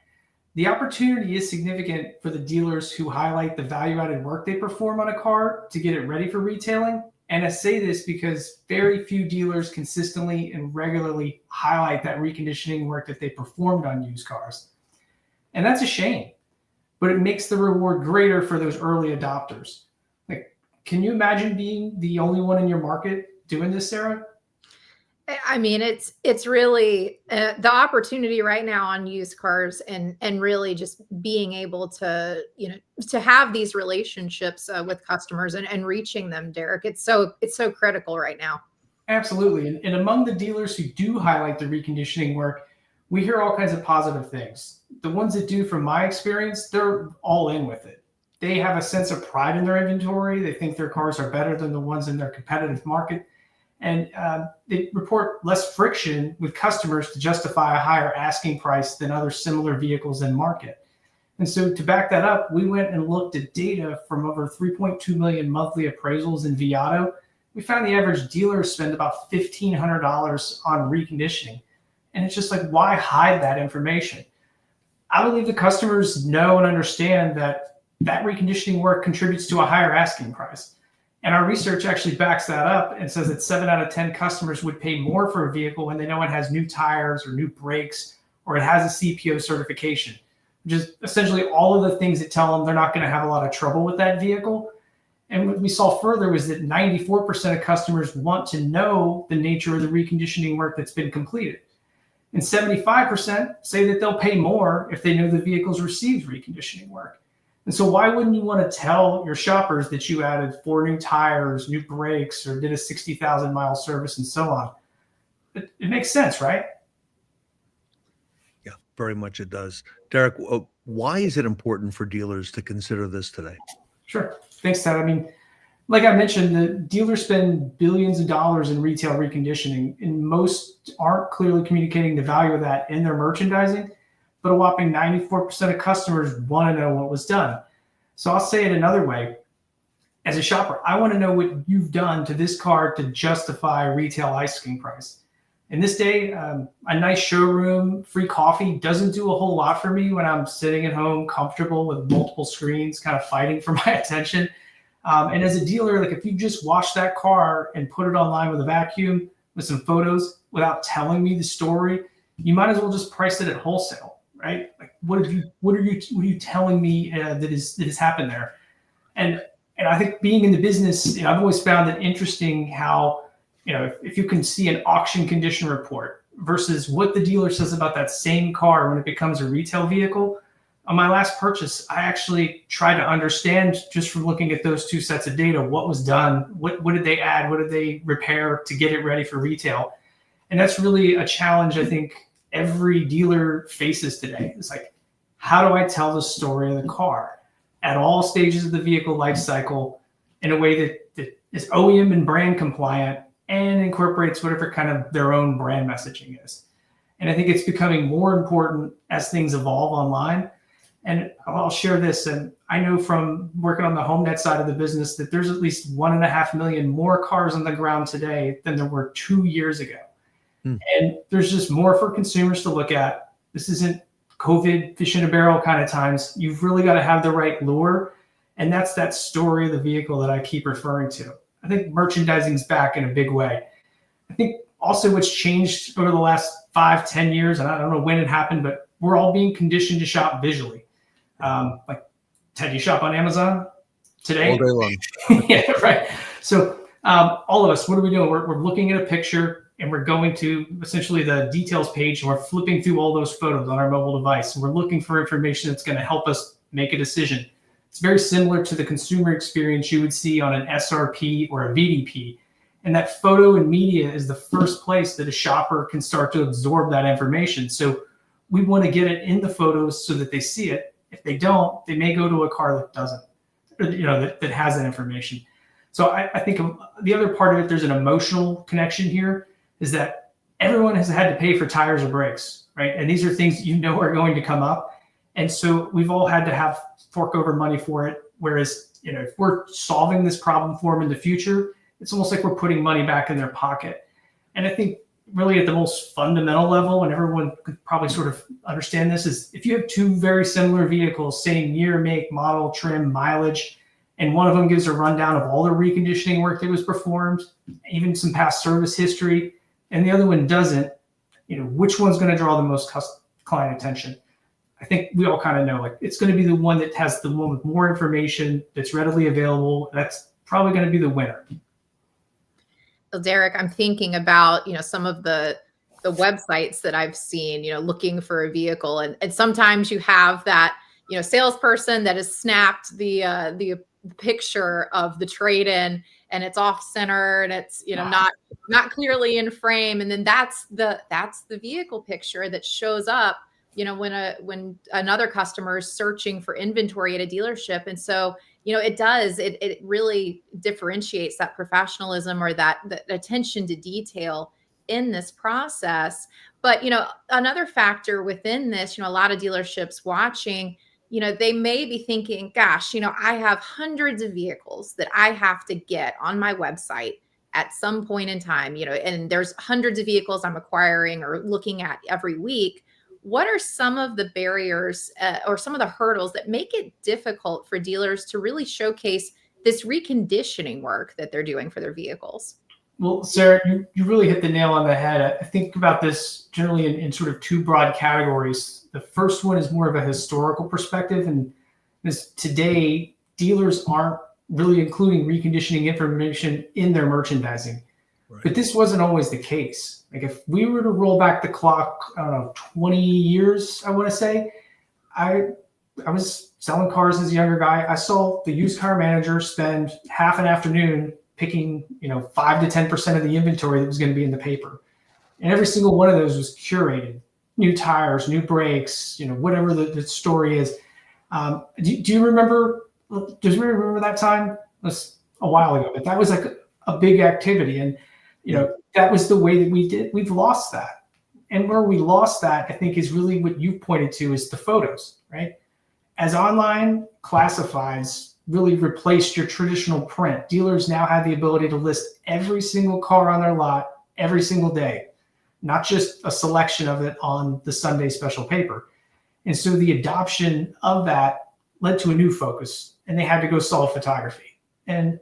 The opportunity is significant for the dealers who highlight the value-added work they perform on a car to get it ready for retailing. And I say this because very few dealers consistently and regularly highlight that reconditioning work that they performed on used cars. And that's a shame, but it makes the reward greater for those early adopters. Like, can you imagine being the only one in your market doing this, Sarah? I mean, it's really the opportunity right now on used cars and really just being able to, to have these relationships with customers and reaching them, Derek. It's so critical right now. Absolutely. And among the dealers who do highlight the reconditioning work, we hear all kinds of positive things. The ones that do, from my experience, they're all in with it. They have a sense of pride in their inventory. They think their cars are better than the ones in their competitive market. And they report less friction with customers to justify a higher asking price than other similar vehicles in market. And so to back that up, we went and looked at data from over 3.2 million monthly appraisals in vAuto. We found the average dealer spend about $1,500 on reconditioning. And it's just like, why hide that information? I believe the customers know and understand that reconditioning work contributes to a higher asking price. And our research actually backs that up and says that 7 out of 10 customers would pay more for a vehicle when they know it has new tires or new brakes, or it has a CPO certification, which is essentially all of the things that tell them they're not going to have a lot of trouble with that vehicle. And what we saw further was that 94% of customers want to know the nature of the reconditioning work that's been completed. And 75% say that they'll pay more if they know the vehicle's received reconditioning work. And so why wouldn't you want to tell your shoppers that you added 4 new tires, new brakes, or did a 60,000 mile service and so on? It makes sense, right? Yeah, very much it does. Derek, why is it important for dealers to consider this today? Sure. Thanks, Ted. I mean, like I mentioned, the dealers spend billions of dollars in retail reconditioning, and most aren't clearly communicating the value of that in their merchandising. But a whopping 94% of customers want to know what was done. So I'll say it another way. As a shopper, I want to know what you've done to this car to justify retail asking price. In this day, a nice showroom, free coffee doesn't do a whole lot for me when I'm sitting at home comfortable with multiple screens kind of fighting for my attention. And as a dealer, like if you just wash that car and put it online with a vacuum with some photos without telling me the story, you might as well just price it at wholesale. Right? Like, what are you telling me that has happened there? And I think being in the business, I've always found it interesting how, if you can see an auction condition report versus what the dealer says about that same car when it becomes a retail vehicle. On my last purchase, I actually tried to understand, just from looking at those two sets of data, what was done, what did they add, what did they repair to get it ready for retail. And that's really a challenge, I think, every dealer faces today. It's like, how do I tell the story of the car at all stages of the vehicle life cycle in a way that is OEM and brand compliant and incorporates whatever kind of their own brand messaging is. And I think it's becoming more important as things evolve online. And I'll share this. And I know from working on the HomeNet side of the business that there's at least 1.5 million more cars on the ground today than there were 2 years ago. And there's just more for consumers to look at. This isn't COVID fish in a barrel kind of times. You've really got to have the right lure. And that's that story of the vehicle that I keep referring to. I think merchandising's back in a big way. I think also what's changed over the last 5-10 years, and I don't know when it happened, but we're all being conditioned to shop visually. Like, Ted, you shop on Amazon today? All day long. Yeah, right. So all of us, what are we doing? We're looking at a picture, and we're going to essentially the details page, and we're flipping through all those photos on our mobile device. And we're looking for information that's going to help us make a decision. It's very similar to the consumer experience you would see on an SRP or a VDP. And that photo and media is the first place that a shopper can start to absorb that information. So we want to get it in the photos so that they see it. If they don't, they may go to a car that doesn't, that has that information. So I think the other part of it, there's an emotional connection here, is that everyone has had to pay for tires or brakes, right? And these are things are going to come up. And so we've all had to fork over money for it. Whereas, if we're solving this problem for them in the future, it's almost like we're putting money back in their pocket. And I think really at the most fundamental level, and everyone could probably sort of understand this, is if you have two very similar vehicles, same year, make, model, trim, mileage, and one of them gives a rundown of all the reconditioning work that was performed, even some past service history, and the other one doesn't, which one's going to draw the most client attention? I think we all kind of know, it's going to be the one that has the one with more information that's readily available. That's probably going to be the winner. Well, Derek, I'm thinking about, some of the websites that I've seen, looking for a vehicle. And sometimes you have that, salesperson that has snapped the picture of the trade-in, and it's off center, and it's, not clearly in frame. And then that's the vehicle picture that shows up, when another customer is searching for inventory at a dealership. And so, it really differentiates that professionalism or that attention to detail in this process. But, another factor within this, a lot of dealerships watching, they may be thinking, gosh, I have hundreds of vehicles that I have to get on my website at some point in time, and there's hundreds of vehicles I'm acquiring or looking at every week. What are some of the barriers or some of the hurdles that make it difficult for dealers to really showcase this reconditioning work that they're doing for their vehicles? Well, Sarah, you really hit the nail on the head. I think about this generally in sort of two broad categories. The first one is more of a historical perspective, and is today dealers aren't really including reconditioning information in their merchandising. Right. But this wasn't always the case. Like if we were to roll back the clock, 20 years, I want to say, I was selling cars as a younger guy. I saw the used car manager spend half an afternoon picking, 5 to 10% of the inventory that was going to be in the paper. And every single one of those was curated. New tires, new brakes, whatever the story is. Do you remember, does anyone remember that time? It was a while ago, but that was like a big activity. And, that was the way that we did. We've lost that. And where we lost that, I think, is really what you pointed to is the photos, right? As online classifieds really replaced your traditional print, dealers now have the ability to list every single car on their lot every single day, not just a selection of it on the Sunday special paper. And so the adoption of that led to a new focus, and they had to go solve photography. And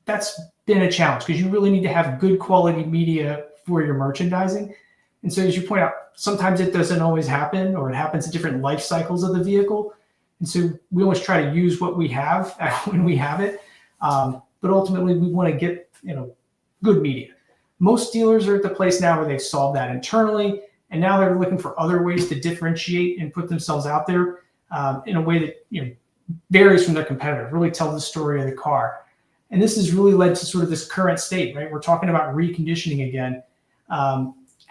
that's been a challenge because you really need to have good quality media for your merchandising. And so as you point out, sometimes it doesn't always happen, or it happens at different life cycles of the vehicle. And so we always try to use what we have when we have it. But ultimately we want to get, good media. Most dealers are at the place now where they've solved that internally, and now they're looking for other ways to differentiate and put themselves out there in a way that, varies from their competitor, really tell the story of the car. And this has really led to sort of this current state, right? We're talking about reconditioning again.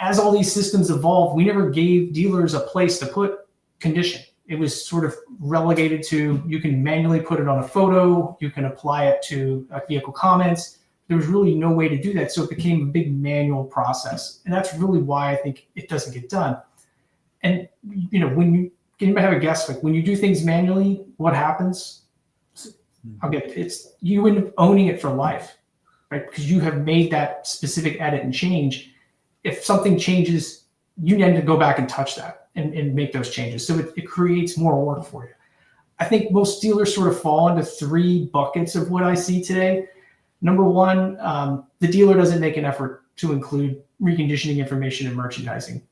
As all these systems evolved, we never gave dealers a place to put condition. It was sort of relegated to, you can manually put it on a photo, you can apply it to vehicle comments. There was really no way to do that. So it became a big manual process. And that's really why I think it doesn't get done. And, when you, can anybody have a guess? Like when you do things manually, what happens? It's you end up owning it for life, right? Because you have made that specific edit and change. If something changes, you need to go back and touch that and make those changes. So it creates more work for you. I think most dealers sort of fall into three buckets of what I see today. Number one, the dealer doesn't make an effort to include reconditioning information in merchandising.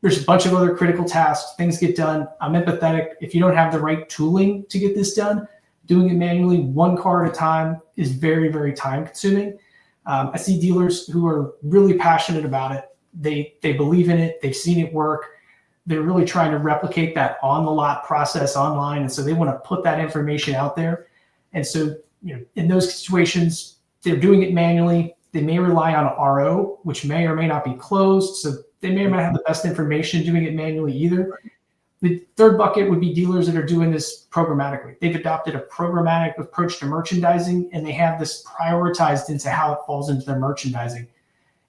There's a bunch of other critical tasks. Things get done. I'm empathetic. If you don't have the right tooling to get this done, doing it manually, one car at a time, is very, very time consuming. I see dealers who are really passionate about it. They believe in it. They've seen it work. they're really trying to replicate that on the lot process online. And so they want to put that information out there. And so, in those situations, they're doing it manually. They may rely on an RO, which may or may not be closed. So they may or may not have the best information doing it manually either. The third bucket would be dealers that are doing this programmatically. They've adopted a programmatic approach to merchandising, and they have this prioritized into how it falls into their merchandising.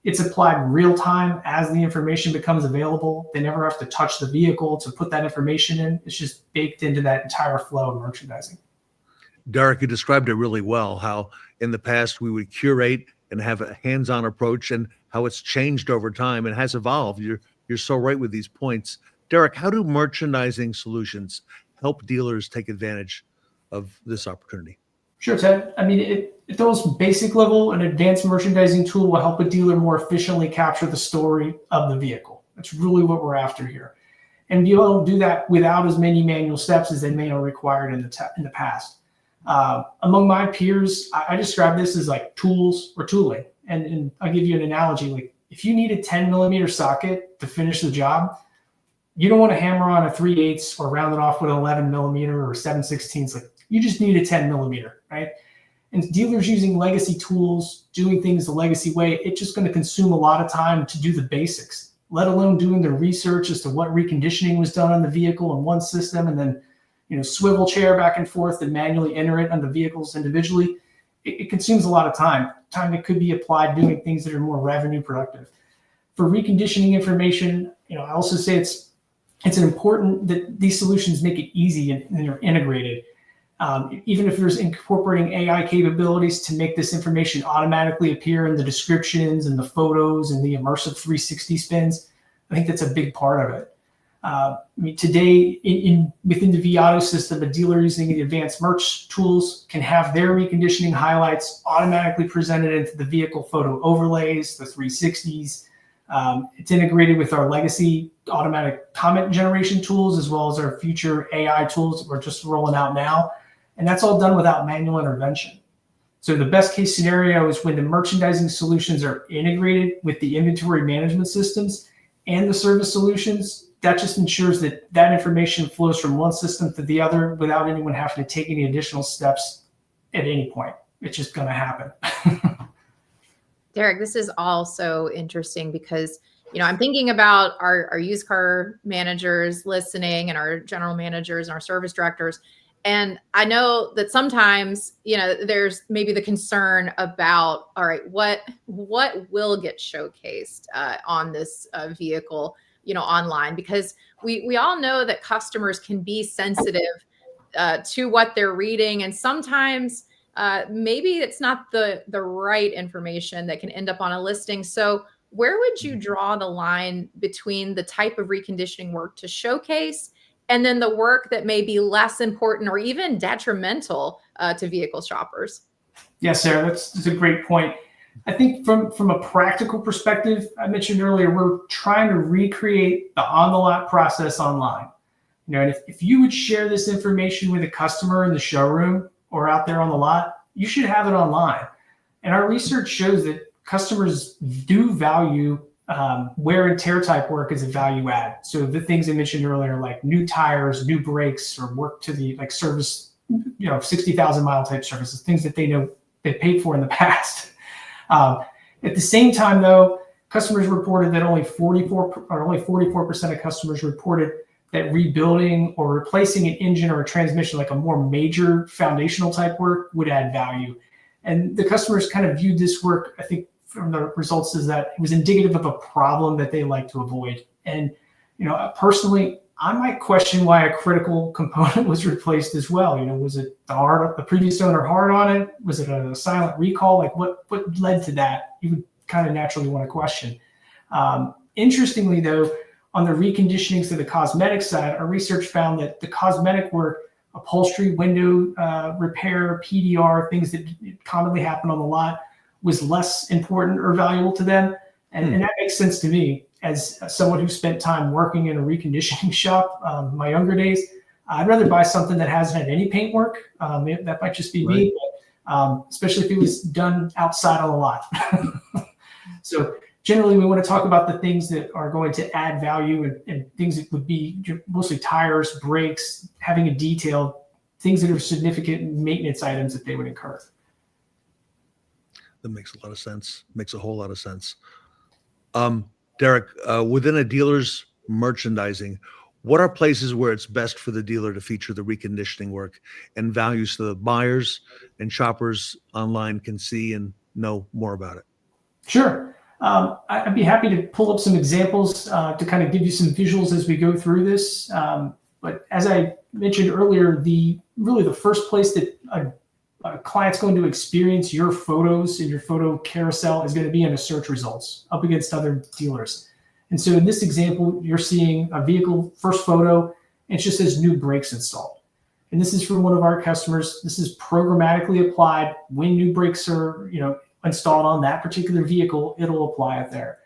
It's applied real time as the information becomes available. They never have to touch the vehicle to put that information in. It's just baked into that entire flow of merchandising. Derek, you described it really well, how in the past we would curate and have a hands-on approach, and how it's changed over time and has evolved. You're so right with these points. Derek, how do merchandising solutions help dealers take advantage of this opportunity? Sure, Ted. I mean, at the most basic level, an advanced merchandising tool will help a dealer more efficiently capture the story of the vehicle. That's really what we're after here. And be able to do that without as many manual steps as they may have required in the past. Among my peers, I describe this as like tools or tooling. And I'll give you an analogy. Like if you need a 10 millimeter socket to finish the job, you don't want to hammer on a 3/8 or round it off with an 11 millimeter or 7/16. Like you just need a 10 millimeter, right? And dealers using legacy tools, doing things the legacy way, it's just going to consume a lot of time to do the basics, let alone doing the research as to what reconditioning was done on the vehicle in one system, and then swivel chair back and forth and manually enter it on the vehicles individually. It consumes a lot of time that could be applied doing things that are more revenue productive. For reconditioning information, I also say it's important that these solutions make it easy and are integrated. Even if there's incorporating AI capabilities to make this information automatically appear in the descriptions and the photos and the immersive 360 spins, I think that's a big part of it. Today, within the vAuto system, a dealer using the advanced merch tools can have their reconditioning highlights automatically presented into the vehicle photo overlays, the 360s. It's integrated with our legacy automatic comment generation tools, as well as our future AI tools that we're just rolling out now. And that's all done without manual intervention. So the best case scenario is when the merchandising solutions are integrated with the inventory management systems and the service solutions. That just ensures that information flows from one system to the other without anyone having to take any additional steps at any point. It's just going to happen. Derek, this is all so interesting because, I'm thinking about our used car managers listening and our general managers and our service directors. And I know that sometimes, there's maybe the concern about, all right, what will get showcased on this vehicle, online, because we all know that customers can be sensitive to what they're reading. And sometimes maybe it's not the right information that can end up on a listing. So where would you draw the line between the type of reconditioning work to showcase and then the work that may be less important or even detrimental to vehicle shoppers? Yes, Sarah, that's a great point. I think from a practical perspective, I mentioned earlier, we're trying to recreate the on-the-lot process online. And if you would share this information with a customer in the showroom or out there on the lot, you should have it online. And our research shows that customers do value wear and tear type work as a value add. So the things I mentioned earlier, like new tires, new brakes, or work to the service, 60,000 mile type services, things that they know they paid for in the past. At the same time, though, customers reported that only 44% of customers reported that rebuilding or replacing an engine or a transmission, like a more major foundational type work, would add value. And the customers kind of viewed this work, I think, from the results is that it was indicative of a problem that they like to avoid. And, personally, I might question why a critical component was replaced as well. Was it the previous owner hard on it? Was it a silent recall? Like what led to that? You would kind of naturally want to question. Interestingly, though, on the reconditioning to the cosmetic side, our research found that the cosmetic work, upholstery, window repair, PDR, things that commonly happen on the lot, was less important or valuable to them. And that makes sense to me. As someone who spent time working in a reconditioning shop in my younger days, I'd rather buy something that hasn't had any paint work. That might just be me, but, especially if it was done outside on the lot. So Generally, we want to talk about the things that are going to add value and things that would be mostly tires, brakes, having a detail, things that are significant maintenance items that they would incur. That makes a lot of sense. Makes a whole lot of sense. Derek, within a dealer's merchandising, what are places where it's best for the dealer to feature the reconditioning work and values so the buyers and shoppers online can see and know more about it? Sure. I'd be happy to pull up some examples to kind of give you some visuals as we go through this. But as I mentioned earlier, really the first place that a client's going to experience your photos in your photo carousel is going to be in the search results up against other dealers. And so in this example, you're seeing a vehicle first photo, and it just says new brakes installed. And this is from one of our customers. This is programmatically applied when new brakes are, installed on that particular vehicle, it'll apply it there.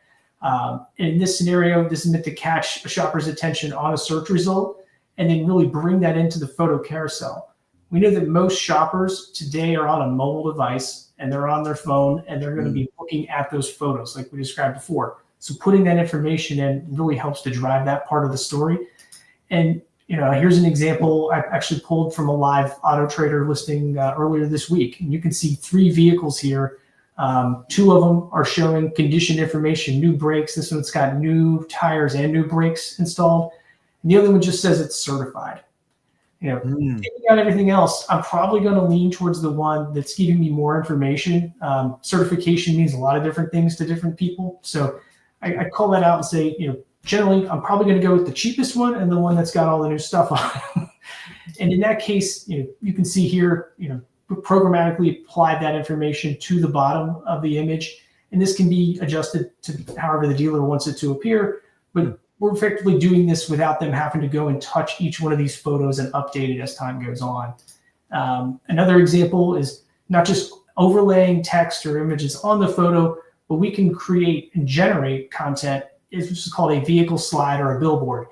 In this scenario, this is meant to catch a shopper's attention on a search result and then really bring that into the photo carousel. We know that most shoppers today are on a mobile device and they're on their phone and they're going to be looking at those photos like we described before. So putting that information in really helps to drive that part of the story. And here's an example I actually pulled from a live Auto Trader listing earlier this week. And you can see 3 vehicles here. 2 of them are showing condition information, new brakes. This one's got new tires and new brakes installed. And the other one just says it's certified. Taking out everything else, I'm probably going to lean towards the one that's giving me more information. Certification means a lot of different things to different people. So I call that out and say, generally, I'm probably going to go with the cheapest one and the one that's got all the new stuff on it. And in that case, you can see here, programmatically apply that information to the bottom of the image. And this can be adjusted to however the dealer wants it to appear. But we're effectively doing this without them having to go and touch each one of these photos and update it as time goes on. Another example is not just overlaying text or images on the photo, but we can create and generate content. It's called a vehicle slide or a billboard.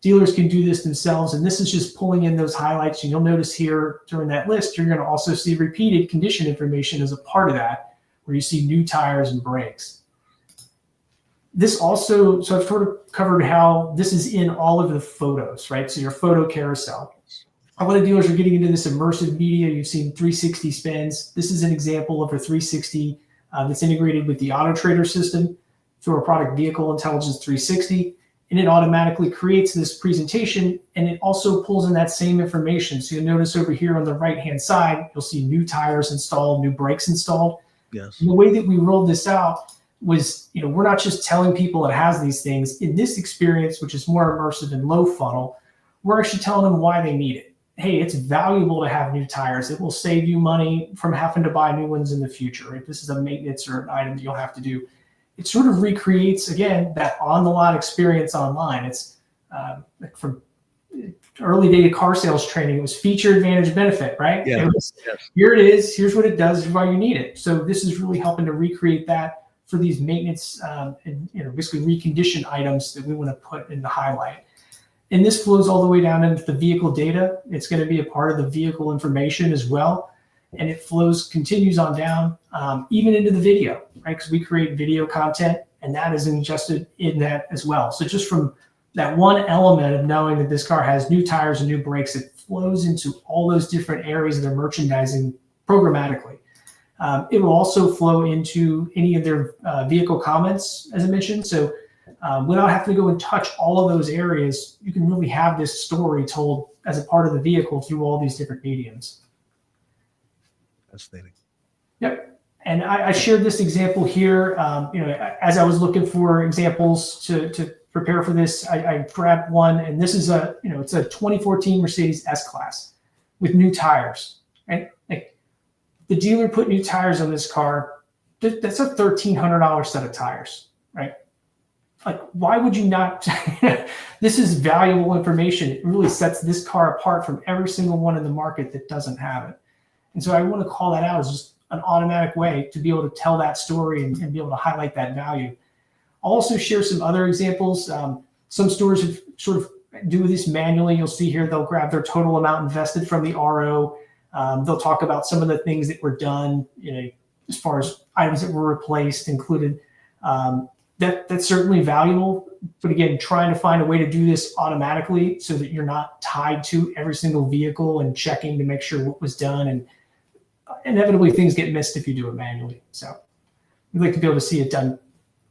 Dealers can do this themselves, and this is just pulling in those highlights. And you'll notice here during that list, you're going to also see repeated condition information as a part of that, where you see new tires and brakes. This also, so I've sort of covered how this is in all of the photos, right? So your photo carousel. A lot of dealers are getting into this immersive media. You've seen 360 spins. This is an example of a 360 that's integrated with the Auto Trader system through our product Vehicle Intelligence 360. And it automatically creates this presentation, and it also pulls in that same information. So you'll notice over here on the right-hand side, you'll see new tires installed, new brakes installed. Yes. And the way that we rolled this out was, we're not just telling people it has these things. In this experience, which is more immersive and low funnel, we're actually telling them why they need it. Hey, it's valuable to have new tires. It will save you money from having to buy new ones in the future. If this is a maintenance or an item that you'll have to do. It sort of recreates, again, that on-the-lot experience online. It's from early day car sales training. It was feature, advantage, benefit, right? Yeah. It was, here it is. Here's what it does. Here's why you need it. So this is really helping to recreate that for these maintenance and basically recondition items that we want to put in the highlight. And this flows all the way down into the vehicle data. It's going to be a part of the vehicle information as well. And it continues on down, even into the video, right? Because we create video content, and that is ingested in that as well. So just from that one element of knowing that this car has new tires and new brakes, it flows into all those different areas of their merchandising programmatically. It will also flow into any of their vehicle comments, as I mentioned. So without having to go and touch all of those areas, you can really have this story told as a part of the vehicle through all these different mediums. Fascinating. Yep. And I shared this example here. As I was looking for examples to prepare for this, I grabbed one, and this is it's a 2014 Mercedes S-Class with new tires, right? Like the dealer put new tires on this car. That's a $1,300 set of tires, right? Like, why would you not? This is valuable information. It really sets this car apart from every single one in the market that doesn't have it. And so I want to call that out as just an automatic way to be able to tell that story and be able to highlight that value. I'll also share some other examples. Some stores have sort of do this manually. You'll see here they'll grab their total amount invested from the RO. They'll talk about some of the things that were done, as far as items that were replaced, included that's certainly valuable. But again, trying to find a way to do this automatically so that you're not tied to every single vehicle and checking to make sure what was done, and inevitably things get missed if you do it manually. So we'd like to be able to see it done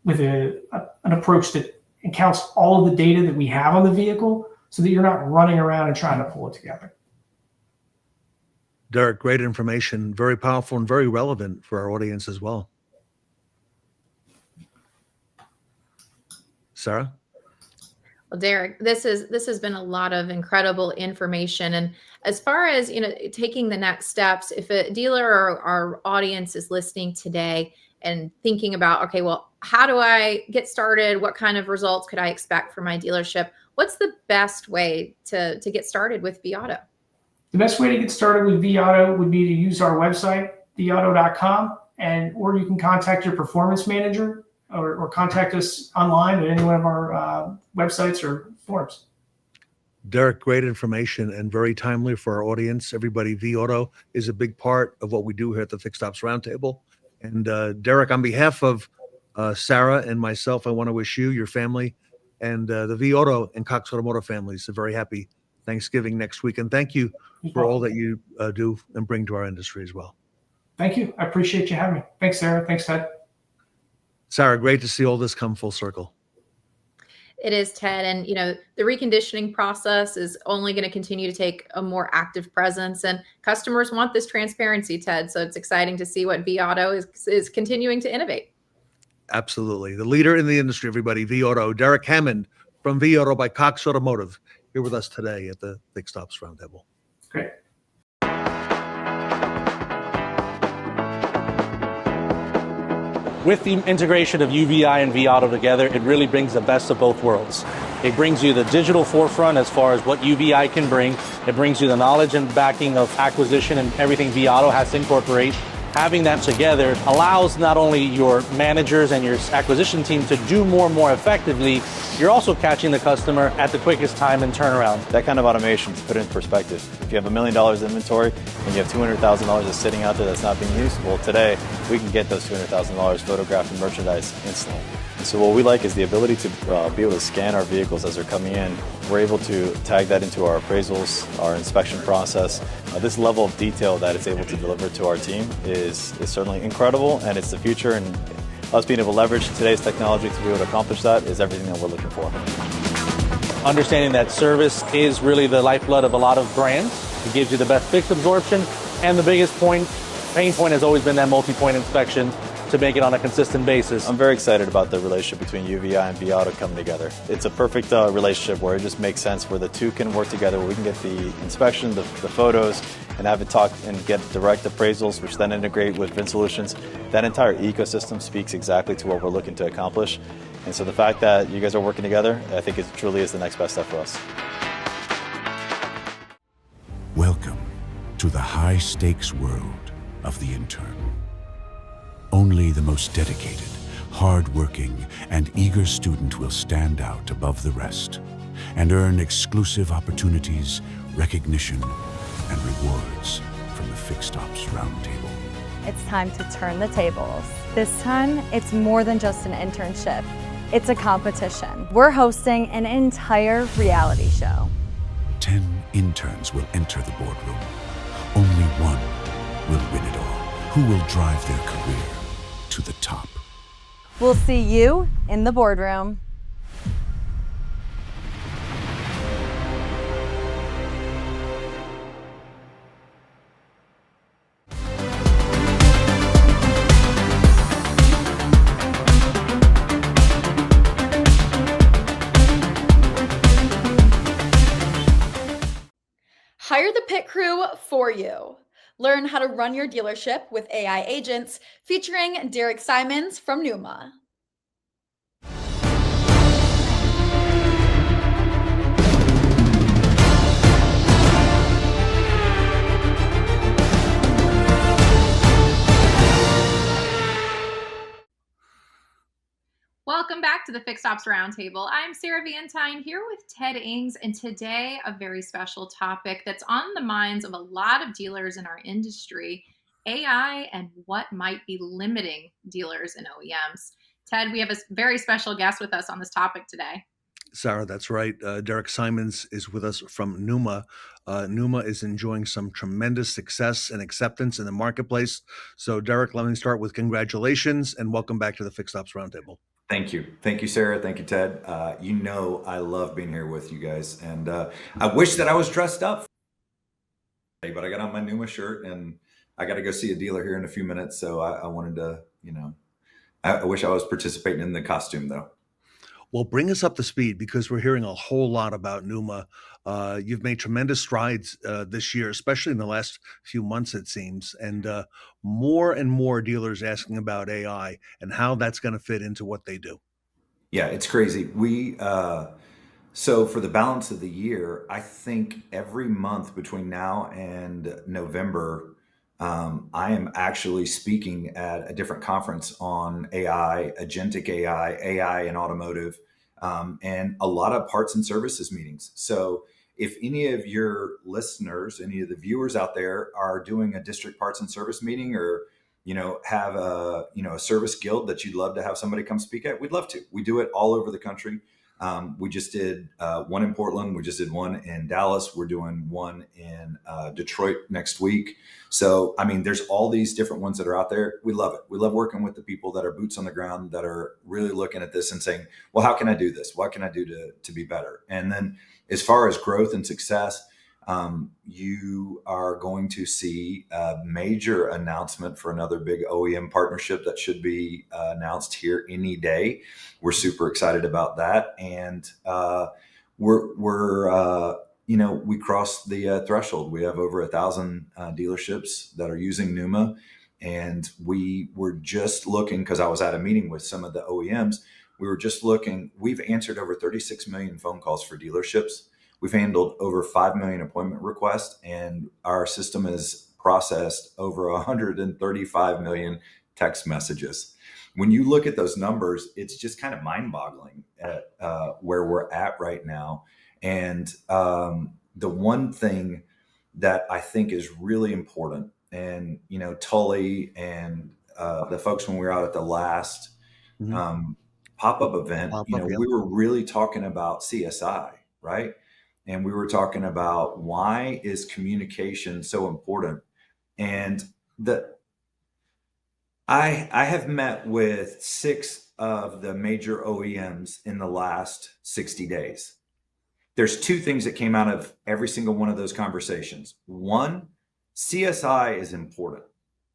with an approach that counts all of the data that we have on the vehicle so that you're not running around and trying to pull it together. Derek, great information, very powerful and very relevant for our audience as well. Sarah? Well, Derek, this has been a lot of incredible information. And as far as, taking the next steps, if a dealer or our audience is listening today and thinking about, okay, well, how do I get started? What kind of results could I expect from my dealership? What's the best way to get started with vAuto? The best way to get started with vAuto would be to use our website, vauto.com, or you can contact your performance manager or contact us online at any one of our websites or forums. Derek, great information and very timely for our audience. Everybody, vAuto is a big part of what we do here at the Fixed Ops Roundtable. And Derek, on behalf of Sarah and myself, I want to wish you, your family, and the vAuto and Cox Automotive families a very happy Thanksgiving next week. And thank you for all that you do and bring to our industry as well. Thank you. I appreciate you having me. Thanks, Sarah. Thanks, Ted. Sarah, great to see all this come full circle. It is, Ted. And, the reconditioning process is only going to continue to take a more active presence, and customers want this transparency, Ted. So it's exciting to see what vAuto is continuing to innovate. Absolutely. The leader in the industry, everybody, vAuto. Derek Hammond from vAuto by Cox Automotive here with us today at the Fixed Ops Roundtable. Great. With the integration of UVI and vAuto together, it really brings the best of both worlds. It brings you the digital forefront as far as what UVI can bring. It brings you the knowledge and backing of acquisition and everything vAuto has to incorporate. Having that together allows not only your managers and your acquisition team to do more effectively, you're also catching the customer at the quickest time and turnaround. That kind of automation, to put it in perspective, if you have $1 million inventory and you have $200,000 that's sitting out there that's not being used, well, today we can get those $200,000 photographed and merchandised instantly. So what we like is the ability to be able to scan our vehicles as they're coming in. We're able to tag that into our appraisals, our inspection process. This level of detail that it's able to deliver to our team is certainly incredible, and it's the future, and us being able to leverage today's technology to be able to accomplish that is everything that we're looking for. Understanding that service is really the lifeblood of a lot of brands. It gives you the best fixed absorption, and the biggest pain point has always been that multi-point inspection to make it on a consistent basis. I'm very excited about the relationship between UVI and vAuto coming together. It's a perfect relationship where it just makes sense where the two can work together, where we can get the inspection, the photos, and have it talk and get direct appraisals, which then integrate with VIN Solutions. That entire ecosystem speaks exactly to what we're looking to accomplish. And so the fact that you guys are working together, I think it truly is the next best step for us. Welcome to the high-stakes world of the intern. Only the most dedicated, hard-working, and eager student will stand out above the rest and earn exclusive opportunities, recognition, and rewards from the Fixed Ops Roundtable. It's time to turn the tables. This time, it's more than just an internship. It's a competition. We're hosting an entire reality show. 10 interns will enter the boardroom. Only one will win it all. Who will drive their career to the top? We'll see you in the boardroom. Hire the pit crew for you. Learn how to run your dealership with AI agents featuring Derek Simonds from NUMA. Welcome back to the Fixed Ops Roundtable. I'm Sarah Vantine here with Ted Ings, and today a very special topic that's on the minds of a lot of dealers in our industry, AI and what might be limiting dealers and OEMs. Ted, we have a very special guest with us on this topic today. Sarah, that's right. Derek Simonds is with us from NUMA. NUMA is enjoying some tremendous success and acceptance in the marketplace. So, Derek, let me start with congratulations and welcome back to the Fixed Ops Roundtable. Thank you. Thank you, Sarah. Thank you, Ted. I love being here with you guys. And I wish that I was dressed up, but I got on my NUMA shirt and I got to go see a dealer here in a few minutes. So I wanted to, I wish I was participating in the costume, though. Well, bring us up to speed because we're hearing a whole lot about NUMA. You've made tremendous strides this year, especially in the last few months, it seems, and more dealers asking about AI and how that's going to fit into what they do. Yeah, it's crazy. So for the balance of the year, I think every month between now and November, I am actually speaking at a different conference on AI, agentic AI in automotive, and a lot of parts and services meetings. So if any of your listeners, any of the viewers out there are doing a district parts and service meeting or, have a service guild that you'd love to have somebody come speak at, we'd love to. We do it all over the country. We just did one in Portland. We just did one in Dallas. We're doing one in Detroit next week. So, there's all these different ones that are out there. We love it. We love working with the people that are boots on the ground that are really looking at this and saying, well, how can I do this? What can I do to be better? And then as far as growth and success, you are going to see a major announcement for another big OEM partnership that should be announced here any day. We're super excited about that. And we crossed the threshold. We have over 1,000 dealerships that are using NUMA. And we were just looking, because I was at a meeting with some of the OEMs, we were just looking, we've answered over 36 million phone calls for dealerships. We've handled over 5 million appointment requests, and our system has processed over 135 million text messages. When you look at those numbers, it's just kind of mind-boggling at where we're at right now. And the one thing that I think is really important, and Tully and the folks when we were out at the last pop-up event, we were really talking about CSI, right? And we were talking about why is communication so important. And I have met with 6 of the major OEMs in the last 60 days. There's 2 things that came out of every single one of those conversations. One, CSI is important.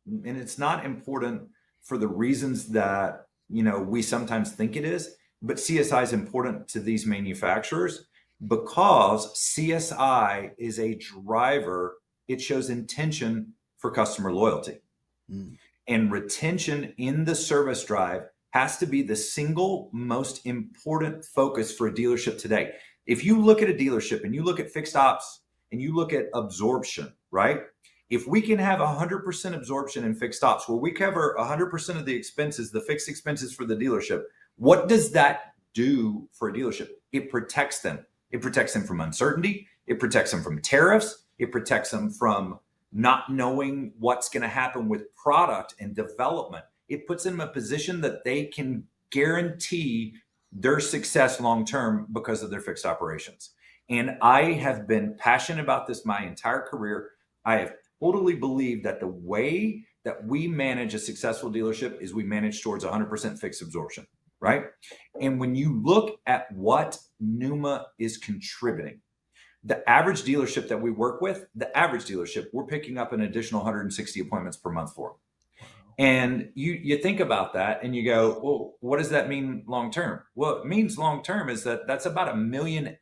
And it's not important for the reasons that, we sometimes think it is, but CSI is important to these manufacturers because CSI is a driver. It shows intention for customer loyalty. And retention in the service drive has to be the single most important focus for a dealership today. If you look at a dealership and you look at fixed ops and you look at absorption, right? If we can have 100% absorption in fixed ops, where we cover 100% of the expenses, the fixed expenses for the dealership, what does that do for a dealership? It protects them. It protects them from uncertainty. It protects them from tariffs. It protects them from not knowing what's going to happen with product and development. It puts them in a position that they can guarantee their success long-term because of their fixed operations. And I have been passionate about this my entire career. I have totally believed that the way that we manage a successful dealership is we manage towards 100% fixed absorption, right? And when you look at what NUMA is contributing, the average dealership that we work with, we're picking up an additional 160 appointments per month for. And you think about that and you go, well, what does that mean long-term? Well, it means long-term is that's about $1.8 million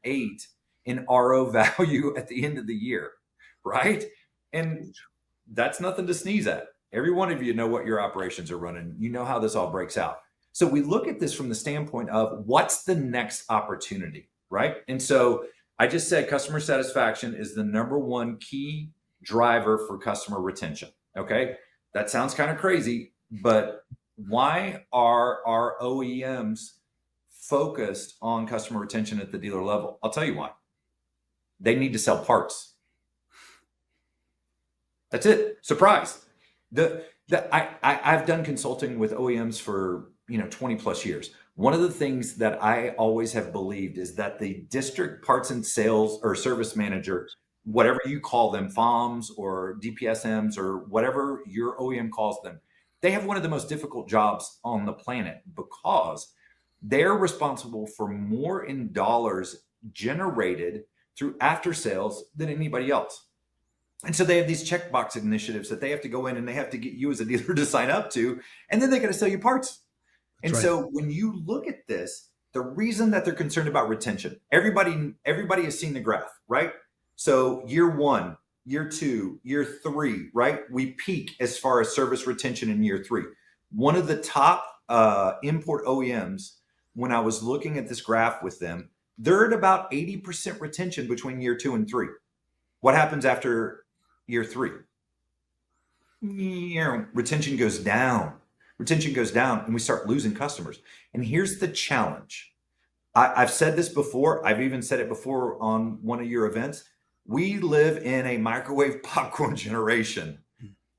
in RO value at the end of the year, right? And that's nothing to sneeze at. Every one of you know what your operations are running. You know how this all breaks out. So we look at this from the standpoint of what's the next opportunity, right? And so I just said customer satisfaction is the #1 key driver for customer retention, okay? That sounds kind of crazy, but why are our OEMs focused on customer retention at the dealer level? I'll tell you why. They need to sell parts. That's it. Surprise. I've done consulting with OEMs for 20 plus years. One of the things that I always have believed is that the district parts and sales or service manager, whatever you call them, FOMs or DPSMs or whatever your OEM calls them, they have one of the most difficult jobs on the planet because they're responsible for more in dollars generated through after sales than anybody else. And so they have these checkbox initiatives that they have to go in and they have to get you as a dealer to sign up to, and then they got to sell you parts. And so when you look at this, the reason that they're concerned about retention, everybody has seen the graph, right? So year 1, year 2, year 3, right? We peak as far as service retention in year 3. One of the top import OEMs, when I was looking at this graph with them, they're at about 80% retention between year 2 and 3. What happens after year 3? Retention goes down. Retention goes down and we start losing customers. And here's the challenge. I've said this before. I've even said it before on one of your events. We live in a microwave popcorn generation.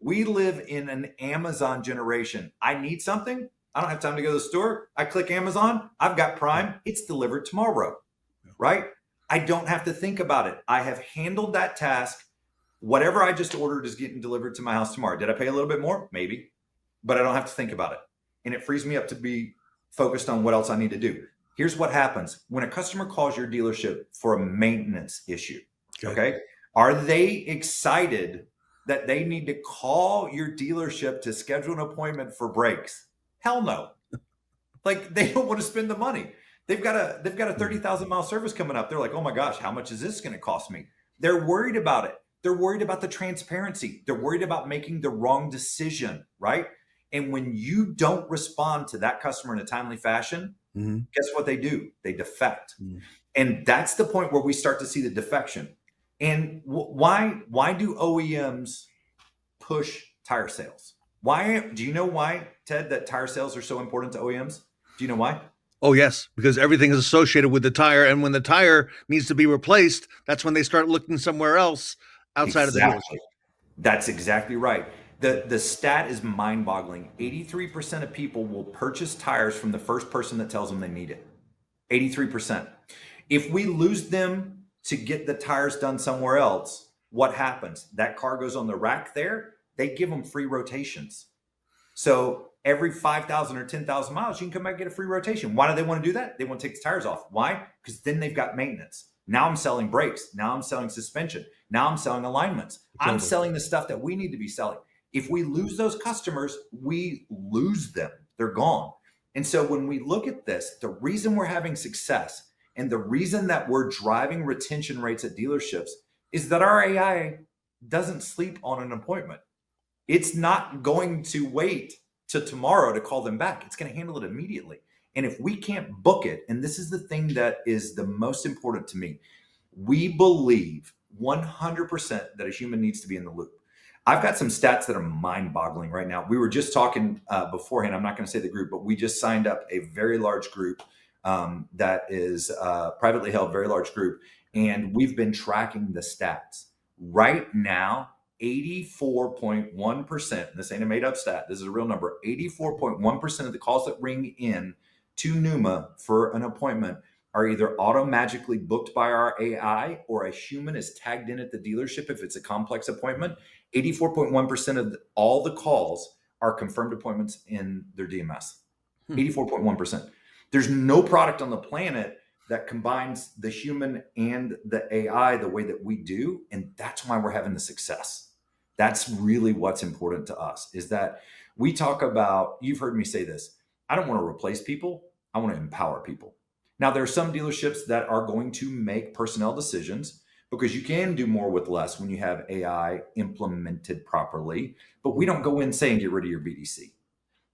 We live in an Amazon generation. I need something. I don't have time to go to the store. I click Amazon. I've got Prime. It's delivered tomorrow, right? I don't have to think about it. I have handled that task. Whatever I just ordered is getting delivered to my house tomorrow. Did I pay a little bit more? Maybe. But I don't have to think about it. And it frees me up to be focused on what else I need to do. Here's what happens. When a customer calls your dealership for a maintenance issue, okay? Are they excited that they need to call your dealership to schedule an appointment for brakes? Hell no. Like, they don't want to spend the money. They've got a 30,000 mile service coming up. They're like, oh my gosh, how much is this going to cost me? They're worried about it. They're worried about the transparency. They're worried about making the wrong decision, right? And when you don't respond to that customer in a timely fashion, guess what they do? They defect. And that's the point where we start to see the defection. And why do OEMs push tire sales? Do you know why, Ted, that tire sales are so important to OEMs? Do you know why? Oh, yes, because everything is associated with the tire. And when the tire needs to be replaced, that's when they start looking somewhere else outside of the dealership. That's exactly right. The stat is mind-boggling. 83% of people will purchase tires from the first person that tells them they need it. 83%. If we lose them to get the tires done somewhere else, what happens? That car goes on the rack there. They give them free rotations. So every 5,000 or 10,000 miles, you can come back and get a free rotation. Why do they want to do that? They want to take the tires off. Why? Because then they've got maintenance. Now I'm selling brakes. Now I'm selling suspension. Now I'm selling alignments. I'm selling the stuff that we need to be selling. If we lose those customers, we lose them. They're gone. And so when we look at this, the reason we're having success and the reason that we're driving retention rates at dealerships is that our AI doesn't sleep on an appointment. It's not going to wait till tomorrow to call them back. It's going to handle it immediately. And if we can't book it, and this is the thing that is the most important to me, we believe 100% that a human needs to be in the loop. I've got some stats that are mind-boggling right now. We were just talking beforehand. I'm not going to say the group, but we just signed up a very large group that is privately held, very large group. And we've been tracking the stats. Right now, 84.1%, this ain't a made-up stat, this is a real number, 84.1% of the calls that ring in to NUMA for an appointment are either automatically booked by our AI or a human is tagged in at the dealership if it's a complex appointment. 84.1% of all the calls are confirmed appointments in their DMS. 84.1%. There's no product on the planet that combines the human and the AI the way that we do. And that's why we're having the success. That's really what's important to us, is that we talk about, you've heard me say this, I don't want to replace people. I want to empower people. Now, there are some dealerships that are going to make personnel decisions because you can do more with less when you have AI implemented properly, but we don't go in saying get rid of your BDC.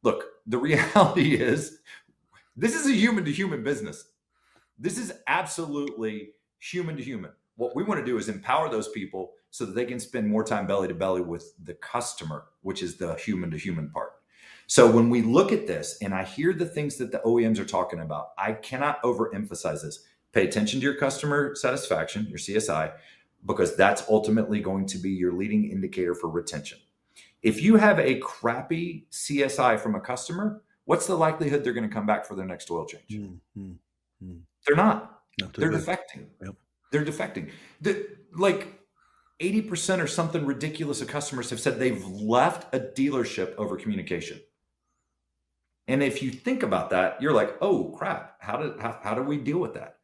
Look, the reality is this is a human to human business. This is absolutely human to human. What we want to do is empower those people so that they can spend more time belly to belly with the customer, which is the human to human part. So when we look at this and I hear the things that the OEMs are talking about, I cannot overemphasize this. Pay attention to your customer satisfaction, your CSI, because that's ultimately going to be your leading indicator for retention. If you have a crappy CSI from a customer, what's the likelihood they're going to come back for their next oil change? Mm-hmm. They're not. Not too They're good. defecting. Yep. They're defecting. Like 80% or something ridiculous of customers have said they've left a dealership over communication. And if you think about that, you're like, oh crap, how do we deal with that?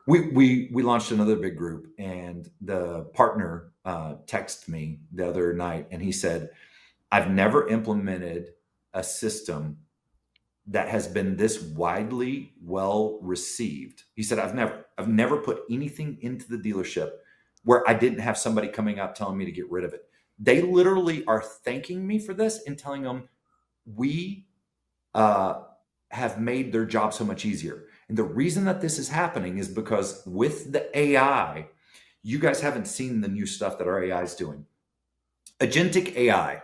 We launched another big group, and the partner texted me the other night, and he said, I've never implemented a system that has been this widely well received. He said, I've never put anything into the dealership where I didn't have somebody coming up telling me to get rid of it. They literally are thanking me for this and telling them we have made their job so much easier. And the reason that this is happening is because with the AI, you guys haven't seen the new stuff that our AI is doing. Agentic AI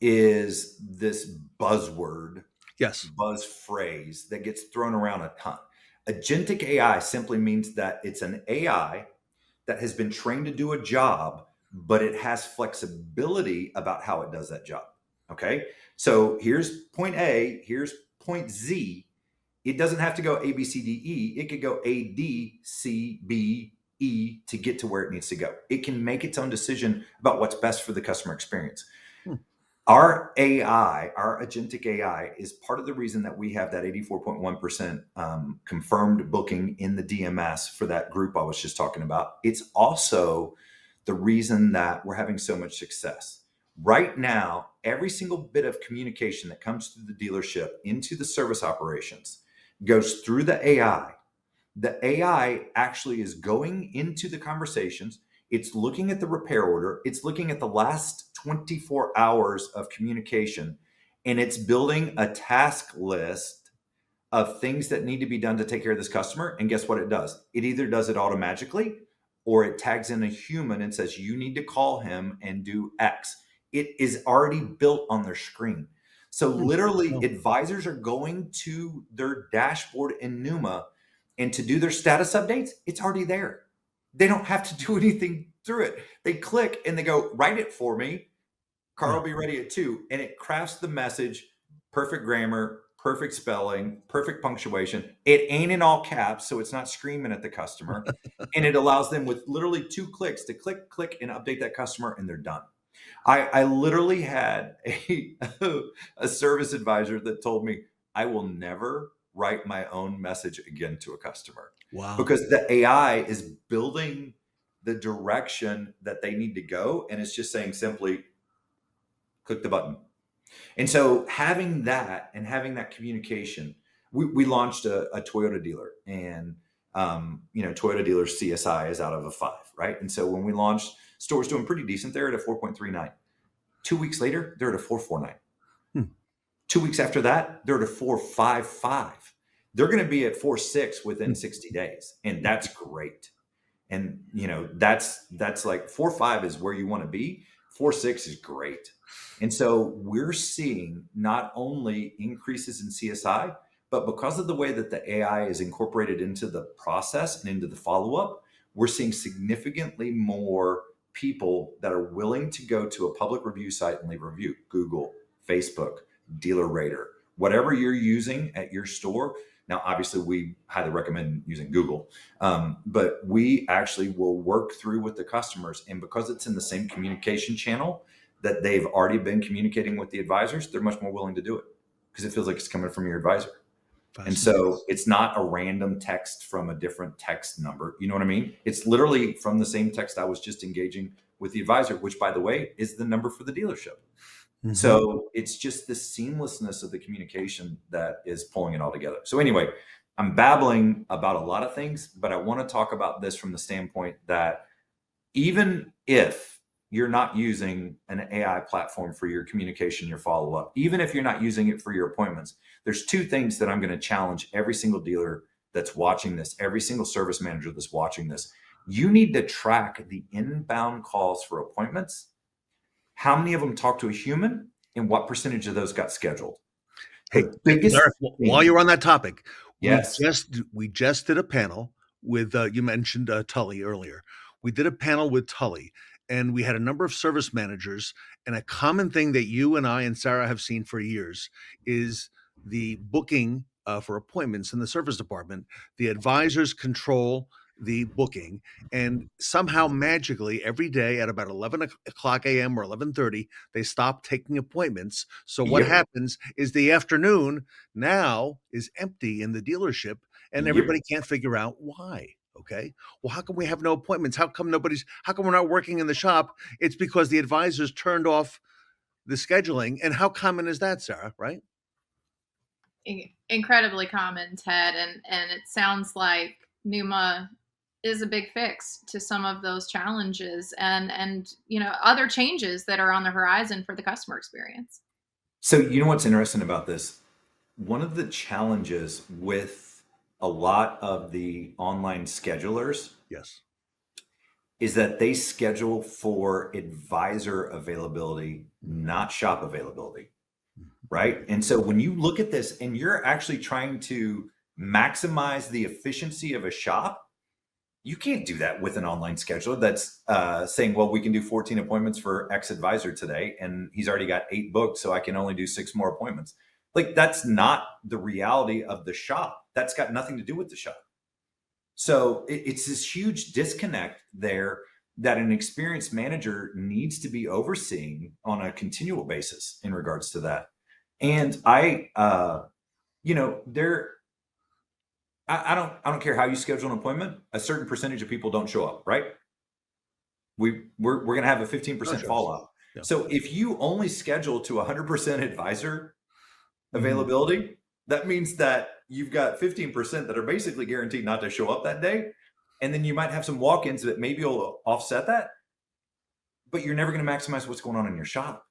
is this buzzword, buzz phrase that gets thrown around a ton. Agentic AI simply means that it's an AI that has been trained to do a job, but it has flexibility about how it does that job. Okay. So here's point A, here's point Z. It doesn't have to go A, B, C, D, E. It could go A, D, C, B, E to get to where it needs to go. It can make its own decision about what's best for the customer experience. Our AI, our agentic AI, is part of the reason that we have that 84.1% confirmed booking in the DMS for that group I was just talking about. It's also the reason that we're having so much success. Right now, every single bit of communication that comes through the dealership into the service operations goes through the AI. The AI actually is going into the conversations. It's looking at the repair order. It's looking at the last 24 hours of communication, and it's building a task list of things that need to be done to take care of this customer. And guess what it does? It either does it automatically, or it tags in a human and says, you need to call him and do X. It is already built on their screen. So literally advisors are going to their dashboard in NUMA, and to do their status updates, it's already there. They don't have to do anything through it. They click and they go, write it for me. Carl will be ready at 2. And it crafts the message, perfect grammar, perfect spelling, perfect punctuation. It ain't in all caps, so it's not screaming at the customer. And it allows them with literally 2 clicks to click, and update that customer, and they're done. I literally had a service advisor that told me, I will never write my own message again to a customer. Wow. Because the AI is building the direction that they need to go, and it's just saying simply, click the button. And so having that and having that communication, we launched a Toyota dealer, and Toyota dealer CSI is out of a 5, right? And so when we launched, store's doing pretty decent. They're at a 4.39. 2 weeks later, they're at a 4.49. 2 weeks after that, they're at a 4.55. They're going to be at 4.6 within 60 days. And that's great. And, that's like 4.5 is where you want to be. 4.6 is great. And so we're seeing not only increases in CSI, but because of the way that the AI is incorporated into the process and into the follow-up, we're seeing significantly more people that are willing to go to a public review site and leave a review. Google, Facebook, Dealer Rater, whatever you're using at your store. Now, obviously, we highly recommend using Google, but we actually will work through with the customers. And because it's in the same communication channel that they've already been communicating with the advisors, they're much more willing to do it because it feels like it's coming from your advisor. And so it's not a random text from a different text number. You know what I mean? It's literally from the same text I was just engaging with the advisor, which, by the way, is the number for the dealership. Mm-hmm. So it's just the seamlessness of the communication that is pulling it all together. So anyway, I'm babbling about a lot of things, but I want to talk about this from the standpoint that even if you're not using an AI platform for your communication, your follow-up, even if you're not using it for your appointments, there's 2 things that I'm going to challenge every single dealer that's watching this, every single service manager that's watching this. You need to track the inbound calls for appointments. How many of them talk to a human, and what percentage of those got scheduled? Hey, Derek, while you're on that topic, yes, we just did a panel with, you mentioned Tully earlier. We did a panel with Tully, and we had a number of service managers. And a common thing that you and I and Sarah have seen for years is the booking for appointments in the service department. The advisors control the booking, and somehow magically every day at about 11 o'clock a.m. or 11:30 they stop taking appointments. So what Yep. happens is the afternoon now is empty in the dealership, and everybody can't figure out why. Okay, well, how come we have no appointments? How come we're not working in the shop? It's because the advisors turned off the scheduling. And how common is that, Sarah? Right? Incredibly common, Ted, and it sounds like NUMA is a big fix to some of those challenges and other changes that are on the horizon for the customer experience. So you know what's interesting about this? One of the challenges with a lot of the online schedulers, yes, is that they schedule for advisor availability, not shop availability, right? And so when you look at this and you're actually trying to maximize the efficiency of a shop, you can't do that with an online scheduler that's saying, well, we can do 14 appointments for X advisor today, and he's already got 8 booked, so I can only do 6 more appointments. Like, that's not the reality of the shop. That's got nothing to do with the shop. So it's this huge disconnect there that an experienced manager needs to be overseeing on a continual basis in regards to that. And I don't care how you schedule an appointment. A certain percentage of people don't show up, right? We're going to have a 15% fall off. Yeah. So if you only schedule to 100% advisor availability, that means that you've got 15% that are basically guaranteed not to show up that day. And then you might have some walk-ins that maybe will offset that, but you're never going to maximize what's going on in your shop.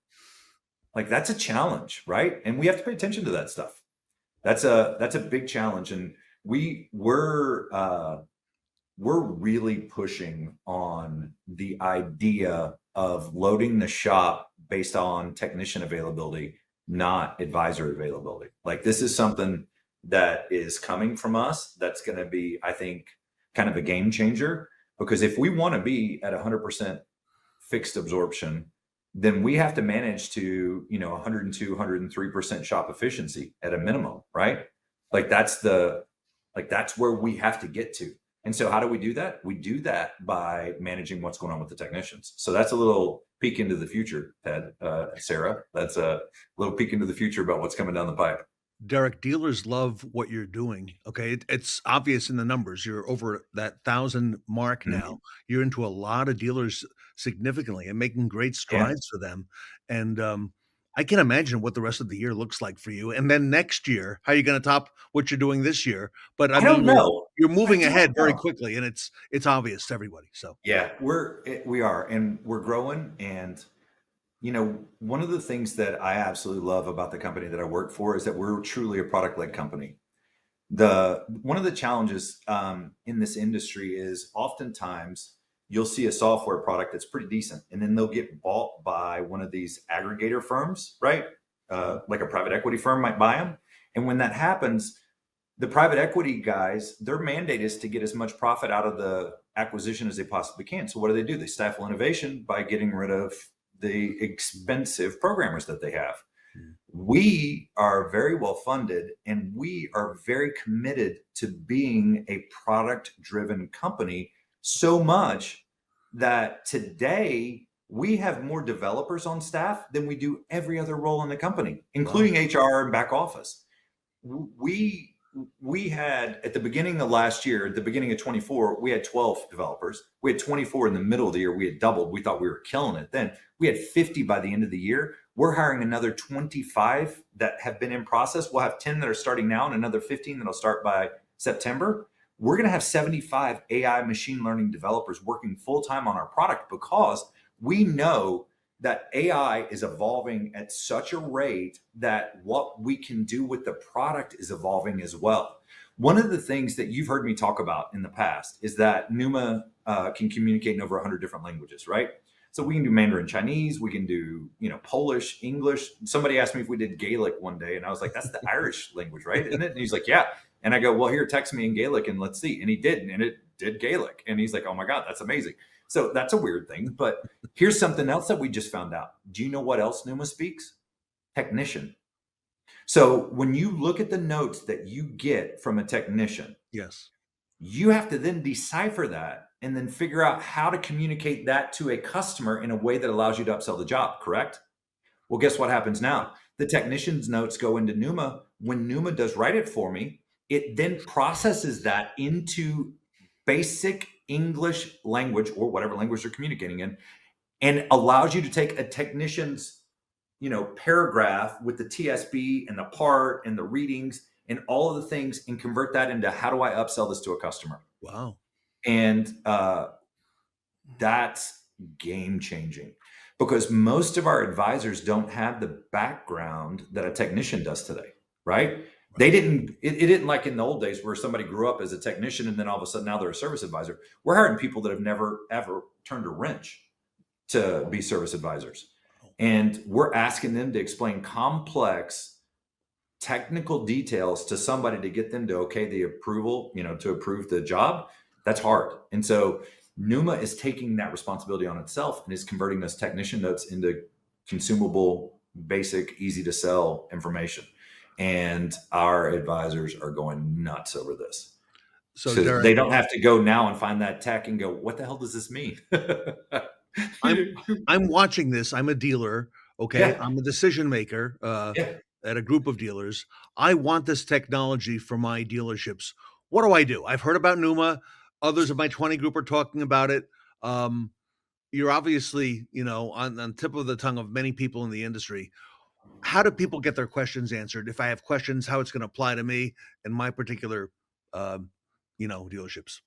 Like, that's a challenge, right? And we have to pay attention to that stuff. That's a big challenge. And we're really pushing on the idea of loading the shop based on technician availability, not advisor availability. Like, this is something that is coming from us that's going to be, I think, kind of a game changer, because if we want to be at 100% fixed absorption, then we have to manage to 102, 103% shop efficiency at a minimum, right? Like, that's where we have to get to. And so how do we do that? We do that by managing what's going on with the technicians. So that's a little peek into the future, Ted, Sarah. That's a little peek into the future about what's coming down the pipe. Derek, dealers love what you're doing. Okay, it's obvious in the numbers. You're over that 1,000 mark now. You're into a lot of dealers significantly and making great strides for them. And I can imagine what the rest of the year looks like for you. And then next year, how are you going to top what you're doing this year? But I don't know. You're moving ahead very quickly, and it's obvious to everybody. So yeah, we are, and we're growing. And one of the things that I absolutely love about the company that I work for is that we're truly a product-led company. One of the challenges in this industry is oftentimes you'll see a software product that's pretty decent, and then they'll get bought by one of these aggregator firms, right? Like a private equity firm might buy them. And when that happens, the private equity guys, their mandate is to get as much profit out of the acquisition as they possibly can. So what do? They stifle innovation by getting rid of the expensive programmers that they have. We are very well funded, and we are very committed to being a product-driven company, so much that today we have more developers on staff than we do every other role in the company, including HR and back office. We had, at the beginning of last year, at the beginning of 24, we had 12 developers. We had 24 in the middle of the year. We had doubled. We thought we were killing it. Then we had 50 by the end of the year. We're hiring another 25 that have been in process. We'll have 10 that are starting now and another 15 that'll start by September. We're going to have 75 AI machine learning developers working full-time on our product, because we know that AI is evolving at such a rate that what we can do with the product is evolving as well. One of the things that you've heard me talk about in the past is that NUMA can communicate in over 100 different languages, right? So we can do Mandarin Chinese, we can do, Polish, English. Somebody asked me if we did Gaelic one day, and I was like, that's the Irish language, right? Isn't it? And he's like, yeah. And I go, well, here, text me in Gaelic and let's see. And he did, and it did Gaelic. And he's like, oh my God, that's amazing. So that's a weird thing. But here's something else that we just found out. Do you know what else NUMA speaks? Technician. So when you look at the notes that you get from a technician, yes, you have to then decipher that and then figure out how to communicate that to a customer in a way that allows you to upsell the job, correct? Well, guess what happens now? The technician's notes go into NUMA. When NUMA does write it for me, it then processes that into basic English language or whatever language they're communicating in, and allows you to take a technician's paragraph with the TSB and the part and the readings and all of the things and convert that into how do I upsell this to a customer? Wow. And that's game changing because most of our advisors don't have the background that a technician does today, right? They didn't, it didn't like in the old days where somebody grew up as a technician and then all of a sudden now they're a service advisor. We're hiring people that have never, ever turned a wrench to be service advisors. And we're asking them to explain complex technical details to somebody to get them to okay the approval, to approve the job. That's hard. And so NUMA is taking that responsibility on itself and is converting those technician notes into consumable, basic, easy to sell information. And our advisors are going nuts over this. So Derek, Derek, they don't have to go now and find that tech and go, what the hell does this mean? I'm watching this. I'm a dealer. Okay. Yeah. I'm a decision maker at a group of dealers. I want this technology for my dealerships. What do? I've heard about NUMA. Others of my 20 group are talking about it. You're obviously, on tip of the tongue of many people in the industry. How do people get their questions answered? If I have questions, how it's going to apply to me and my particular, dealerships?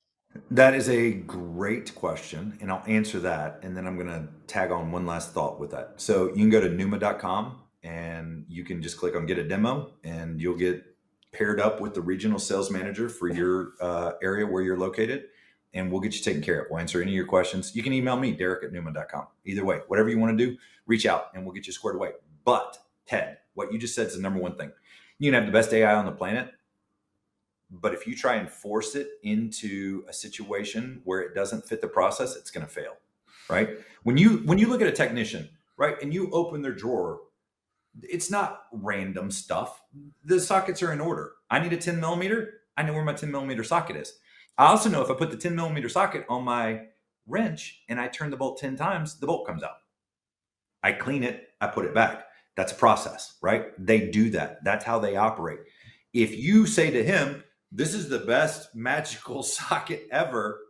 That is a great question, and I'll answer that. And then I'm going to tag on one last thought with that. So you can go to NUMA.com and you can just click on get a demo and you'll get paired up with the regional sales manager for your area where you're located. And we'll get you taken care of. We'll answer any of your questions. You can email me, Derek@NUMA.com. Either way, whatever you want to do, reach out and we'll get you squared away. But Ted, what you just said is the number one thing. You can have the best AI on the planet, but if you try and force it into a situation where it doesn't fit the process, it's going to fail, right? When you look at a technician, right, and you open their drawer, it's not random stuff. The sockets are in order. I need a 10 millimeter. I know where my 10 millimeter socket is. I also know if I put the 10 millimeter socket on my wrench and I turn the bolt 10 times, the bolt comes out. I clean it, I put it back. That's a process, right? They do that. That's how they operate. If you say to him, this is the best magical socket ever,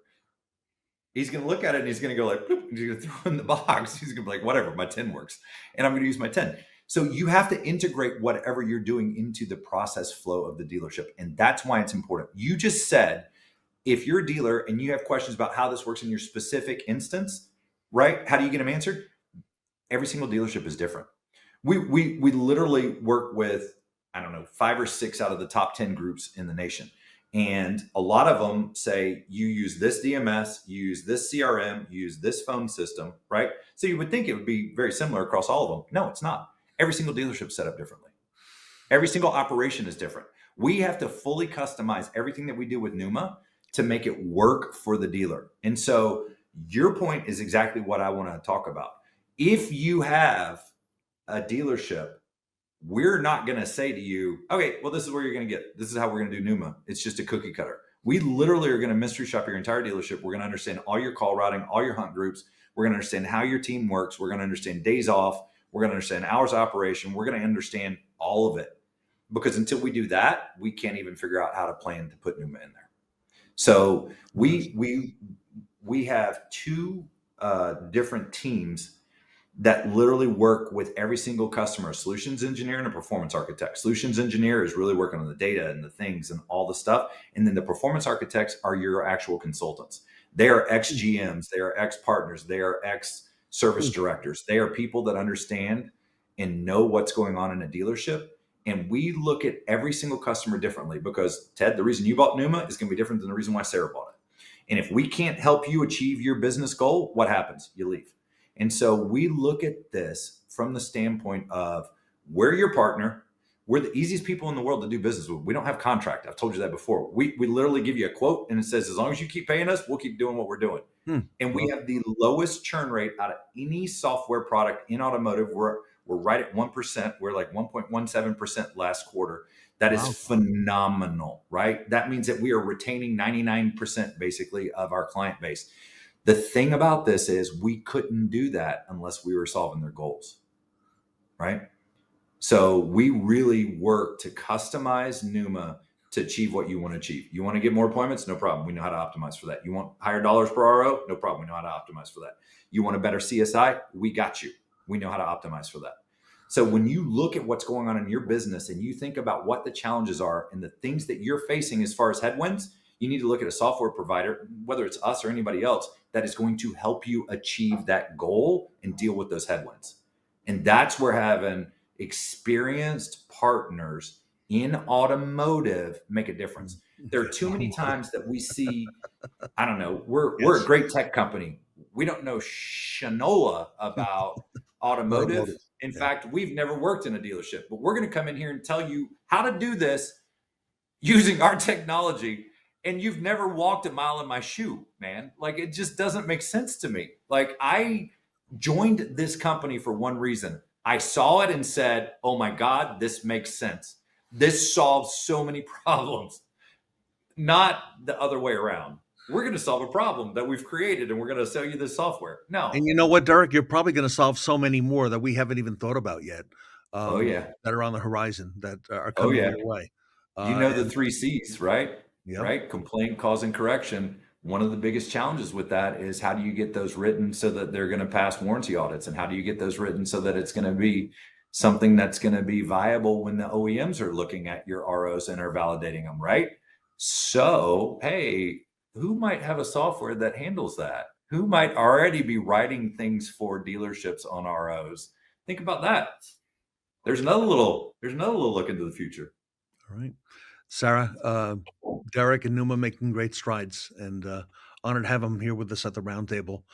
he's going to look at it and he's going to go like, bloop, he's going to throw it in the box. He's going to be like, whatever, my 10 works. And I'm going to use my 10. So you have to integrate whatever you're doing into the process flow of the dealership. And that's why it's important. You just said, if you're a dealer and you have questions about how this works in your specific instance, right? How do you get them answered? Every single dealership is different. We literally work with, 5 or 6 out of the top 10 groups in the nation. And a lot of them say, you use this DMS, you use this CRM, you use this phone system, right? So you would think it would be very similar across all of them. No, it's not. Every single dealership is set up differently. Every single operation is different. We have to fully customize everything that we do with NUMA to make it work for the dealer. And so your point is exactly what I want to talk about. If you have a dealership, we're not going to say to you, okay, well, this is where you're going to get, this is how we're going to do NUMA. It's just a cookie cutter. We literally are going to mystery shop your entire dealership. We're going to understand all your call routing, all your hunt groups. We're going to understand how your team works. We're going to understand days off. We're going to understand hours of operation. We're going to understand all of it, because until we do that, we can't even figure out how to plan to put NUMA in there. So we have 2 different teams that literally work with every single customer, a solutions engineer and a performance architect. Solutions engineer is really working on the data and the things and all the stuff. And then the performance architects are your actual consultants. They are ex-GMs, they are ex-partners, they are ex-service directors. They are people that understand and know what's going on in a dealership. And we look at every single customer differently, because Ted, the reason you bought NUMA is going to be different than the reason why Sarah bought it. And if we can't help you achieve your business goal, what happens? You leave. And so we look at this from the standpoint of, we're your partner. We're the easiest people in the world to do business with. We don't have contract. I've told you that before. We literally give you a quote and it says, as long as you keep paying us, we'll keep doing what we're doing. And we have the lowest churn rate out of any software product in automotive. We're right at 1%. We're like 1.17% last quarter. That is Wow. phenomenal, right? That means that we are retaining 99% basically of our client base. The thing about this is we couldn't do that unless we were solving their goals, right? So we really work to customize NUMA to achieve what you want to achieve. You want to get more appointments? No problem. We know how to optimize for that. You want higher dollars per RO? No problem. We know how to optimize for that. You want a better CSI? We got you. We know how to optimize for that. So when you look at what's going on in your business and you think about what the challenges are and the things that you're facing as far as headwinds, you need to look at a software provider, whether it's us or anybody else, that is going to help you achieve that goal and deal with those headwinds. And that's where having experienced partners in automotive make a difference. There are too many times that we see, I don't know, we're a great tech company. We don't know shinola about automotive. In fact, we've never worked in a dealership, but we're going to come in here and tell you how to do this using our technology. And you've never walked a mile in my shoe, man. Like, it just doesn't make sense to me. Like, I joined this company for one reason. I saw it and said, oh my God, this makes sense. This solves so many problems, not the other way around. We're going to solve a problem that we've created and we're going to sell you this software. No. And you know what, Derek? You're probably going to solve so many more that we haven't even thought about yet. That are on the horizon that are coming your way. You know the 3 C's, right? Yep. Right? Complaint, cause, and correction. One of the biggest challenges with that is how do you get those written so that they're going to pass warranty audits? And how do you get those written so that it's going to be something that's going to be viable when the OEMs are looking at your ROs and are validating them, right? So, hey, who might have a software that handles that? Who might already be writing things for dealerships on ROs? Think about that. There's another little look into the future. All right. Sarah, Derek and NUMA making great strides, and honored to have them here with us at the roundtable.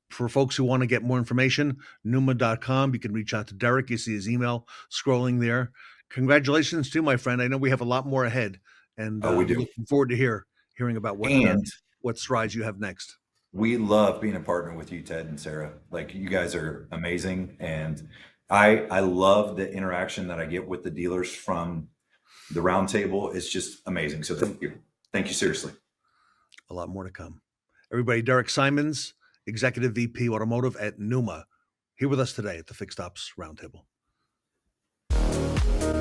For folks who want to get more information, NUMA.com. You can reach out to Derek. You see his email scrolling there. Congratulations too, my friend. I know we have a lot more ahead, and we do. Looking forward to hearing about what strides you have next. We love being a partner with you, Ted and Sarah. Like, you guys are amazing, and I love the interaction that I get with the dealers from the roundtable. Is just amazing. So thank you. Thank you, seriously. A lot more to come. Everybody, Derek Simonds, Executive VP Automotive at NUMA, here with us today at the Fixed Ops Roundtable.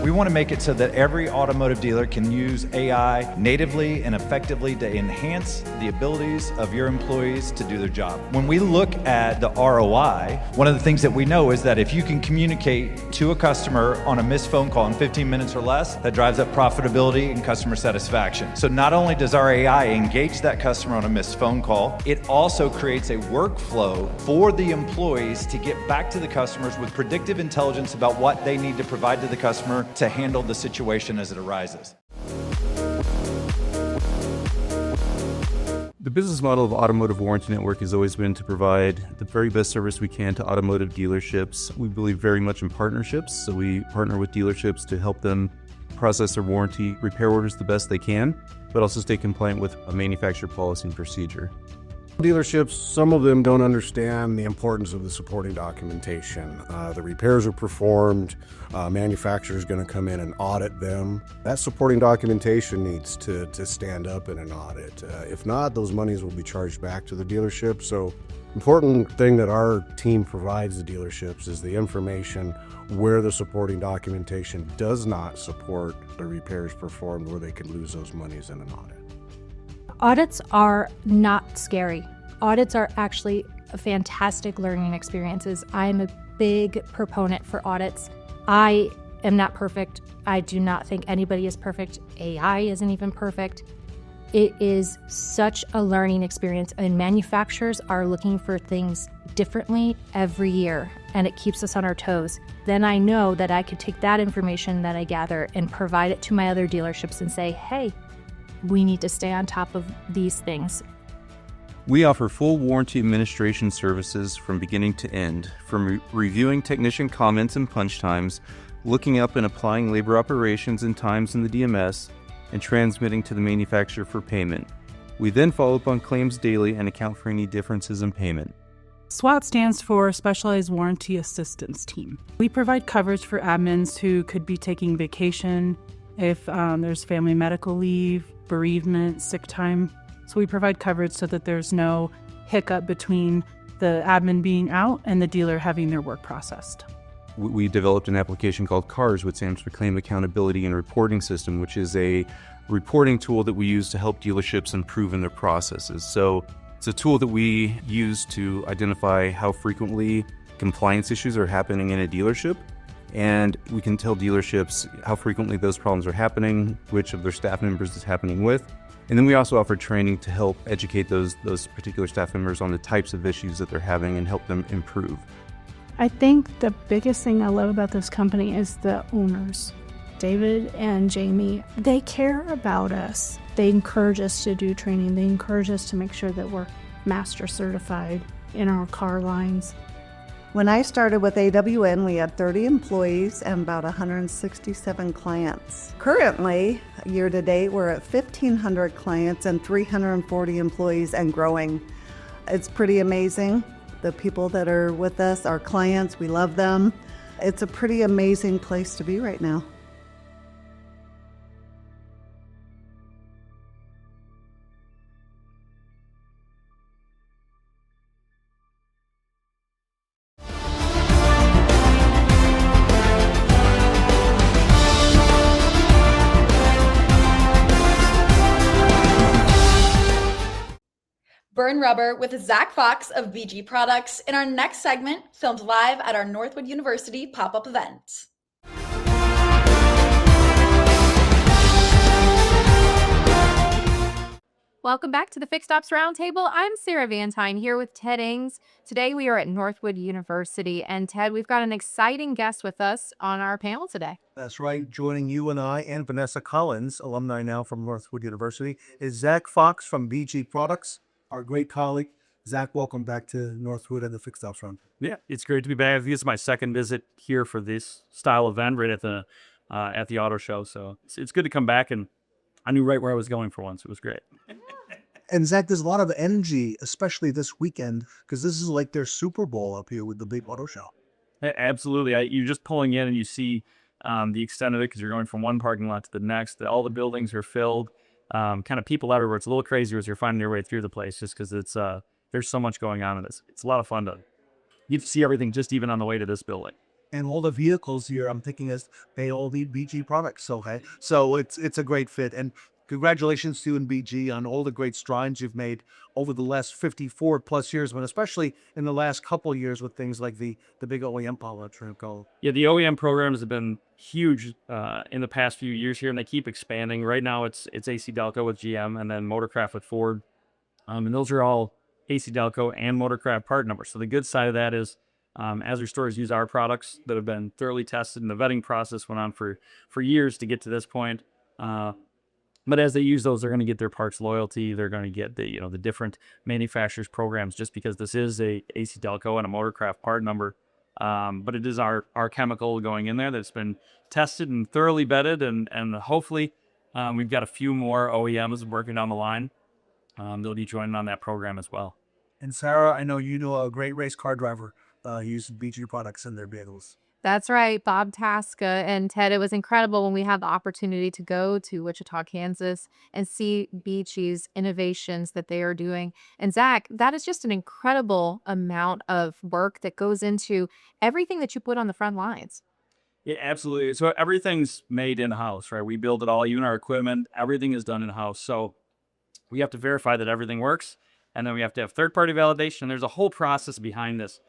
We want to make it so that every automotive dealer can use AI natively and effectively to enhance the abilities of your employees to do their job. When we look at the ROI, one of the things that we know is that if you can communicate to a customer on a missed phone call in 15 minutes or less, that drives up profitability and customer satisfaction. So not only does our AI engage that customer on a missed phone call, it also creates a workflow for the employees to get back to the customers with predictive intelligence about what they need to provide to the customer to handle the situation as it arises. The business model of Automotive Warranty Network has always been to provide the very best service we can to automotive dealerships. We believe very much in partnerships, so we partner with dealerships to help them process their warranty repair orders the best they can, but also stay compliant with a manufacturer policy and procedure. Dealerships, some of them don't understand the importance of the supporting documentation. The repairs are performed, manufacturer is going to come in and audit them. That supporting documentation needs to stand up in an audit. If not, those monies will be charged back to the dealership. So, important thing that our team provides the dealerships is the information where the supporting documentation does not support the repairs performed, where they could lose those monies in an audit. Audits are not scary. Audits are actually fantastic learning experiences. I'm a big proponent for audits. I am not perfect. I do not think anybody is perfect. AI isn't even perfect. It is such a learning experience, and manufacturers are looking for things differently every year, and it keeps us on our toes. Then I know that I could take that information that I gather and provide it to my other dealerships and say, hey, we need to stay on top of these things. We offer full warranty administration services from beginning to end, from reviewing technician comments and punch times, looking up and applying labor operations and times in the DMS, and transmitting to the manufacturer for payment. We then follow up on claims daily and account for any differences in payment. SWAT stands for Specialized Warranty Assistance Team. We provide coverage for admins who could be taking vacation, if there's family medical leave, bereavement, sick time. So we provide coverage so that there's no hiccup between the admin being out and the dealer having their work processed. We developed an application called CARS, which stands for Claim Accountability and Reporting System, which is a reporting tool that we use to help dealerships improve in their processes. So it's a tool that we use to identify how frequently compliance issues are happening in a dealership. And we can tell dealerships how frequently those problems are happening, which of their staff members is happening with. And then we also offer training to help educate those particular staff members on the types of issues that they're having and help them improve. I think the biggest thing I love about this company is the owners. David and Jamie, they care about us. They encourage us to do training. They encourage us to make sure that we're master certified in our car lines. When I started with AWN, we had 30 employees and about 167 clients. Currently, year to date, we're at 1,500 clients and 340 employees and growing. It's pretty amazing. The people that are with us, our clients, we love them. It's a pretty amazing place to be right now. Burn Rubber with Zack Fox of BG Products in our next segment, filmed live at our Northwood University pop-up event. Welcome back to the Fixed Ops Roundtable. I'm Sarah Vantine here with Ted Ings. Today we are at Northwood University, and Ted, we've got an exciting guest with us on our panel today. That's right. Joining you and I and Vanessa Collins, alumni now from Northwood University, is Zack Fox from BG Products, our great colleague. Zack, welcome back to Northwood and the Fixed Ops Round. Yeah, it's great to be back. This is my second visit here for this style event right at the auto show. So it's good to come back, and I knew right where I was going for once. It was great. And Zack, there's a lot of energy, especially this weekend, because this is like their Super Bowl up here with the big auto show. Absolutely. You're just pulling in and you see the extent of it because you're going from one parking lot to the next. All the buildings are filled. Kind of people everywhere. It's a little crazier as you're finding your way through the place just because it's there's so much going on in this. It's a lot of fun to you see everything just even on the way to this building. And all the vehicles here, I'm thinking, they all need BG products. So it's a great fit. And congratulations to you and BG on all the great strides you've made over the last 54 plus years, but especially in the last couple of years with things like the big OEM TREGO. Yeah, the OEM programs have been huge in the past few years here, and they keep expanding. Right now it's AC Delco with GM and then Motorcraft with Ford. And those are all AC Delco and Motorcraft part numbers. So the good side of that is as your stores use our products that have been thoroughly tested and the vetting process went on for years to get to this point. But as they use those, they're going to get their parts loyalty. They're going to get the different manufacturers programs just because this is a AC Delco and a Motorcraft part number. But it is our chemical going in there that's been tested and thoroughly vetted, and hopefully we've got a few more OEMs working down the line. They'll be joining on that program as well. And Sarah, I know you know a great race car driver used BG products in their vehicles. That's right, Bob Tasca. And Ted, it was incredible when we had the opportunity to go to Wichita, Kansas and see BG's innovations that they are doing. And Zack, that is just an incredible amount of work that goes into everything that you put on the front lines. Yeah, absolutely. So everything's made in-house, right? We build it all, even our equipment, everything is done in-house. So we have to verify that everything works, and then we have to have third-party validation. There's a whole process behind this.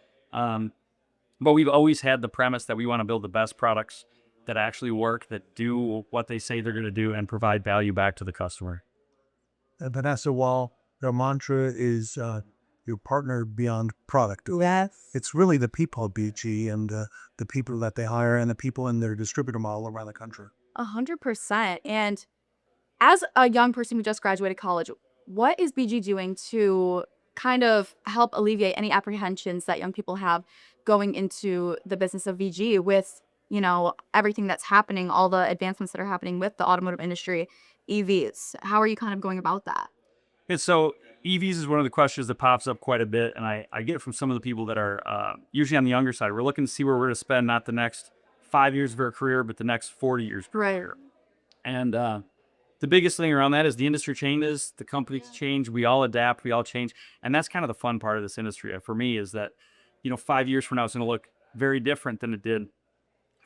But we've always had the premise that we want to build the best products that actually work, that do what they say they're going to do, and provide value back to the customer. And Vanessa, while their mantra is your partner beyond product. Yes. It's really the people at BG and the people that they hire and the people in their distributor model around the country. 100%. And as a young person who just graduated college, what is BG doing to kind of help alleviate any apprehensions that young people have going into the business of VG with, everything that's happening, all the advancements that are happening with the automotive industry, EVs? How are you kind of going about that? And so EVs is one of the questions that pops up quite a bit, and I get it from some of the people that are usually on the younger side. We're looking to see where we're going to spend not the next 5 years of our career, but the next 40 years of our career. And the biggest thing around that is the industry changes, the companies change, we all adapt, we all change. And that's kind of the fun part of this industry for me is that, 5 years from now, it's going to look very different than it did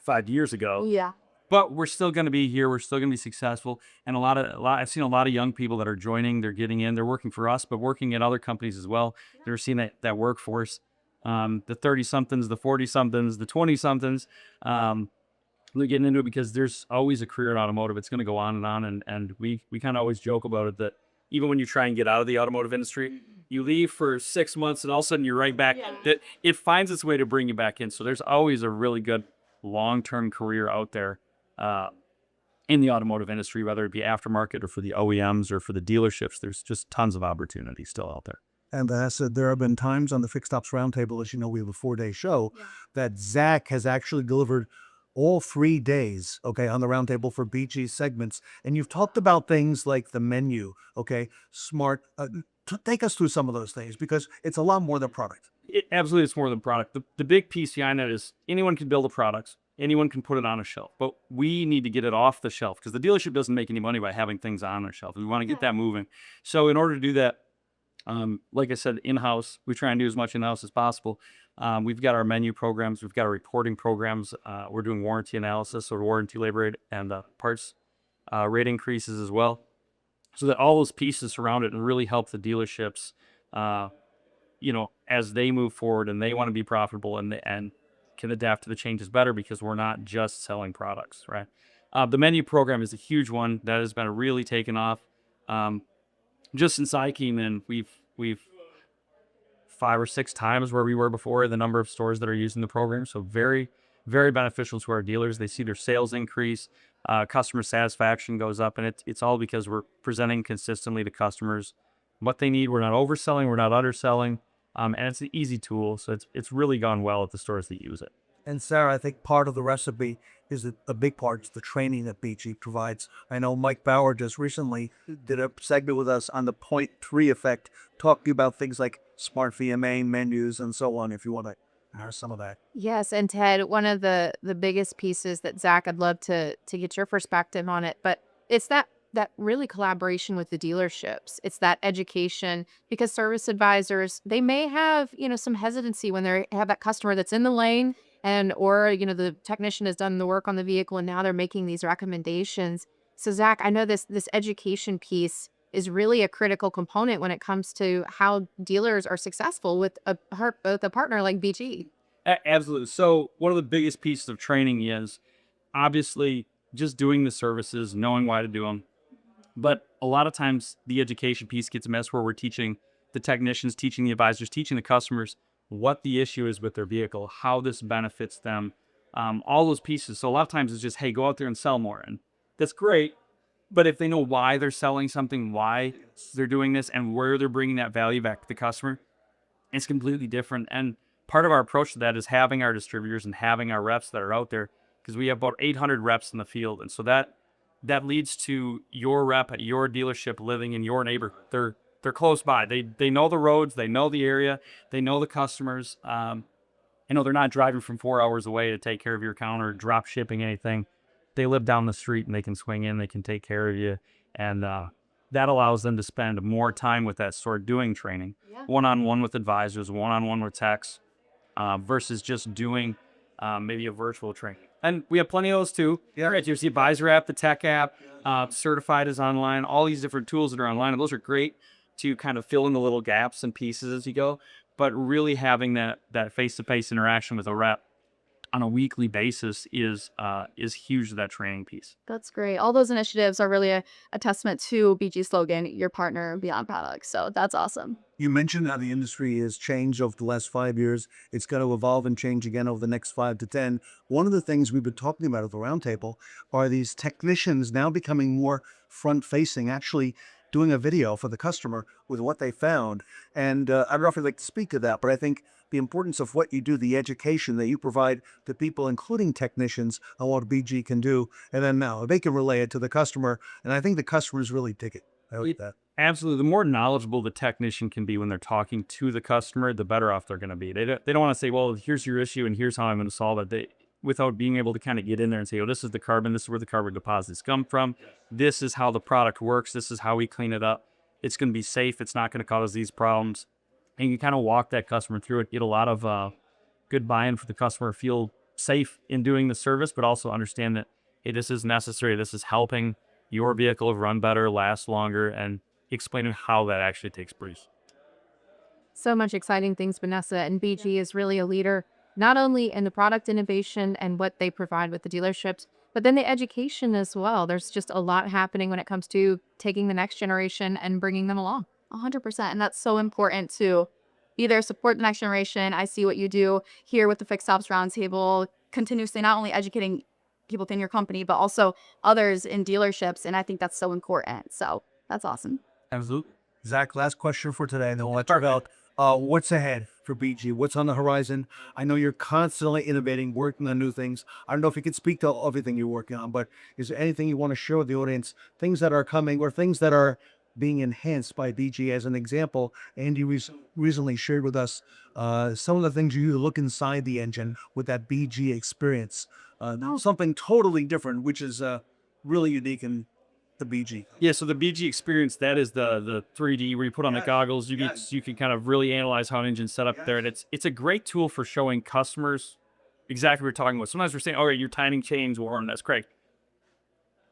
5 years ago. Yeah. But we're still going to be here. We're still going to be successful. And I've seen a lot of young people that are joining. They're getting in. They're working for us, but working at other companies as well. They're seeing that workforce. The 30-somethings, the 40-somethings, the 20-somethings. They're getting into it because there's always a career in automotive. It's going to go on. And we kind of always joke about it that even when you try and get out of the automotive industry, you leave for 6 months and all of a sudden you're right back. That it finds its way to bring you back in. So there's always a really good long-term career out there in the automotive industry, whether it be aftermarket or for the OEMs or for the dealerships. There's just tons of opportunity still out there. And Vanessa, there have been times on the Fixed Ops Roundtable, as you know, we have a 4-day show, that Zack has actually delivered all 3 days, okay, on the Roundtable for BG segments. And you've talked about things like the menu, okay, smart. Take us through some of those things because it's a lot more than product. Absolutely, it's more than product. The big piece behind that is anyone can build a product. Anyone can put it on a shelf, but we need to get it off the shelf because the dealership doesn't make any money by having things on their shelf. We want to get that moving. So in order to do that, like I said, in-house, we try and do as much in-house as possible. We've got our menu programs. We've got our reporting programs. We're doing warranty analysis or warranty labor rate and parts rate increases as well. So that all those pieces surround it and really help the dealerships, as they move forward and they want to be profitable and can adapt to the changes better because we're not just selling products, right? The menu program is a huge one that has been really taken off. Just since I came in, we've 5 or 6 times where we were before the number of stores that are using the program. So very, very beneficial to our dealers. They see their sales increase, customer satisfaction goes up, and it's all because we're presenting consistently to customers what they need. We're not overselling, we're not underselling. And it's an easy tool, so it's really gone well at the stores that use it. And Sarah, I think part of the recipe is a big part is the training that BG provides. I know Mike Bauer just recently did a segment with us on the 0.3 effect, talking about things like smart VMA menus and so on, if you want to hear some of that. Yes, and Ted, one of the biggest pieces that Zack, I'd love to get your perspective on it, but it's that really collaboration with the dealerships. It's that education because service advisors, they may have, some hesitancy when they have that customer that's in the lane or the technician has done the work on the vehicle and now they're making these recommendations. So Zack, I know this education piece is really a critical component when it comes to how dealers are successful with a partner like BG. Absolutely. So one of the biggest pieces of training is obviously just doing the services, knowing why to do them. But a lot of times the education piece gets messed where we're teaching the technicians, teaching the advisors, teaching the customers what the issue is with their vehicle, how this benefits them, all those pieces. So a lot of times it's just, hey, go out there and sell more. And that's great. But if they know why they're selling something, why they're doing this, and where they're bringing that value back to the customer, it's completely different. And part of our approach to that is having our distributors and having our reps that are out there because we have about 800 reps in the field. And so that leads to your rep at your dealership living in your neighborhood. They're close by. They know the roads. They know the area. They know the customers. They're not driving from 4 hours away to take care of your account or drop shipping anything. They live down the street and they can swing in. They can take care of you. And that allows them to spend more time with that store doing training, one-on-one with advisors, one-on-one with techs, versus just doing maybe a virtual training. And we have plenty of those too. Yeah. Right. There's the advisor app, the tech app, Certified is online, all these different tools that are online. And those are great to kind of fill in the little gaps and pieces as you go. But really having that face-to-face interaction with a rep on a weekly basis is huge to that training piece. That's great. All those initiatives are really a testament to BG's slogan, your partner beyond products. So that's awesome. You mentioned how the industry has changed over the last 5 years. It's going to evolve and change again over the next 5 to 10. One of the things we've been talking about at the Roundtable are these technicians now becoming more front-facing, actually doing a video for the customer with what they found. And I don't know if you'd like to speak to that, but I think the importance of what you do, the education that you provide to people, including technicians, on what BG can do, and then now they can relay it to the customer. And I think the customers really dig it. I like that. Absolutely. The more knowledgeable the technician can be when they're talking to the customer, the better off they're going to be. They don't want to say, well, here's your issue and here's how I'm going to solve it. Without being able to kind of get in there and say, oh, this is the carbon, this is where the carbon deposits come from. This is how the product works. This is how we clean it up. It's going to be safe. It's not going to cause these problems. And you kind of walk that customer through it, get a lot of good buy-in for the customer, feel safe in doing the service, but also understand that, hey, this is necessary. This is helping your vehicle run better, last longer, and explaining how that actually takes place. So much exciting things, Vanessa, and BG is really a leader, not only in the product innovation and what they provide with the dealerships, but then the education as well. There's just a lot happening when it comes to taking the next generation and bringing them along. 100%. And that's so important to either support the next generation. I see what you do here with the Fixed Ops Roundtable, continuously not only educating people within your company, but also others in dealerships. And I think that's so important. So that's awesome. Absolutely. Zach, last question for today, and then we'll let you go. What's ahead for BG? What's on the horizon? I know you're constantly innovating, working on new things. I don't know if you could speak to everything you're working on, but is there anything you want to share with the audience, things that are coming or things that are being enhanced by BG? As an example, Andy recently shared with us some of the things you look inside the engine with that BG experience. Now something totally different, which is really unique in the BG. Yeah, so the BG experience, that is the 3D where you put on the goggles. You can kind of really analyze how an engine's set up there, and it's a great tool for showing customers exactly what we're talking about. Sometimes we're saying, all right, your timing chain's worn, that's correct.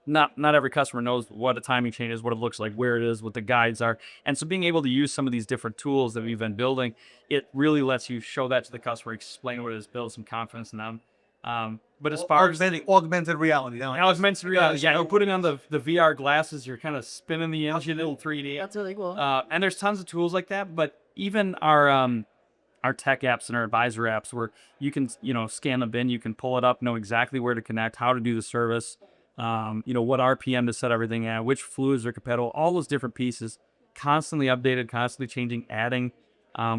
Not every customer knows what a timing chain is, what it looks like, where it is, what the guides are. And so being able to use some of these different tools that we've been building, it really lets you show that to the customer, explain what it is, build some confidence in them. But as far as augmented reality, augmented reality, yeah, we're putting on the VR glasses. You're kind of spinning the engine, little 3D. That's really cool. And there's tons of tools like that. But even our tech apps and our advisor apps, where you can scan the bin, you can pull it up, know exactly where to connect, how to do the service, what RPM to set everything at, which fluids are compatible, all those different pieces, constantly updated, constantly changing, adding.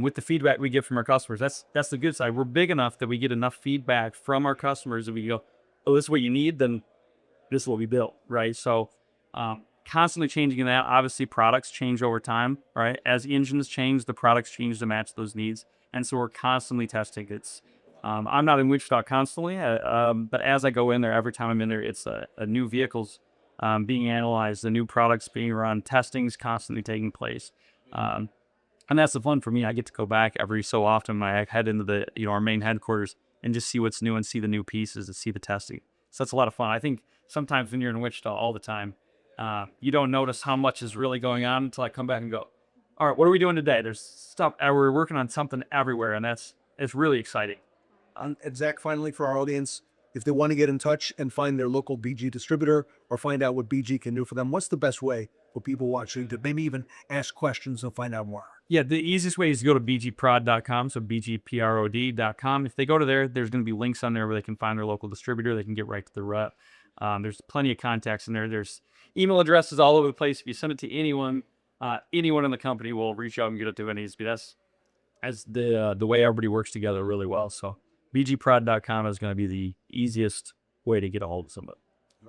With the feedback we get from our customers, that's the good side. We're big enough that we get enough feedback from our customers that we go, oh, this is what you need, then this is what we built, right? So constantly changing in that. Obviously, products change over time, right? As engines change, the products change to match those needs. And so we're constantly testing. I'm not in Wichita constantly, but as I go in there, every time I'm in there, it's a new vehicles being analyzed, the new products being run, testing's constantly taking place. And that's the fun for me. I get to go back every so often when I head into the our main headquarters and just see what's new and see the new pieces and see the testing. So that's a lot of fun. I think sometimes when you're in Wichita all the time, you don't notice how much is really going on until I come back and go, all right, what are we doing today? There's stuff. We're working on something everywhere, and it's really exciting. And Zach, finally, for our audience, if they want to get in touch and find their local BG distributor or find out what BG can do for them, what's the best way for people watching to maybe even ask questions and find out more? Yeah, the easiest way is to go to bgprod.com, so bgprod.com. If they go to there, there's going to be links on there where they can find their local distributor. They can get right to the rep. There's plenty of contacts in there. There's email addresses all over the place. If you send it to anyone in the company will reach out and get it to any. That's the way everybody works together really well. So bgprod.com is going to be the easiest way to get a hold of somebody.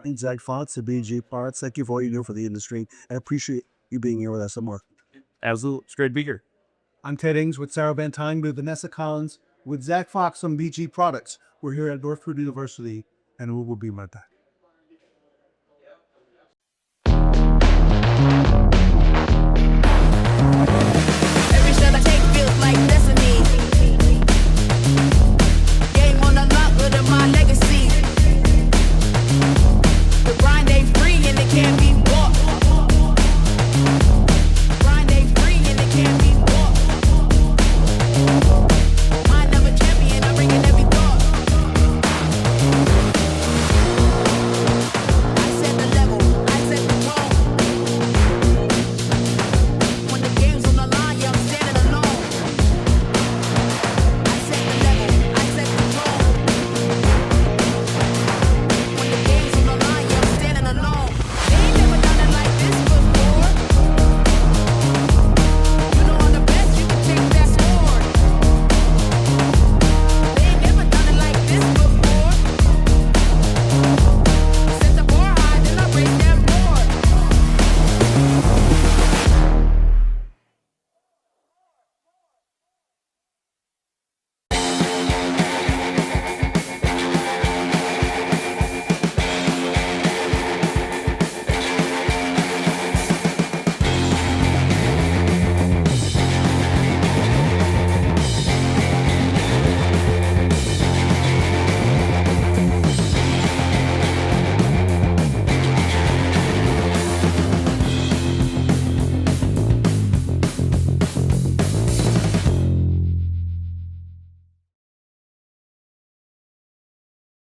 I'm Zack Fox at BG Parts. Thank you for all you do for the industry. I appreciate you being here with us some more. Absolutely. It's great to be here. I'm Ted Ings with Sarah Bantine, with Vanessa Collins, with Zack Fox on BG Products. We're here at Northwood University, and we will be right back.